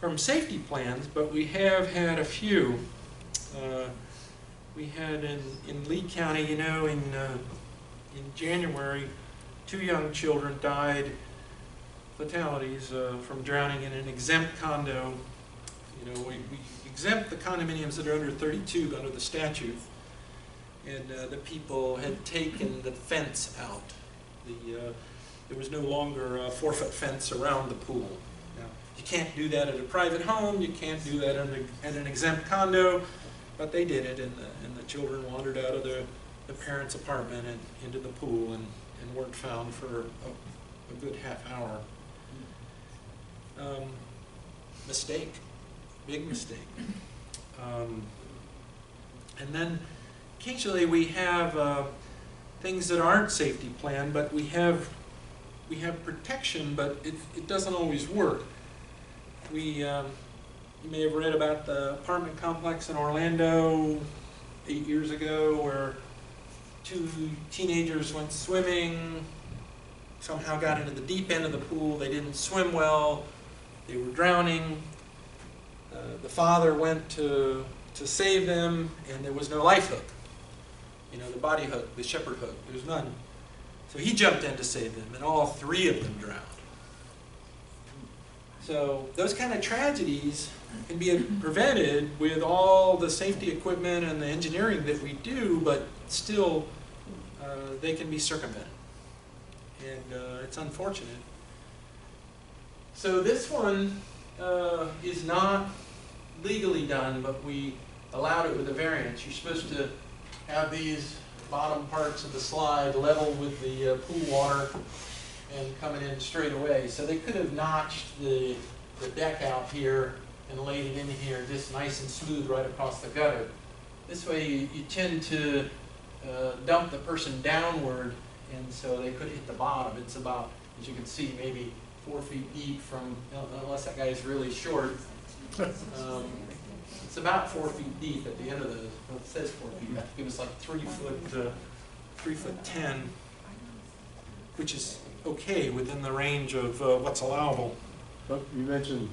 Speaker 1: from safety plans, but we have had a few. We had in Lee County, you know, in January, 2 young children died, fatalities from drowning in an exempt condo. You know, we exempt the condominiums that are under 32 under the statute, and the people had taken the fence out. There was no longer a 4-foot fence around the pool. Now, you can't do that at a private home, you can't do that at an exempt condo, but they did it, and the children wandered out of the parents' apartment and into the pool and weren't found for a good half hour. Mistake, big mistake. And then occasionally we have things that aren't safety planned, but we have protection, but it doesn't always work. You may have read about the apartment complex in Orlando 8 years ago where 2 teenagers went swimming, somehow got into the deep end of the pool. They didn't swim well. They were drowning. The father went to save them, and there was no life hook. You know, the body hook, the shepherd hook, there was none. So he jumped in to save them, and all 3 of them drowned. So those kind of tragedies can be prevented with all the safety equipment and the engineering that we do, but still they can be circumvented. And it's unfortunate. So this one is not legally done, but we allowed it with a variance. You're supposed to have these bottom parts of the slide level with the pool water and coming in straight away. So they could have notched the deck out here and laid it in here just nice and smooth right across the gutter. This way you tend to dump the person downward, and so they could hit the bottom. It's about, as you can see, maybe 4 feet deep from, unless that guy is really short. It's about 4 feet deep at the end of the, well, it says 4 feet. I think it was like 3'10", which is okay within the range of what's allowable.
Speaker 5: But you mentioned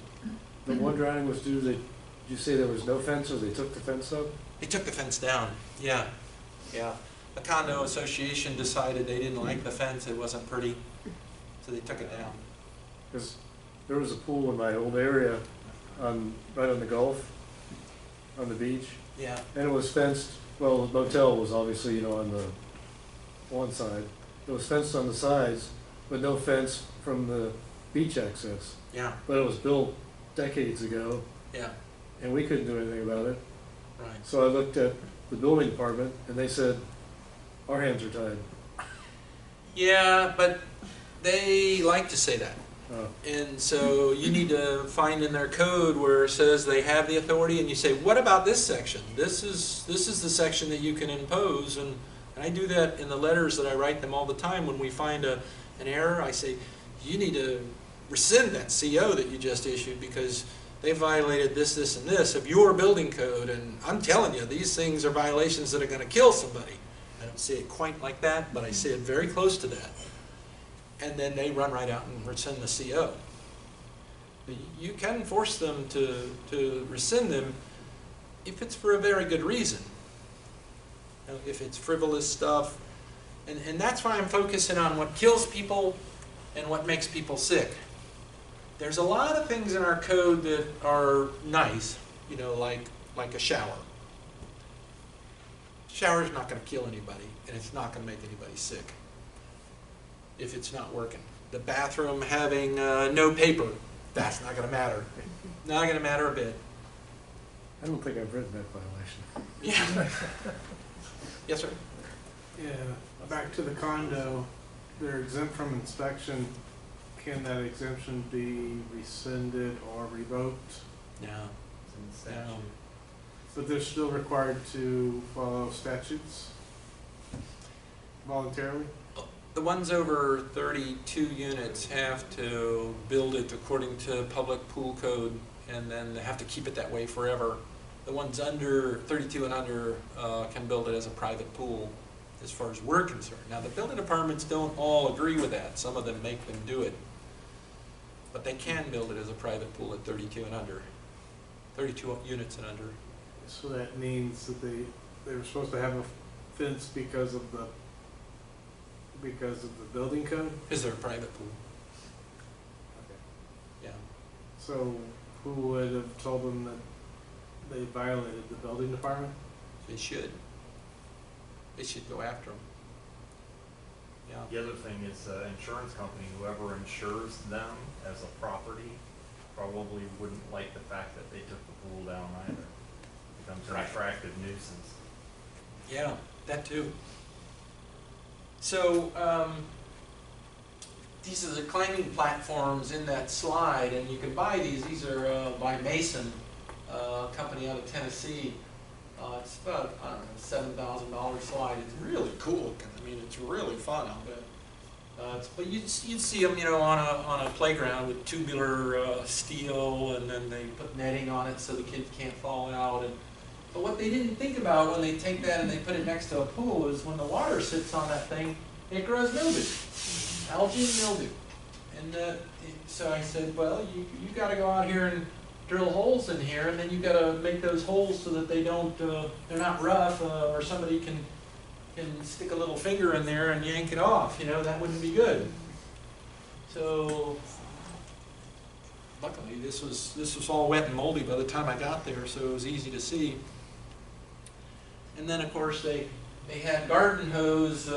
Speaker 5: the one drowning was due, did you say there was no fence, or they took the fence up?
Speaker 1: They took the fence down, yeah. Yeah. The condo association decided they didn't like the fence, it wasn't pretty, so they took it down.
Speaker 5: Because there was a pool in my old area right on the Gulf, on the beach.
Speaker 1: Yeah.
Speaker 5: And it was fenced, well, the motel was obviously, you know, on the one side. It was fenced on the sides, but no fence from the beach access.
Speaker 1: Yeah.
Speaker 5: But it was built decades ago.
Speaker 1: Yeah.
Speaker 5: And we couldn't do anything about it.
Speaker 1: Right.
Speaker 5: So I looked at the building department, and they said, our hands are tied.
Speaker 1: Yeah, but they like to say that.
Speaker 5: Oh.
Speaker 1: And so you need to find in their code where it says they have the authority, and you say, what about this section? This is the section that you can impose, and I do that in the letters that I write them all the time. When we find an error, I say, you need to rescind that CO that you just issued because they violated this, this, and this of your building code, and I'm telling you, these things are violations that are going to kill somebody. I don't say it quite like that, but I say it very close to that. And then they run right out and rescind the CO. You can force them to rescind them if it's for a very good reason. You know, if it's frivolous stuff. And that's why I'm focusing on what kills people and what makes people sick. There's a lot of things in our code that are nice, you know, like a shower. Shower's not going to kill anybody, and it's not going to make anybody sick if it's not working. The bathroom having no paper That's not gonna matter. Not gonna matter a bit.
Speaker 5: I don't think I've written that violation.
Speaker 1: Yeah. Yes, sir?
Speaker 9: Yeah, back to the condo, they're exempt from inspection. Can that exemption be rescinded or revoked?
Speaker 1: No. No.
Speaker 9: But they're still required to follow statutes voluntarily?
Speaker 1: The ones over 32 units have to build it according to public pool code, and then they have to keep it that way forever. The ones under 32 and under can build it as a private pool, as far as we're concerned. Now, the building departments don't all agree with that. Some of them make them do it. But they can build it as a private pool at 32 and under, 32 units and under.
Speaker 9: So that means that they were supposed to have a fence because of the building code?
Speaker 1: Is there a private pool?
Speaker 9: Okay.
Speaker 1: Yeah.
Speaker 9: So who would have told them that they violated the building department?
Speaker 1: They should. They should go after them. Yeah.
Speaker 14: The other thing is insurance company, whoever insures them as a property probably wouldn't like the fact that they took the pool down either. It becomes an attractive nuisance.
Speaker 1: Yeah, that too. So these are the climbing platforms in that slide, and you can buy these. These are by Mason, a company out of Tennessee. It's about, I don't know, $7,000 slide. It's really cool. I mean, it's really fun, I'll bet. But you'd see them, you know, on a playground with tubular steel, and then they put netting on it so the kids can't fall out. But what they didn't think about when they take that and they put it next to a pool is when the water sits on that thing, it grows mildew, algae and mildew. And so I said, well, you got to go out here and drill holes in here, and then you got to make those holes so that they don't, they're not rough, or somebody can stick a little finger in there and yank it off. You know, that wouldn't be good. So luckily, this was all wet and moldy by the time I got there, so it was easy to see. And then, of course, they had garden hose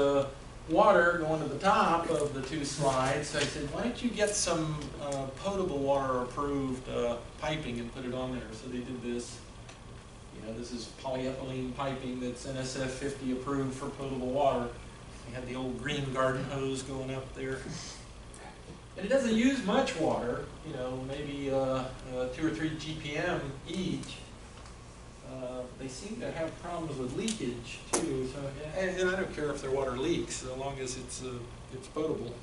Speaker 1: water going to the top of the two slides. So I said, why don't you get some potable water approved piping and put it on there? So they did this. You know, this is polyethylene piping that's NSF 50 approved for potable water. They had the old green garden hose going up there. And it doesn't use much water, you know, maybe 2 or 3 GPM each. They seem to have problems with leakage too, so, and I don't care if their water leaks, so long as it's potable.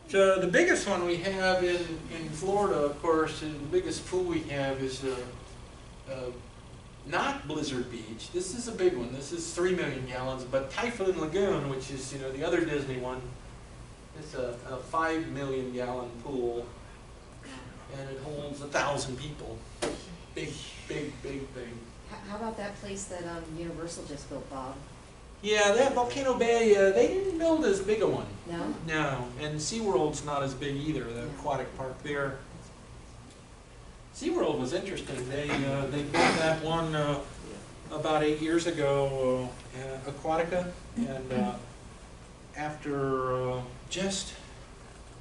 Speaker 1: So the biggest one we have in Florida, of course, and the biggest pool we have is not Blizzard Beach. This is a big one. This is 3 million gallons, but Typhoon Lagoon, which is, you know, the other Disney one, it's a 5 million gallon pool, and it holds 1,000 people. Big, big, big thing.
Speaker 13: How about that place that Universal just built, Bob?
Speaker 1: Yeah, that Volcano Bay, they didn't build as big a one.
Speaker 13: No?
Speaker 1: No, and SeaWorld's not as big either, the aquatic park there. SeaWorld was interesting. They built that one about 8 years ago, Aquatica, and after just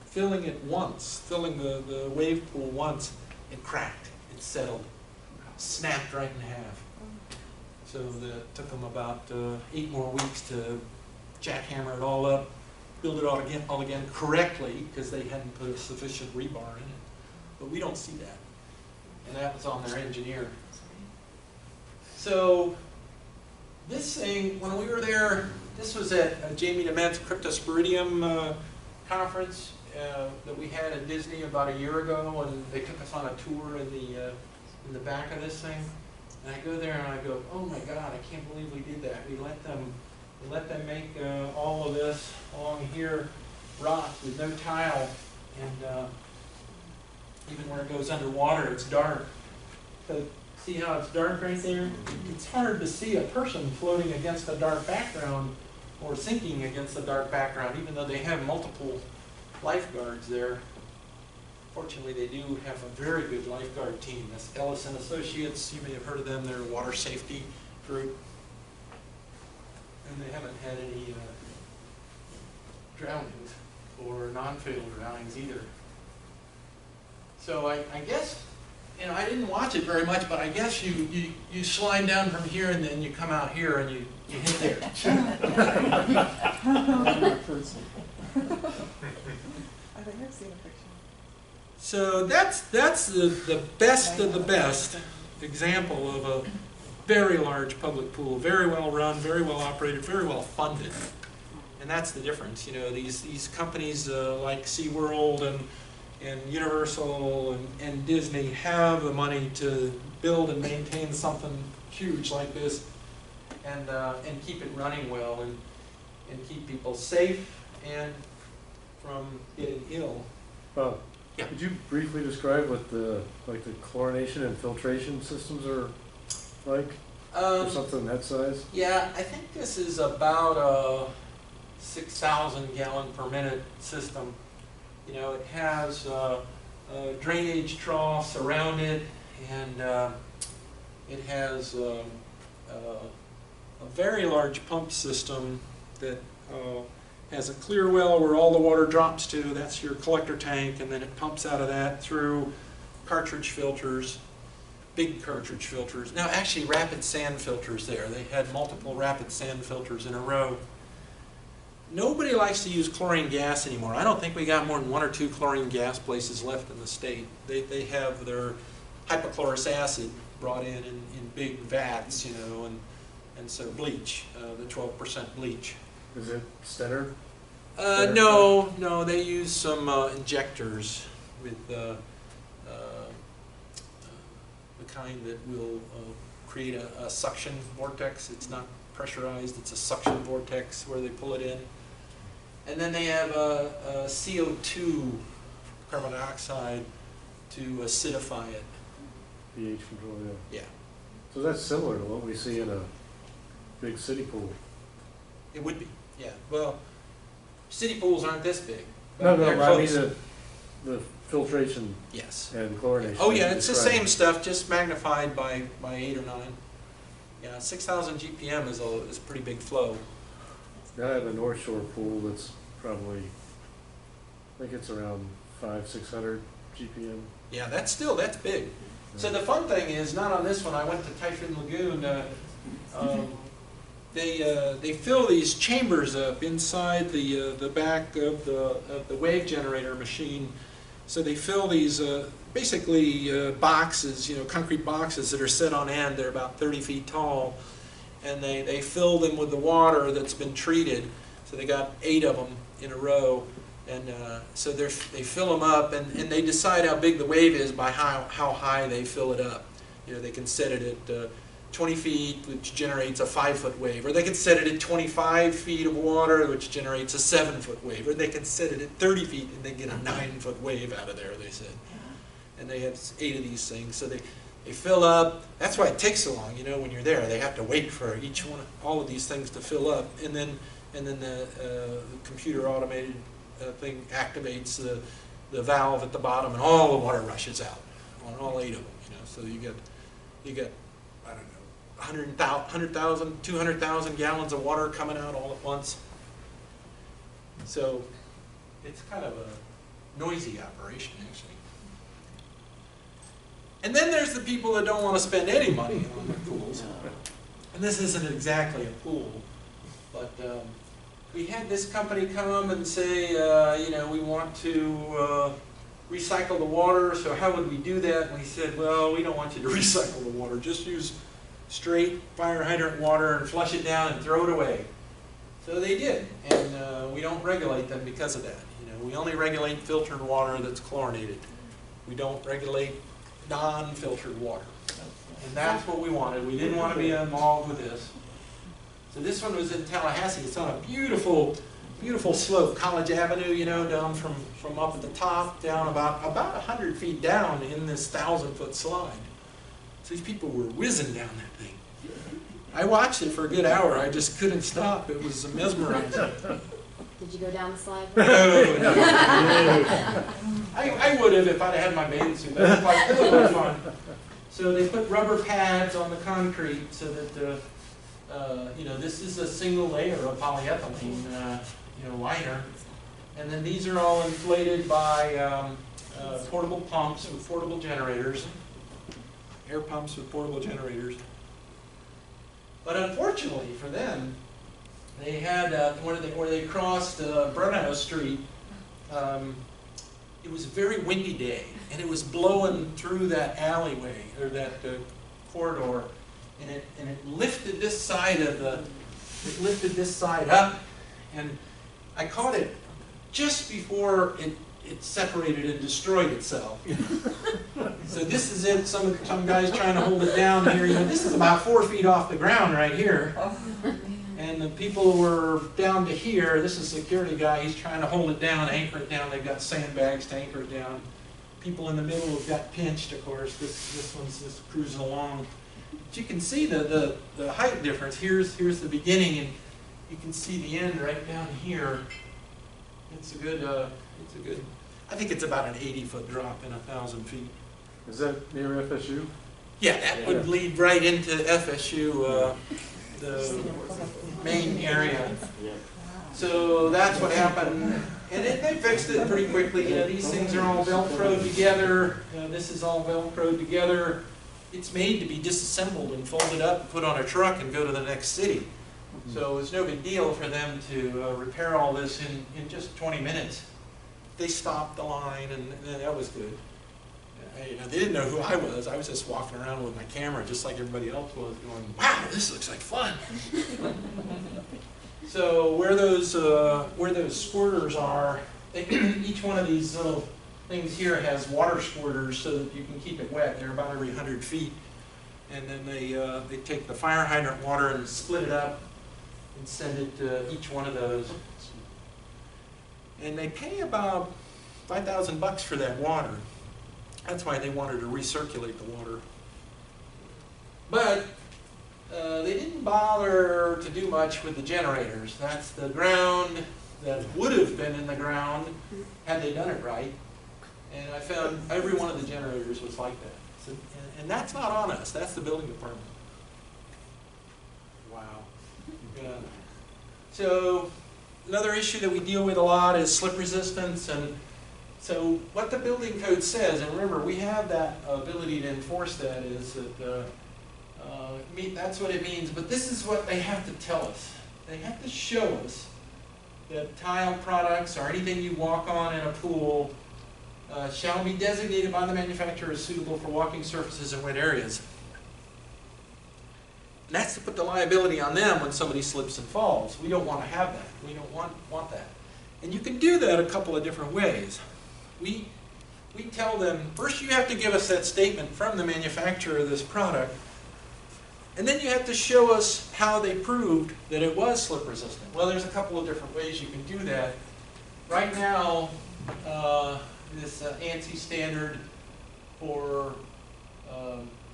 Speaker 1: filling it once, filling the wave pool once, it cracked, it settled, snapped right in half. So it took them about 8 more weeks to jackhammer it all up, build it all again correctly, because they hadn't put a sufficient rebar in it. But we don't see that. And that was on their engineer. So this thing, when we were there, this was at Jamie DeMent's Cryptosporidium conference that we had at Disney about a year ago, and they took us on a tour in the back of this thing. And I go there and I go, oh my God, I can't believe we did that. We let them make all of this along here rock with no tile, and even where it goes underwater, it's dark. So see how it's dark right there? It's hard to see a person floating against a dark background or sinking against a dark background, even though they have multiple lifeguards there. Fortunately, they do have a very good lifeguard team. That's Ellison Associates. You may have heard of them. They're a water safety group. And they haven't had any drownings or non-fatal drownings either. So I guess, you know, I didn't watch it very much, but I guess you slide down from here and then you come out here and you hit there.
Speaker 7: I think I've seen a picture.
Speaker 1: So that's the best of the best example of a very large public pool, very well run, very well operated, very well funded. And that's the difference. You know, these companies like SeaWorld and Universal and Disney have the money to build and maintain something huge like this and keep it running well and keep people safe and from getting ill. Yeah.
Speaker 5: Could you briefly describe what the chlorination and filtration systems are like for something that size?
Speaker 1: Yeah, I think this is about a 6,000 gallon per minute system. You know, it has drainage troughs around it, and it has a very large pump system that has a clear well where all the water drops to. That's your collector tank, and then it pumps out of that through cartridge filters, big cartridge filters. Now, actually, rapid sand filters there. They had multiple rapid sand filters in a row. Nobody likes to use chlorine gas anymore. I don't think we got more than 1 or 2 chlorine gas places left in the state. They have their hypochlorous acid brought in big vats, you know, and so bleach, the 12% bleach.
Speaker 5: Is it Stenner?
Speaker 1: No, they use some injectors with the kind that will create a suction vortex. It's not pressurized, it's a suction vortex where they pull it in. And then they have a CO2, carbon dioxide, to acidify it.
Speaker 5: pH control, yeah.
Speaker 1: Yeah.
Speaker 5: So that's similar to what we see in a big city pool.
Speaker 1: It would be, yeah. Well, city pools aren't this big.
Speaker 5: No,
Speaker 1: they're
Speaker 5: I mean
Speaker 1: close.
Speaker 5: the filtration
Speaker 1: Yes.
Speaker 5: and chlorination.
Speaker 1: Oh yeah, it's the
Speaker 5: described.
Speaker 1: same stuff, just magnified by 8 or 9. Yeah, 6,000 GPM is a pretty big flow.
Speaker 5: I have a North Shore pool that's probably, I think it's around 500-600 GPM.
Speaker 1: Yeah, that's big. So the fun thing is, not on this one, I went to Typhoon Lagoon, they fill these chambers up inside the back of the wave generator machine. So they fill these basically boxes, you know, concrete boxes that are set on end. They're about 30 feet tall, and they fill them with the water that's been treated. So they got 8 of them in a row, and so they fill them up, and they decide how big the wave is by how high they fill it up. You know, they can set it at 20 feet, which generates a 5-foot wave, or they can set it at 25 feet of water, which generates a 7-foot wave, or they can set it at 30 feet and they get a 9-foot wave out of there, they said. And they have 8 of these things, so they fill up. That's why it takes so long, you know, when you're there. They have to wait for each one, all of these things to fill up, and then the computer automated thing activates the valve at the bottom, and all the water rushes out on all 8 of them, you know. So you get I don't know, 100,000, 200,000 gallons of water coming out all at once. So it's kind of a noisy operation, actually. And then there's the people that don't want to spend any money on their pools. And this isn't exactly a pool, but we had this company come and say, you know, we want to recycle the water, so how would we do that? And we said, well, we don't want you to recycle the water. Just use straight fire hydrant water and flush it down and throw it away. So they did, and we don't regulate them because of that. You know, we only regulate filtered water that's chlorinated. We don't regulate non-filtered water. And that's what we wanted. We didn't want to be involved with this. So this one was in Tallahassee. It's on a beautiful, beautiful slope, College Avenue, you know, down from up at the top, down about 100 feet down in this 1,000-foot slide. So these people were whizzing down that thing. I watched it for a good hour. I just couldn't stop. It was mesmerizing.
Speaker 13: Did you go down the slide?
Speaker 1: No. I would have if I'd had my bathing suit. That looked like fun. So they put rubber pads on the concrete so that you know, this is a single layer of polyethylene, you know, liner, and then these are all inflated by portable pumps with portable generators, air pumps with portable generators. But unfortunately for them, they had, where they crossed Bruno Street, it was a very windy day, and it was blowing through that alleyway, or that corridor, and it lifted this side up, and I caught it just before it separated and destroyed itself. So this is it, some guy's trying to hold it down here. You know, this is about 4 feet off the ground right here. And the people were down to here. This is a security guy. He's trying to hold it down, anchor it down. They've got sandbags to anchor it down. People in the middle have got pinched, of course. This one's just cruising along. But you can see the height difference. Here's the beginning, and you can see the end right down here. It's a good, I think it's about an 80-foot drop in 1,000 feet.
Speaker 5: Is that near FSU?
Speaker 1: Yeah, that would lead right into FSU, the main area. So that's what happened, and they fixed it pretty quickly. You know, these things are all Velcroed together. This is all Velcroed together. It's made to be disassembled and folded up and put on a truck and go to the next city. So it's no big deal for them to repair all this in just 20 minutes. They stopped the line, and that was good. You know, they didn't know who I was. I was just walking around with my camera, just like everybody else was, going, "Wow, this looks like fun." So where those squirters are, each one of these little things here has water squirters so that you can keep it wet. They're about every 100 feet, and then they take the fire hydrant water and split it up and send it to each one of those. And they pay about $5,000 for that water. That's why they wanted to recirculate the water. But they didn't bother to do much with the generators. That's the ground that would have been in the ground had they done it right. And I found every one of the generators was like that. So, and that's not on us. That's the building department. Wow. Yeah. So another issue that we deal with a lot is slip resistance. And so what the building code says, and remember, we have that ability to enforce that, is that that's what it means. But this is what they have to tell us. They have to show us that tile products or anything you walk on in a pool shall be designated by the manufacturer as suitable for walking surfaces in wet areas. And that's to put the liability on them when somebody slips and falls. We don't want to have that. We don't want that. And you can do that a couple of different ways. We tell them, first you have to give us that statement from the manufacturer of this product, and then you have to show us how they proved that it was slip resistant. Well, there's a couple of different ways you can do that. Right now, this ANSI standard for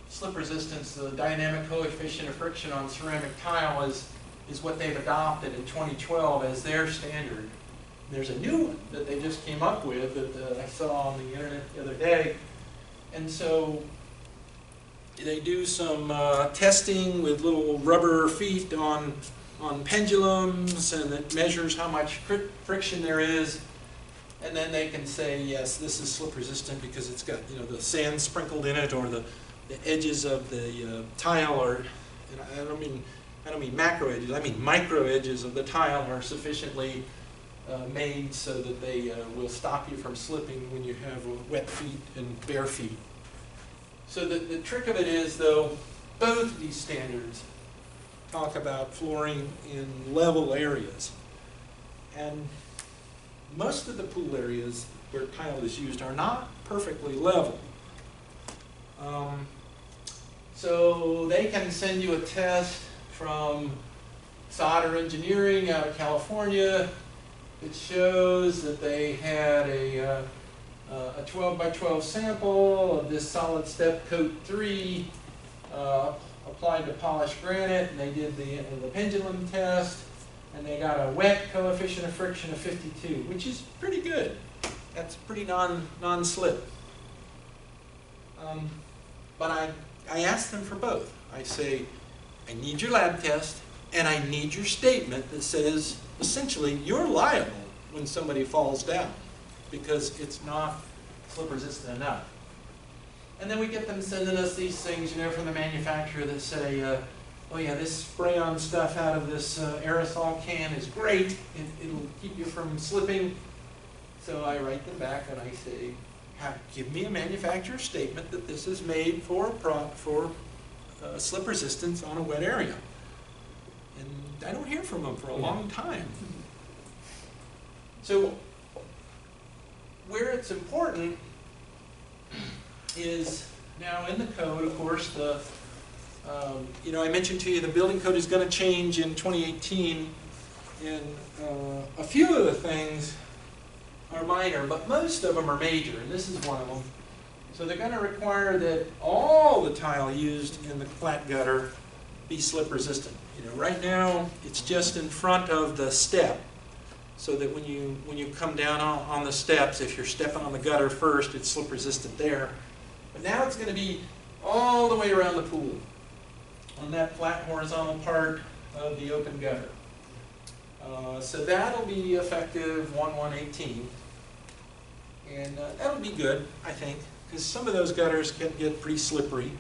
Speaker 1: slip resistance, the dynamic coefficient of friction on ceramic tile is what they've adopted in 2012 as their standard. There's a new one that they just came up with that I saw on the internet the other day. And so they do some testing with little rubber feet on pendulums, and it measures how much friction there is. And then they can say, yes, this is slip resistant because it's got, you know, the sand sprinkled in it, or the edges of the tile are, and I don't mean macro edges, I mean micro edges of the tile are sufficiently made so that they will stop you from slipping when you have wet feet and bare feet. So the trick of it is, though, both of these standards talk about flooring in level areas. And most of the pool areas where tile is used are not perfectly level. So they can send you a test from Solder Engineering out of California. It shows that they had a 12 by 12 sample of this solid step coat 3 applied to polished granite, and they did the pendulum test, and they got a wet coefficient of friction of 52, which is pretty good. That's pretty non-slip. But I asked them for both. I say, I need your lab test, and I need your statement that says, essentially, you're liable when somebody falls down, because it's not slip resistant enough. And then we get them sending us these things, you know, from the manufacturer that say, oh yeah, this spray-on stuff out of this aerosol can is great. It'll keep you from slipping. So I write them back and I say, give me a manufacturer statement that this is made for slip resistance on a wet area. And I don't hear from them for a long time. So where it's important is now in the code, of course, you know, I mentioned to you the building code is going to change in 2018, and a few of the things are minor, but most of them are major, and this is one of them. So they're going to require that all the tile used in the flat gutter be slip resistant. You know, right now it's just in front of the step, so that when you come down on the steps, if you're stepping on the gutter first, it's slip resistant there. But now it's going to be all the way around the pool, on that flat horizontal part of the open gutter. So that'll be effective 1/1/18, and that'll be good, I think, because some of those gutters can get pretty slippery.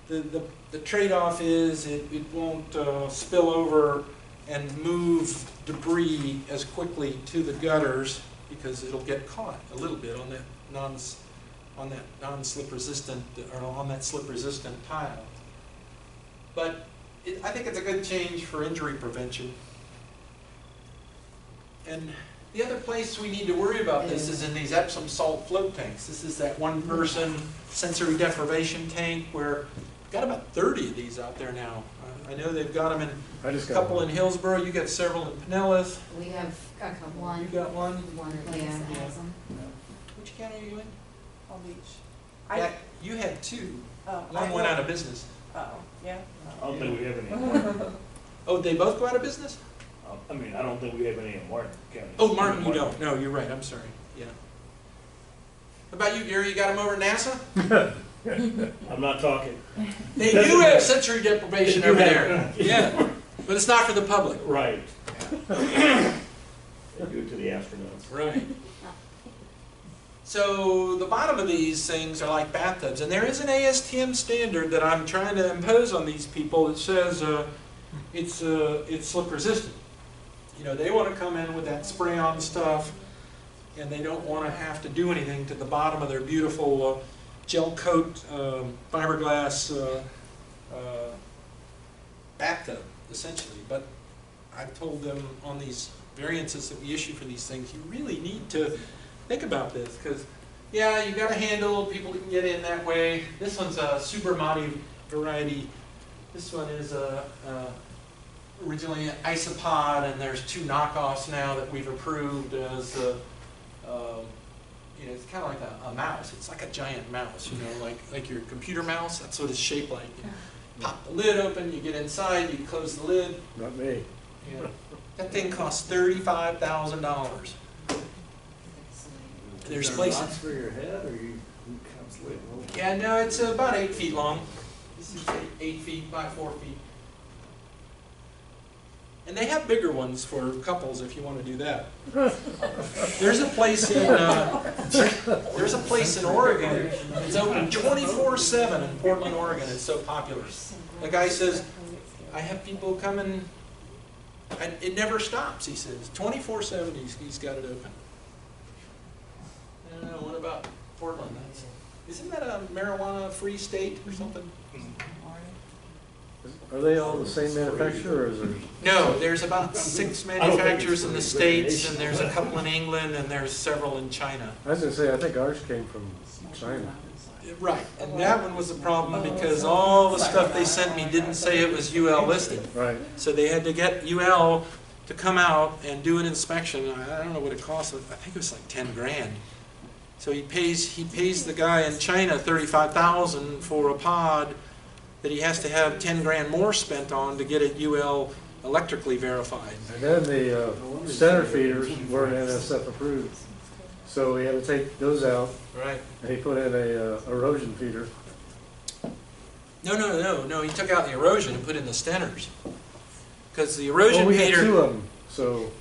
Speaker 1: The trade-off is it won't spill over and move debris as quickly to the gutters, because it'll get caught a little bit on that non-slip resistant, or on that slip resistant tile. But I think it's a good change for injury prevention. And the other place we need to worry about this is in these Epsom salt float tanks. This is that one-person sensory deprivation tank where we've got about 30 of these out there now. I know they've got them in a couple in Hillsborough. You got several in Pinellas.
Speaker 13: We have a couple. One.
Speaker 1: You got one?
Speaker 13: One place that has them.
Speaker 1: Which county are you in?
Speaker 7: Palm Beach.
Speaker 1: Yeah, you had two.
Speaker 7: Oh,
Speaker 1: One went out of business.
Speaker 7: Oh, yeah.
Speaker 12: I don't think we have any in Martin.
Speaker 1: Oh, they both go out of business?
Speaker 12: I mean, I don't think we have any in Martin County.
Speaker 1: Oh, Martin, you don't. No, you're right. I'm sorry. Yeah. How about you, Gary? You got them over at NASA?
Speaker 12: I'm not talking.
Speaker 1: They do have sensory deprivation over there. Yeah. But it's not for the public.
Speaker 12: Right. They do it to the astronauts.
Speaker 1: Right. So the bottom of these things are like bathtubs, and there is an ASTM standard that I'm trying to impose on these people that says it's slip resistant. You know, they want to come in with that spray-on stuff, and they don't want to have to do anything to the bottom of their beautiful gel coat fiberglass bathtub, essentially. But I've told them on these variances that we issue for these things, you really need to think about this, because yeah, you got a handle, people can get in that way. This one's a Super Modi variety. This one is originally an isopod, and there's two knockoffs now that we've approved as you know, it's kind of like a mouse. It's like a giant mouse, you know, like your computer mouse. That's what it's shaped like. You pop the lid open, you get inside, you close the lid.
Speaker 5: Not me.
Speaker 1: Yeah. That thing costs $35,000. There's places
Speaker 3: for your head, or you constantly?
Speaker 1: Yeah, no, it's about 8 feet long. This is 8 feet by 4 feet. And they have bigger ones for couples if you want to do that. There's a place in Oregon. It's open 24/7 in Portland, Oregon. It's so popular. The guy says, I have people come in. It never stops. He says 24/7. He's got it open. I don't know. What about Portland? Isn't that a marijuana-free state or something?
Speaker 5: Are they all the same manufacturer, or is there?
Speaker 1: No, there's about 6 manufacturers in the States, and there's a couple in England, and there's several in China.
Speaker 5: I was going to say, I think ours came from China.
Speaker 1: Right, and that one was the problem because all the stuff they sent me didn't say it was UL listed.
Speaker 5: Right.
Speaker 1: So they had to get UL to come out and do an inspection. I don't know what it cost. I think it was like 10 grand. So he pays the guy in China $35,000 for a pod that he has to have 10 grand more spent on to get it UL electrically verified.
Speaker 5: And then the center feeders weren't NSF approved, so we had to take those out.
Speaker 1: Right.
Speaker 5: And he put in a erosion feeder.
Speaker 1: No. He took out the erosion and put in the stenters. Because the erosion
Speaker 5: we
Speaker 1: feeder.
Speaker 5: had 2 of them, so.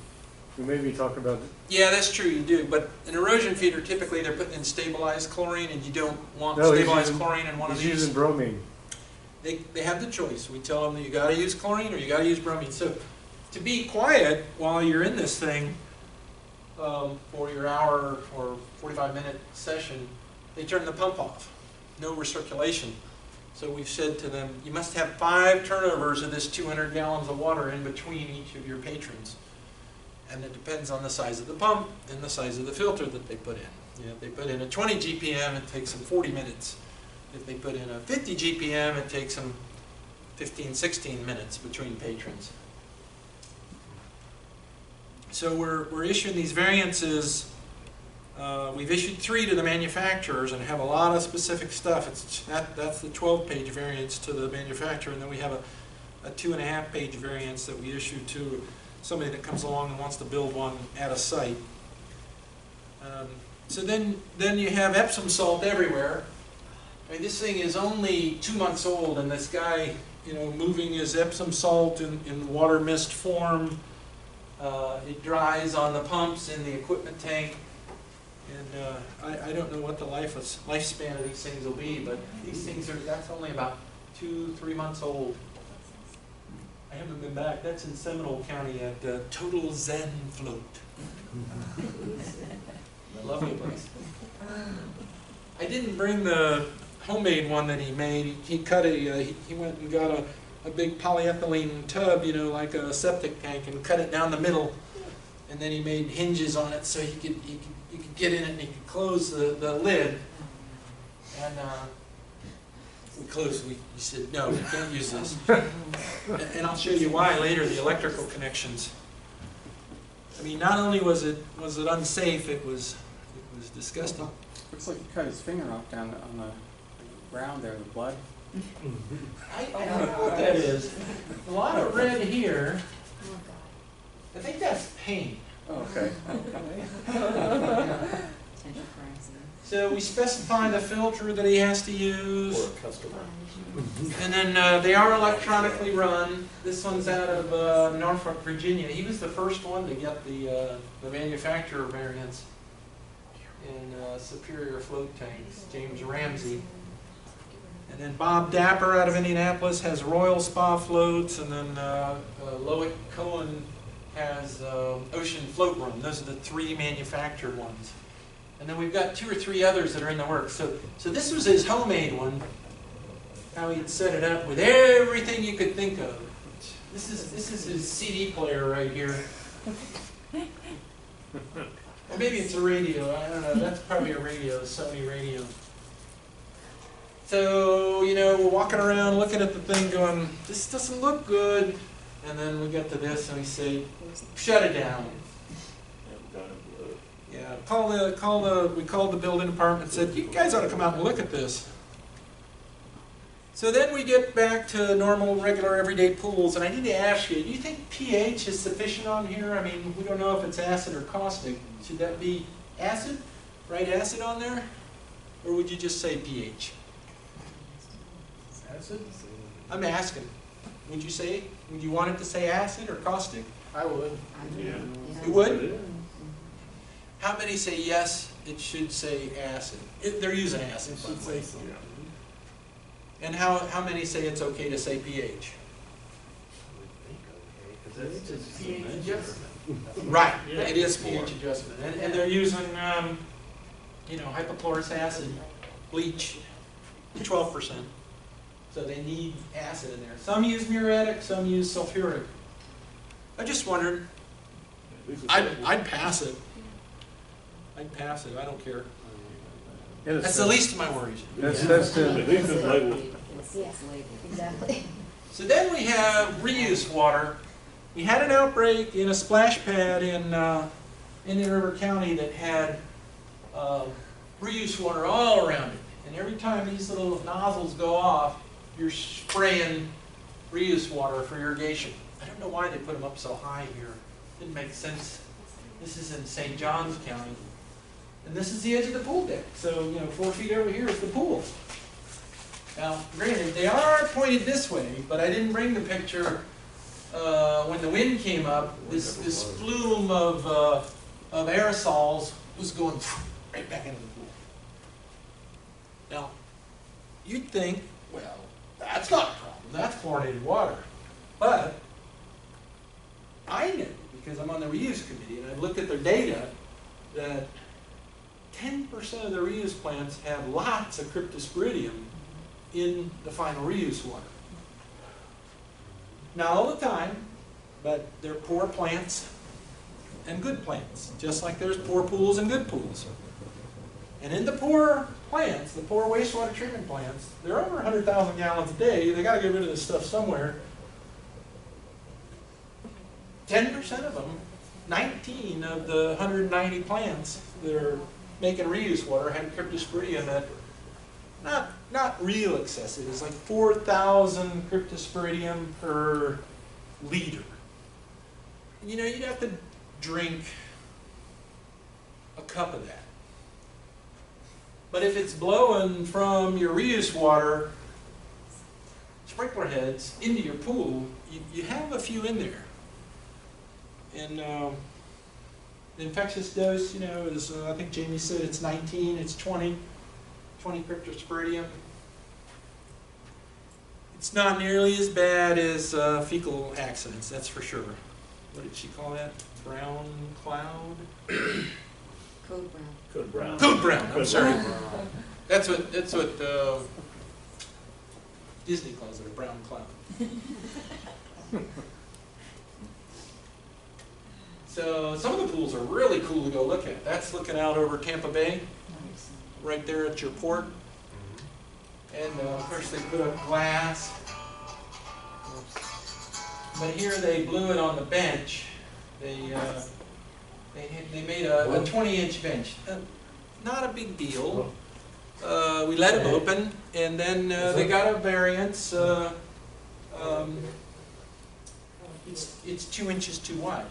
Speaker 5: We may be talking about,
Speaker 1: Yeah, that's true, you do, but an erosion feeder, typically they're putting in stabilized chlorine, and you don't want
Speaker 5: no,
Speaker 1: stabilized chlorine in one of
Speaker 5: he's
Speaker 1: these.
Speaker 5: using bromine.
Speaker 1: They have the choice. We tell them that you gotta use chlorine or you gotta use bromine. So to be quiet while you're in this thing, for your hour or 45-minute session, they turn the pump off. No recirculation. So we've said to them, you must have 5 turnovers of this 200 gallons of water in between each of your patrons. And it depends on the size of the pump and the size of the filter that they put in. You know, if they put in a 20 GPM, it takes them 40 minutes. If they put in a 50 GPM, it takes them 15, 16 minutes between patrons. So we're issuing these variances. We've issued 3 to the manufacturers and have a lot of specific stuff. That's the 12-page variance to the manufacturer, and then we have a 2.5-page variance that we issue to somebody that comes along and wants to build one at a site. So then you have Epsom salt everywhere. I mean, this thing is only 2 months old, and this guy, you know, moving his Epsom salt in water mist form. It dries on the pumps in the equipment tank. And I don't know what the lifespan of these things will be, but these things that's only about 2-3 months old. I haven't been back. That's in Seminole County at Total Zen Float. Lovely place. I didn't bring the homemade one that he made. He cut he went and got a big polyethylene tub, you know, like a septic tank, and cut it down the middle. And then he made hinges on it so you could get in it and he could close the lid. And we closed. We said, no, you can't use this. And I'll show you why later. The electrical connections. I mean, not only was it unsafe, it was disgusting.
Speaker 8: Looks like he cut his finger off down on the ground there, the blood.
Speaker 1: I don't know what that is. A lot of red here. I think that's paint.
Speaker 8: Oh, okay.
Speaker 1: So we specify the filter that he has to use.
Speaker 3: Or a customer.
Speaker 1: And then they are electronically run. This one's out of Norfolk, Virginia. He was the first one to get the manufacturer variants in Superior float tanks, James Ramsey. And then Bob Dapper out of Indianapolis has Royal Spa floats, and then Loic Cohen has Ocean Float Run. Those are the 3 manufactured ones. And then we've got 2 or 3 others that are in the works. So this was his homemade one, how he had set it up with everything you could think of. This is his CD player right here. Or maybe it's a radio, I don't know. That's probably a radio, a Sony radio. So, you know, we're walking around looking at the thing going, this doesn't look good. And then we get to this and we say, shut it down. Yeah, we called the building department and said, you guys ought to come out and look at this. So then we get back to normal, regular, everyday pools, and I need to ask you, do you think pH is sufficient on here? I mean, we don't know if it's acid or caustic. Should that be acid? Write acid on there? Or would you just say pH? Acid? I'm asking. Would you want it to say acid or caustic?
Speaker 9: I would.
Speaker 3: Yeah.
Speaker 1: You would? How many say yes, it should say acid? They're using acid, by the way. And how many say it's okay to say pH?
Speaker 3: pH adjustment.
Speaker 1: Right, it is pH adjustment. And they're using, you know, hypochlorous acid, bleach, 12%. So they need acid in there. Some use muriatic, some use sulfuric. I just wondered, I'd pass it. I'd pass it, I don't care. That's the least of my worries.
Speaker 5: That's
Speaker 13: Yes, exactly.
Speaker 1: So then we have reuse water. We had an outbreak in a splash pad in Indian River County that had reuse water all around it. And every time these little nozzles go off, you're spraying reuse water for irrigation. I don't know why they put them up so high here. Didn't make sense. This is in St. Johns County. And this is the edge of the pool deck. So, you know, 4 feet over here is the pool. Now, granted, they are pointed this way, but I didn't bring the picture when the wind came up, this flume of aerosols was going right back into the pool. Now, you'd think, well, that's not a problem. That's chlorinated water. But I know, because I'm on the reuse committee, and I've looked at their data, that 10% of the reuse plants have lots of cryptosporidium in the final reuse water. Not all the time, but they're poor plants and good plants, just like there's poor pools and good pools. And in the poor plants, the poor wastewater treatment plants, they're over 100,000 gallons a day. They got to get rid of this stuff somewhere. 10% of them, 19 of the 190 plants that are making reuse water had cryptosporidium at not real excessive. It's like 4,000 cryptosporidium per liter. You know, you'd have to drink a cup of that. But if it's blowing from your reuse water, sprinkler heads, into your pool, you have a few in there. And the infectious dose, you know, is, I think Jamie said it's 19, it's 20 cryptosporidium. It's not nearly as bad as fecal accidents, that's for sure. What did she call that? Brown cloud?
Speaker 13: Code brown.
Speaker 12: Code brown.
Speaker 1: Code brown, I'm
Speaker 12: Code
Speaker 1: sorry.
Speaker 12: brown.
Speaker 1: That's what Disney calls it, a brown cloud. So some of the pools are really cool to go look at. That's looking out over Tampa Bay, right there at your port. And of course they put up glass. But here they blew it on the bench. They made a 20-inch bench. Not a big deal. We let them open, and then they got a variance. It's 2 inches too wide.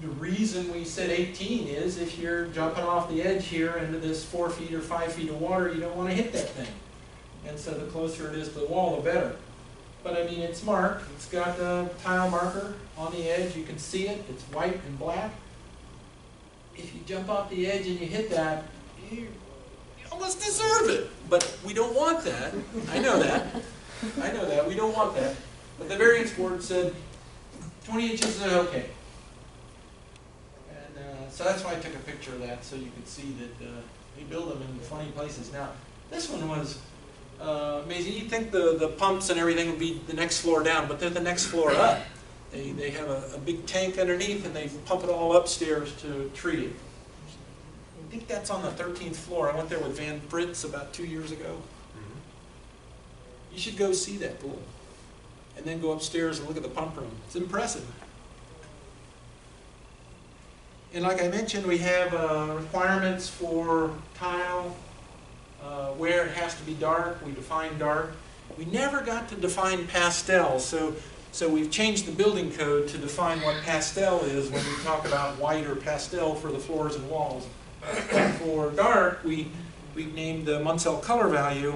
Speaker 1: The reason we said 18 is if you're jumping off the edge here into this 4 feet or 5 feet of water, you don't want to hit that thing. And so the closer it is to the wall, the better. But I mean, it's marked. It's got a tile marker on the edge. You can see it. It's white and black. If you jump off the edge and you hit that, you almost deserve it. But we don't want that. I know that. I know that. We don't want that. But the variance board said 20 inches is okay. And so that's why I took a picture of that, so you could see that they build them in funny places. Now, this one was amazing. You'd think the pumps and everything would be the next floor down, but they're the next floor up. They have a big tank underneath, and they pump it all upstairs to treat it. I think that's on the 13th floor. I went there with Van Fritz about 2 years ago. You should go see that pool. And then go upstairs and look at the pump room. It's impressive. And like I mentioned, we have requirements for tile, where it has to be dark. We define dark. We never got to define pastel, so we've changed the building code to define what pastel is when we talk about white or pastel for the floors and walls. For dark, we've named the Munsell color value,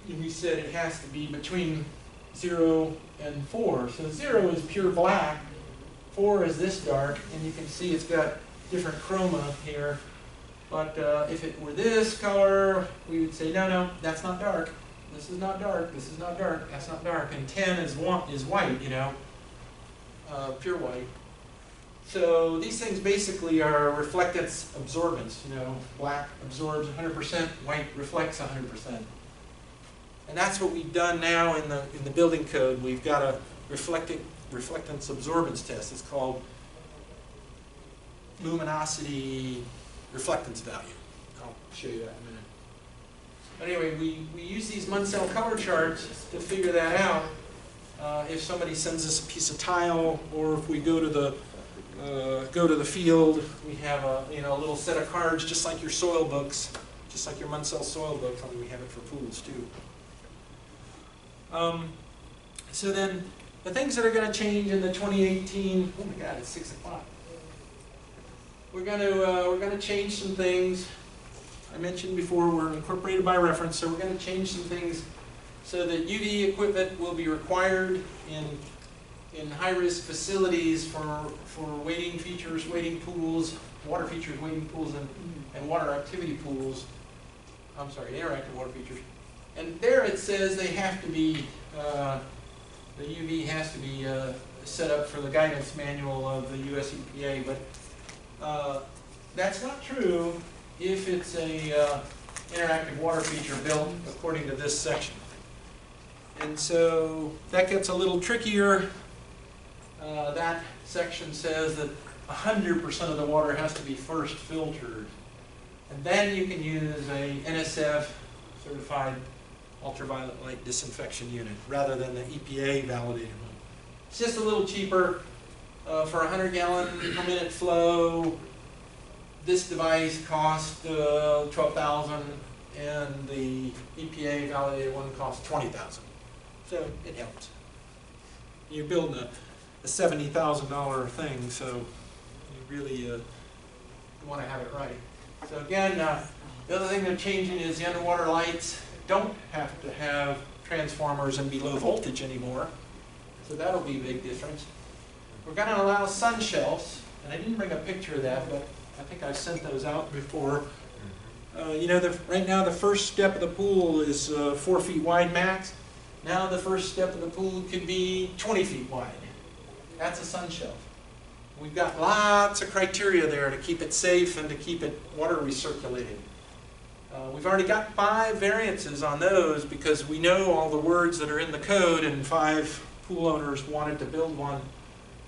Speaker 1: and we said it has to be between 0 and 4. So 0 is pure black, 4 is this dark, and you can see it's got different chroma here. But if it were this color, we would say, no, that's not dark. This is not dark, this is not dark, that's not dark. And 10 is white, you know, pure white. So these things basically are reflectance absorbance. You know, black absorbs 100%, white reflects 100%. And that's what we've done now in the building code. We've got a reflectance absorbance test. It's called luminosity reflectance value. I'll show you that in a minute. But anyway, we use these Munsell color charts to figure that out. If somebody sends us a piece of tile, or if we go to the field, we have a little set of cards, just like your soil books, just like your Munsell soil book. Only we have it for pools too. So then, the things that are going to change in the 2018. Oh my God, it's 6 o'clock. We're going to change some things. I mentioned before we're incorporated by reference, so we're going to change some things so that UV equipment will be required in in high-risk facilities for wading features, wading pools, water features, wading pools, and water activity pools. I'm sorry, interactive water features. And there it says they have to be, the UV has to be set up for the guidance manual of the US EPA, but that's not true if it's a interactive water feature built according to this section. And so that gets a little trickier. That section says that 100% of the water has to be first filtered. And then you can use a NSF certified ultraviolet light disinfection unit rather than the EPA validated one. It's just a little cheaper for 100 gallon per minute flow. This device costs $12,000 and the EPA validated one costs $20,000. So it helps. You're building a $70,000 thing, so you really want to have it right. So again, the other thing they're changing is the underwater lights don't have to have transformers and be low voltage anymore. So that'll be a big difference. We're going to allow sun shelves, and I didn't bring a picture of that, but I think I sent those out before. You know, right now the first step of the pool is 4 feet wide max. Now the first step of the pool could be 20 feet wide. That's a sun shelf. We've got lots of criteria there to keep it safe and to keep it water recirculated. We've already got 5 variances on those because we know all the words that are in the code, and 5 pool owners wanted to build one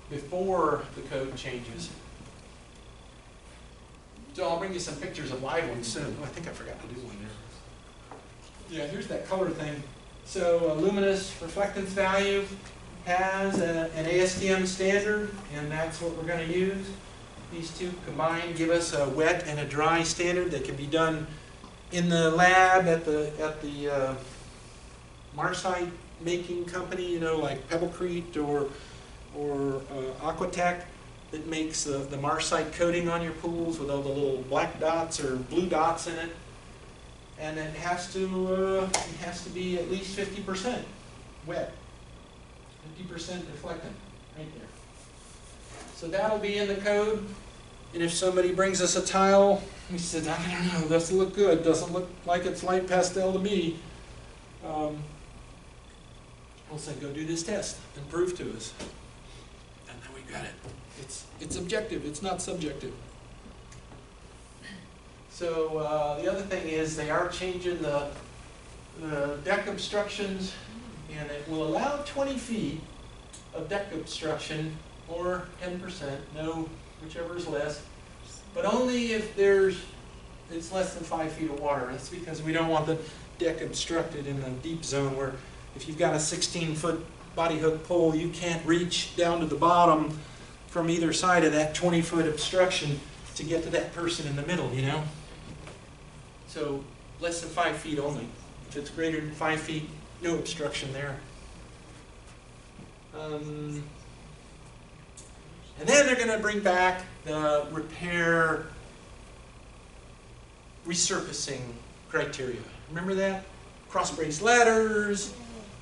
Speaker 1: before the code changes. So I'll bring you some pictures of live ones soon. Oh, I think I forgot to do one there. Yeah, here's that color thing. So luminous reflectance value has an ASTM standard, and that's what we're going to use. These two combined give us a wet and a dry standard that can be done in the lab at the Marsite making company, you know, like Pebblecrete or Aquatech, that makes the Marsite coating on your pools with all the little black dots or blue dots in it. And it has to be at least 50% wet, 50% reflectant, right there. So that'll be in the code. And if somebody brings us a tile, we said, I don't know, doesn't look good, doesn't look like it's light pastel to me, we'll say, go do this test and prove to us. And then we got it. It's objective, it's not subjective. So the other thing is they are changing the deck obstructions, and it will allow 20 feet of deck obstruction or 10%, no, whichever is less, but only if it's less than 5 feet of water. That's because we don't want the deck obstructed in the deep zone where if you've got a 16-foot body hook pole, you can't reach down to the bottom from either side of that 20-foot obstruction to get to that person in the middle, you know? So less than 5 feet only. If it's greater than 5 feet, no obstruction there. And then they're going to bring back the repair resurfacing criteria. Remember that? Cross-brace ladders,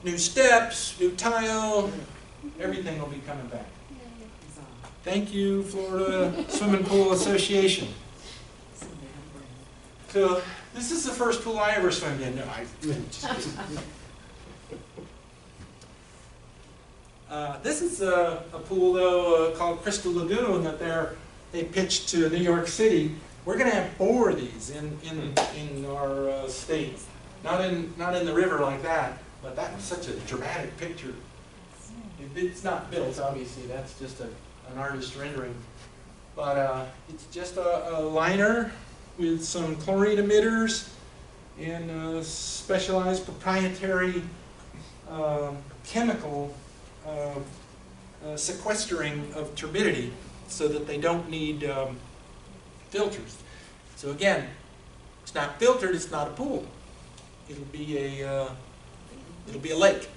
Speaker 1: new steps, new tile, everything will be coming back. Thank you, Florida Swimming Pool Association. So this is the first pool I ever swam in. No, this is a pool, though, called Crystal Lagoon that they pitched to New York City. We're going to have 4 of these in our state. Not in the river like that, but that was such a dramatic picture. It's not built, obviously. That's just an artist rendering. But it's just a liner with some chlorine emitters and specialized proprietary chemical sequestering of turbidity so that they don't need filters. So again, it's not filtered, it's not a pool. It'll be a lake,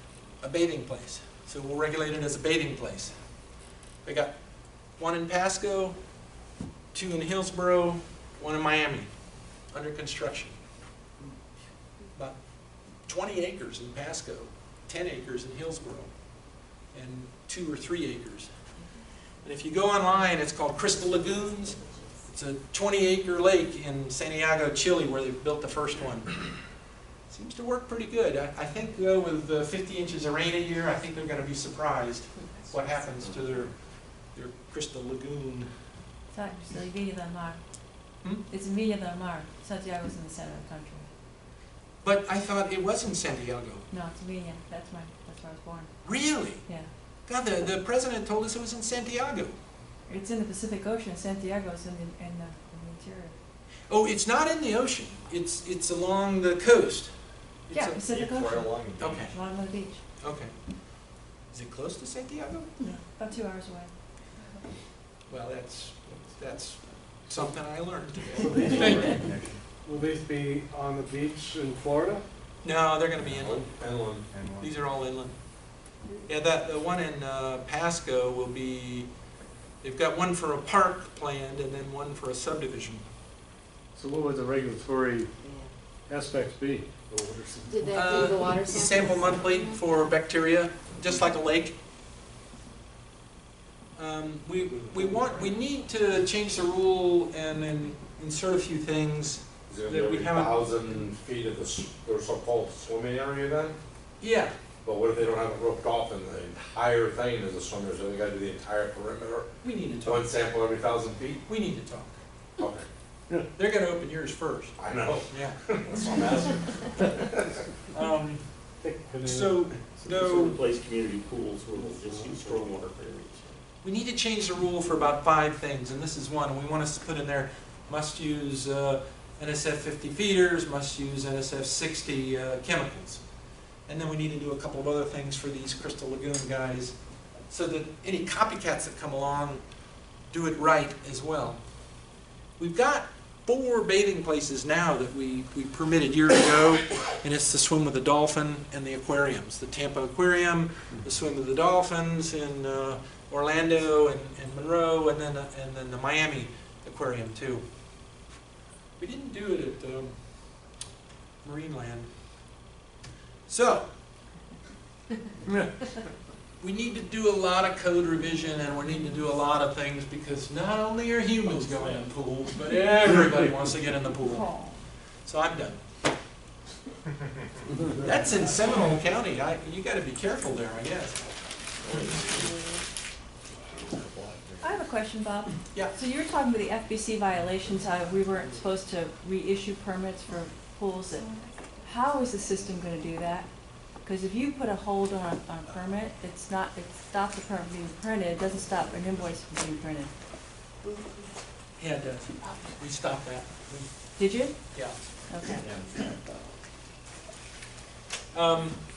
Speaker 1: a bathing place. So we'll regulate it as a bathing place. We got 1 in Pasco, 2 in Hillsborough, 1 in Miami, under construction. About 20 acres in Pasco, 10 acres in Hillsborough. and 2 or 3 acres. And if you go online, it's called Crystal Lagoons. It's a 20-acre lake in Santiago, Chile, where they built the first one. Seems to work pretty good. I think, though, with 50 inches of rain a year, I think they're going to be surprised what happens to their Crystal Lagoon.
Speaker 4: It's in Villa del Mar.
Speaker 1: Hmm?
Speaker 4: It's in Villa del Mar. Santiago's in the center of the country.
Speaker 1: But I thought it was in Santiago.
Speaker 4: No, it's Villa. That's where I was born.
Speaker 1: Really?
Speaker 4: Yeah.
Speaker 1: God, the president told us it was in Santiago.
Speaker 4: It's in the Pacific Ocean. Santiago's in the interior.
Speaker 1: Oh, it's not in the ocean. It's along the coast. It's
Speaker 4: Yeah, Pacific Ocean.
Speaker 14: Right along the
Speaker 1: Okay.
Speaker 4: Along the beach.
Speaker 1: Okay. Is it close to Santiago?
Speaker 4: Yeah, about 2 hours away.
Speaker 1: Well, that's something I learned today.
Speaker 9: Will these be on the beach in Florida?
Speaker 1: No, they're going to be inland.
Speaker 12: Inland.
Speaker 1: These are all inland. Yeah, the one in Pasco will be. They've got one for a park planned and then one for a subdivision.
Speaker 5: So what would the regulatory aspects be?
Speaker 13: Did they do the water
Speaker 1: Sample monthly for bacteria, just like a lake. We need to change the rule and insert a few things
Speaker 15: Is it
Speaker 1: that we
Speaker 15: every
Speaker 1: haven't.
Speaker 15: 1,000 feet of their so-called swimming area then?
Speaker 1: Yeah,
Speaker 15: But what if they don't have it roped off and the entire thing is a swimmer, so they gotta do the entire perimeter?
Speaker 1: we need to talk.
Speaker 15: One sample every 1,000 feet?
Speaker 1: We need to talk.
Speaker 15: Okay,
Speaker 1: They're going to open yours first.
Speaker 15: I know.
Speaker 1: Yeah.
Speaker 15: That's what I'm asking.
Speaker 1: So,
Speaker 12: So
Speaker 1: no,
Speaker 12: replace community pools where we'll just use stormwater barriers.
Speaker 1: we need to change the rule for about 5 things, and this is one. We want us to put in there, must use NSF 50 feeders, must use NSF 60 chemicals. And then we need to do a couple of other things for these Crystal Lagoon guys, so that any copycats that come along do it right as well. We've got 4 bathing places now that we permitted years ago, and it's the swim with the dolphin and the aquariums. The Tampa Aquarium, the swim with the dolphins in Orlando and Monroe, and then the Miami Aquarium too. We didn't do it at Marineland. So, we need to do a lot of code revision, and we need to do a lot of things, because not only are humans going in pools, but everybody wants to get in the pool. So I'm done. That's in Seminole County. You got to be careful there, I guess.
Speaker 4: I have a question, Bob.
Speaker 1: Yeah.
Speaker 4: So you were talking about the FBC violations, how we weren't supposed to reissue permits for pools. How is the system going to do that? Because if you put a hold on a permit, it stops the permit being printed. It doesn't stop an invoice from being printed.
Speaker 1: Yeah, it does. We stopped that.
Speaker 4: Did you?
Speaker 1: Yeah.
Speaker 4: Okay.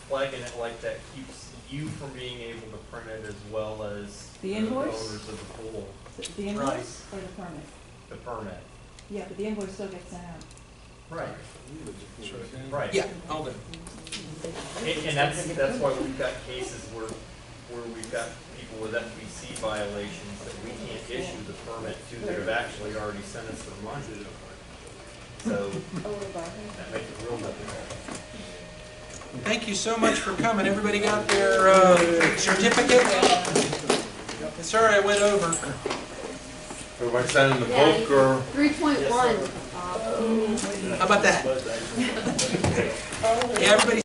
Speaker 14: Flagging it like that keeps you from being able to print it as well as
Speaker 4: The invoice?
Speaker 14: owners of the pool.
Speaker 4: The invoice or the permit?
Speaker 14: The permit.
Speaker 4: Yeah, but the invoice still gets sent out.
Speaker 14: Right. Right.
Speaker 1: Yeah, all done.
Speaker 14: And that's why we've got cases where we've got people with FBC violations that we can't issue the permit to that have actually already sent us their money. So that makes it real difficult.
Speaker 1: Thank you so much for coming. Everybody got their certificate? Sorry I went over.
Speaker 15: Everybody signing the book or?
Speaker 13: 3.1.
Speaker 1: How about that? Yeah, everybody